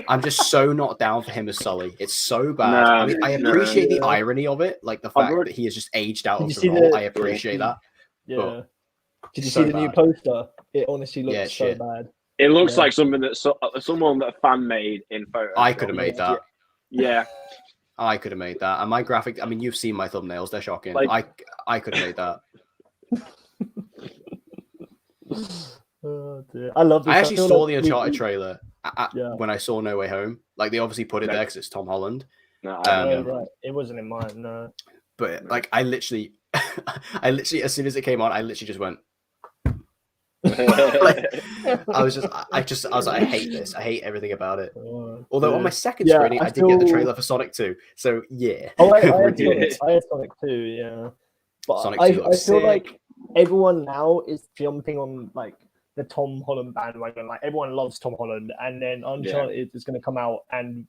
I'm just so not down for him as Sully. It's so bad. I mean, I appreciate the irony of it, like the fact that he has just aged out Did of you the see role. the- I appreciate that. Yeah. But Did you so see the new bad. poster? It honestly looks Yeah, so shit. bad. It looks Yeah. like something that someone that a fan made in Photoshop. I could have made that. Yeah. I could have made that. And my graphic, I mean, you've seen my thumbnails, they're shocking. Like- I could have made that. Oh, dear. I love this. I actually feel saw like the Uncharted trailer Yeah. when I saw No Way Home. Like, they obviously put it Yeah. there because it's Tom Holland. No, Oh, right. It wasn't in mine, no. But, like, I literally, as soon as it came on, I literally just went, I was like, I hate this. I hate everything about it. Although on my second Yeah, screening, I I did get the feel- trailer for Sonic 2. So, yeah. Oh, I had Ridiculous. Sonic 2, yeah. But Sonic I 2 looks feel sick. like everyone now is jumping on like the Tom Holland bandwagon. Like everyone loves Tom Holland, and then Uncharted is going to come out, and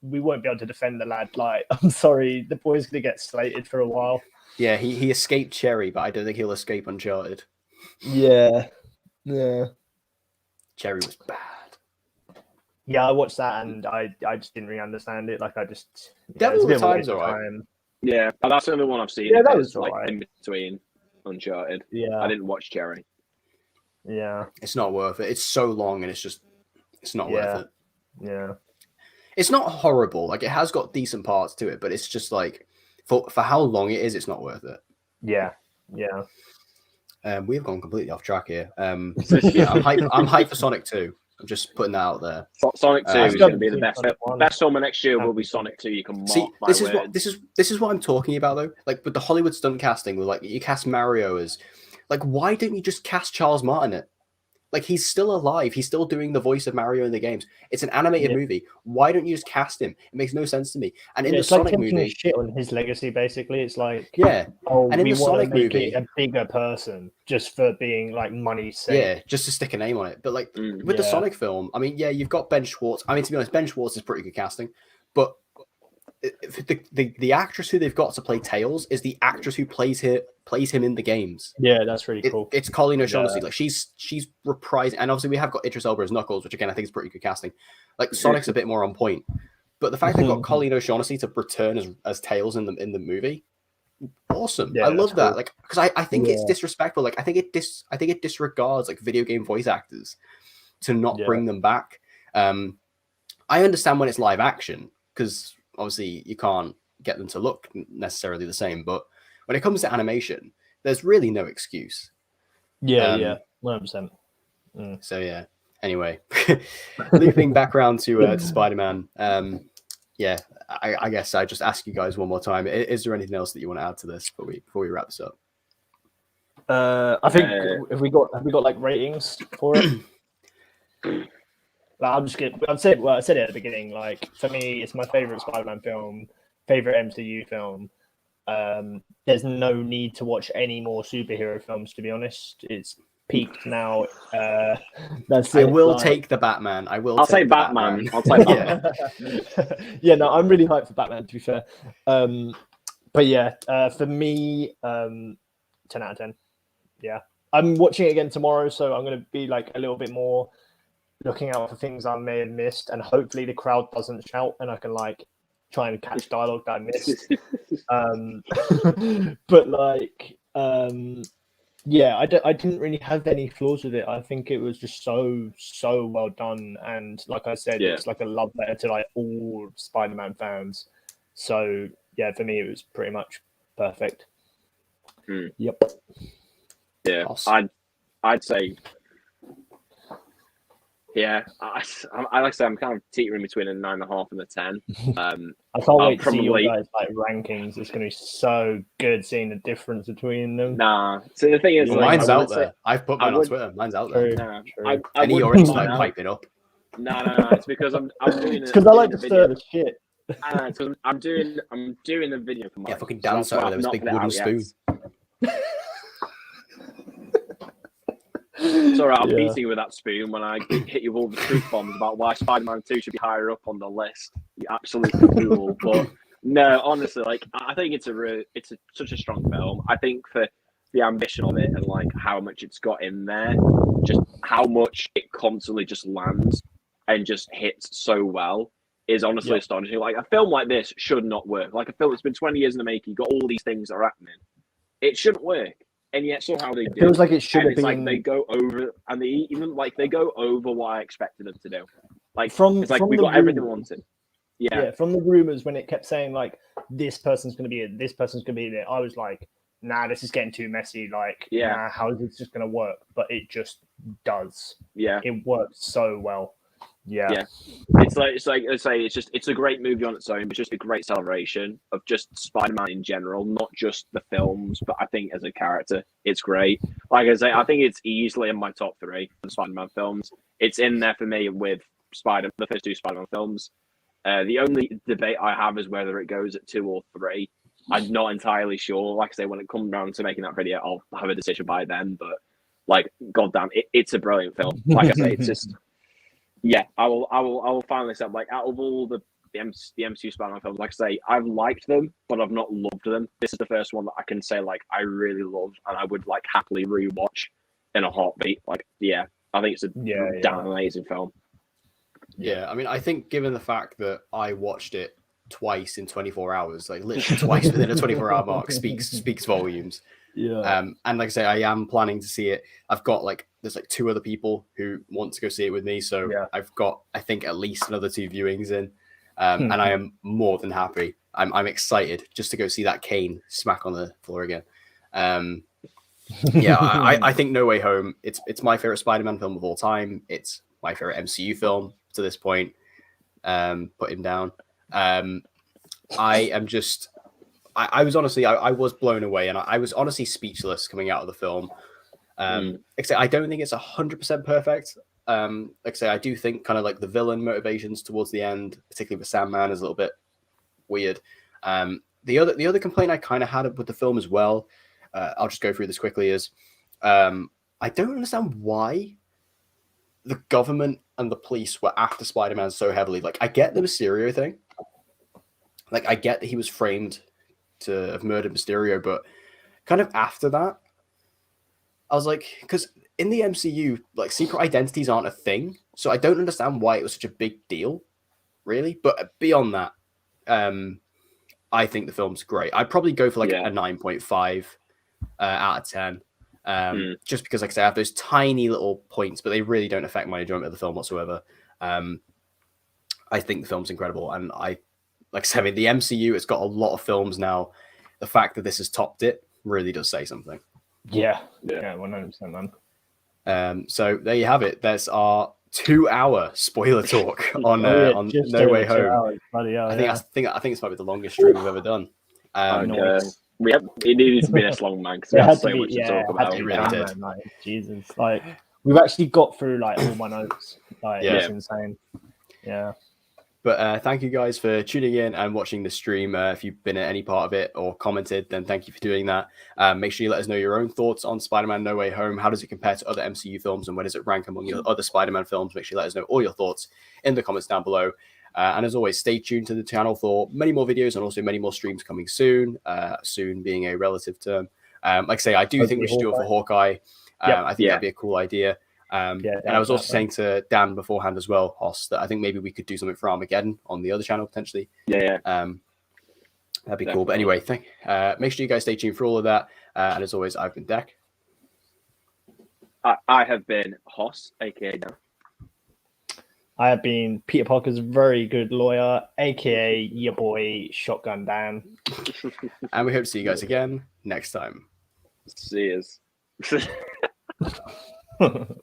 we won't be able to defend the lad. Like, I'm sorry, the boy's going to get slated for a while. Yeah, he escaped Cherry, but I don't think he'll escape Uncharted. Yeah. Cherry was bad. Yeah, I watched that and I just didn't really understand it. Like, I just Devil it's a bit All the of a Time's waste of alright. time. Yeah, but that's the only one I've seen. Yeah, that It's was like alright. in between Uncharted. Yeah, I didn't watch Cherry. yeah, It's not worth it. It's so long and it's not worth it. yeah. It's not horrible. Like, it has got decent parts to it, but it's just like for how long it is, it's not worth it. Yeah. We have gone completely off track here. Yeah, I'm hyped for Sonic 2. I'm just putting that out there. Sonic 2 I've is got going to be the seen best. Sonic 1. Best film of next year will be Sonic 2. You can mark See, my this words. is what I'm talking about though. Like with the Hollywood stunt casting, with like you cast Mario as, like, why don't you just cast Charles Martin it? Like, he's still alive. He's still doing the voice of Mario in the games. It's an animated movie. Why don't you just cast him? It makes no sense to me. And in the it's like Sonic taking movie, shit on his legacy. Basically, it's like yeah, oh, and in we the want to Sonic make movie- it a bigger person just for being like money's sake. yeah, just to stick a name on it. But like with the Yeah. Sonic film, I mean, yeah, you've got Ben Schwartz. I mean, to be honest, Ben Schwartz is pretty good casting, but the actress who they've got to play Tails is the actress who plays him in the games. Yeah, that's really cool. It's Colleen O'Shaughnessy. Yeah. Like, she's reprising, and obviously we have got Idris Elba as Knuckles, which again I think is pretty good casting. Like, Sonic's a bit more on point, but the fact they've got Colleen O'Shaughnessy to return as Tails in the movie, awesome. Yeah, I love that's that. cool. Like, because I think it's Yeah. disrespectful. Like, I think it disregards like video game voice actors to not Yeah. bring them back. I understand when it's live action because obviously you can't get them to look necessarily the same, but when it comes to animation, there's really no excuse. Yeah, 100%. So yeah. Anyway, looping back around to Spider-Man. Yeah, I guess I just ask you guys one more time. Is there anything else that you want to add to this before we wrap this up? I think have we got like ratings for it? Like, I'm just kidding. I said it at the beginning. Like, for me, it's my favorite Spider-Man film, favorite MCU film. There's no need to watch any more superhero films. To be honest, it's peaked now. That's it. I will like- take the Batman. I'll say the Batman. I'll take Yeah. Batman. Yeah, no, I'm really hyped for Batman. To be fair, but yeah, for me, 10 out of 10. Yeah, I'm watching it again tomorrow, so I'm going to be like a little bit more looking out for things I may have missed, and hopefully the crowd doesn't shout, and I can like try and catch dialogue that I missed. But like, yeah, I didn't really have any flaws with it. I think it was just so well done, and like I said, Yeah. it's like a love letter to like all Spider-Man fans. So yeah, for me, it was pretty much perfect. Yep. Yeah, Awesome. I'd say. Yeah, I like I say, I'm kind of teetering between a 9.5 and a 10. I can't I'll wait to see probably- your guys like rankings. It's going to be so good seeing the difference between them. Nah. So the thing is, Well, like, mine's I out wouldn't say- there. I've put I mine on would- Twitter. Mine's out there. True. Nah, True. I And he wouldn't already put started mine out. piping up. No. It's because I'm doing. It's because I like to the stir video. the shit. It's 'cause I'm doing the video for mine. Yeah, fucking so dance that's why out with I've those big not put it wooden out spoon. yet. It's all right. I'm Yeah. beating you with that spoon when I hit you with all the truth bombs about why Spider-Man 2 should be higher up on the list. You absolute fool. But No, honestly, like I think it's such a strong film. I think for the ambition of it and like how much it's got in there, just how much it constantly just lands and just hits so well is honestly astonishing. Like a film like this should not work. Like a film that's been 20 years in the making, got all these things that are happening. It shouldn't work, and yet somehow they do. It feels like it should and have it's been. like they go over, and they even like they go over what I expected them to do. Like it's like from we the got everything we rumors. wanted. Yeah, from the rumors when it kept saying like this person's going to be it, this person's going to be there, I was like, nah, this is getting too messy. Like, nah, how is this just going to work? But it just does. Yeah, it works so well. Yeah. It's a great movie on its own, but just a great celebration of just Spider-Man in general, not just the films, but I think as a character, it's great. Like I say, I think it's easily in my top 3 of the Spider-Man films. It's in there for me with the first 2 Spider-Man films. The only debate I have is whether it goes at 2 or 3. I'm not entirely sure. Like I say, when it comes down to making that video, I'll have a decision by then. But like, goddamn, it's a brilliant film. Like I say, it's just. Yeah, I will finally say, like, out of all the MCU Spider-Man films, like I say, I've liked them, but I've not loved them. This is the first one that I can say, like, I really loved, and I would, like, happily rewatch in a heartbeat. Like, yeah, I think it's a damn amazing film. Yeah, I mean, I think given the fact that I watched it twice in 24 hours, like literally twice within a 24-hour mark, speaks volumes. Yeah. And like I say, I am planning to see it. I've got there's 2 other people who want to go see it with me, so I've got I think at least another 2 viewings in, and I am more than happy. I'm excited just to go see that cane smack on the floor again. Yeah, I think No Way Home. It's my favorite Spider-Man film of all time. It's my favorite MCU film to this point. Put him down. I am just. I was honestly, I was blown away, and I was honestly speechless coming out of the film. Like I say, I don't think it's 100% perfect. Like I say, I do think kind of like the villain motivations towards the end, particularly with Sandman, is a little bit weird. The other complaint I kind of had with the film as well, I'll just go through this quickly, is I don't understand why the government and the police were after Spider-Man so heavily. Like, I get the Mysterio thing. Like, I get that he was framed to have murdered Mysterio, but kind of after that, I was like, because in the MCU, like, secret identities aren't a thing, so I don't understand why it was such a big deal, really. But beyond that, I think the film's great. I'd probably go for like a 9.5 out of 10, just because, like I say, I have those tiny little points, but they really don't affect my enjoyment of the film whatsoever. I think the film's incredible, and like I said, I mean, the MCU, it's got a lot of films now. The fact that this has topped it really does say something. Yeah, 100%, man. So there you have it. There's our 2-hour spoiler talk on on No Way Home. I think this might be the longest stream we've ever done. It needed to be this long, man, because we had so much to talk about. It really did. Like, Jesus, like we've actually got through like all my notes. Like, it's insane. Yeah. But thank you guys for tuning in and watching the stream. If you've been at any part of it or commented, then thank you for doing that. Make sure you let us know your own thoughts on Spider-Man No Way Home. How does it compare to other MCU films, and where does it rank among your other Spider-Man films? Make sure you let us know all your thoughts in the comments down below. And as always, stay tuned to the channel for many more videos and also many more streams coming soon. Soon being a relative term. Like I say, I do think we should do it for Hawkeye. I think that'd be a cool idea. And I was also saying to Dan beforehand as well, Hoss, that I think maybe we could do something for Armageddon on the other channel potentially. That'd be cool. But anyway, make sure you guys stay tuned for all of that. And as always, I've been Deck. I have been Hoss, aka Dan. I have been Peter Parker's very good lawyer, aka your boy Shotgun Dan. And we hope to see you guys again next time. See yous.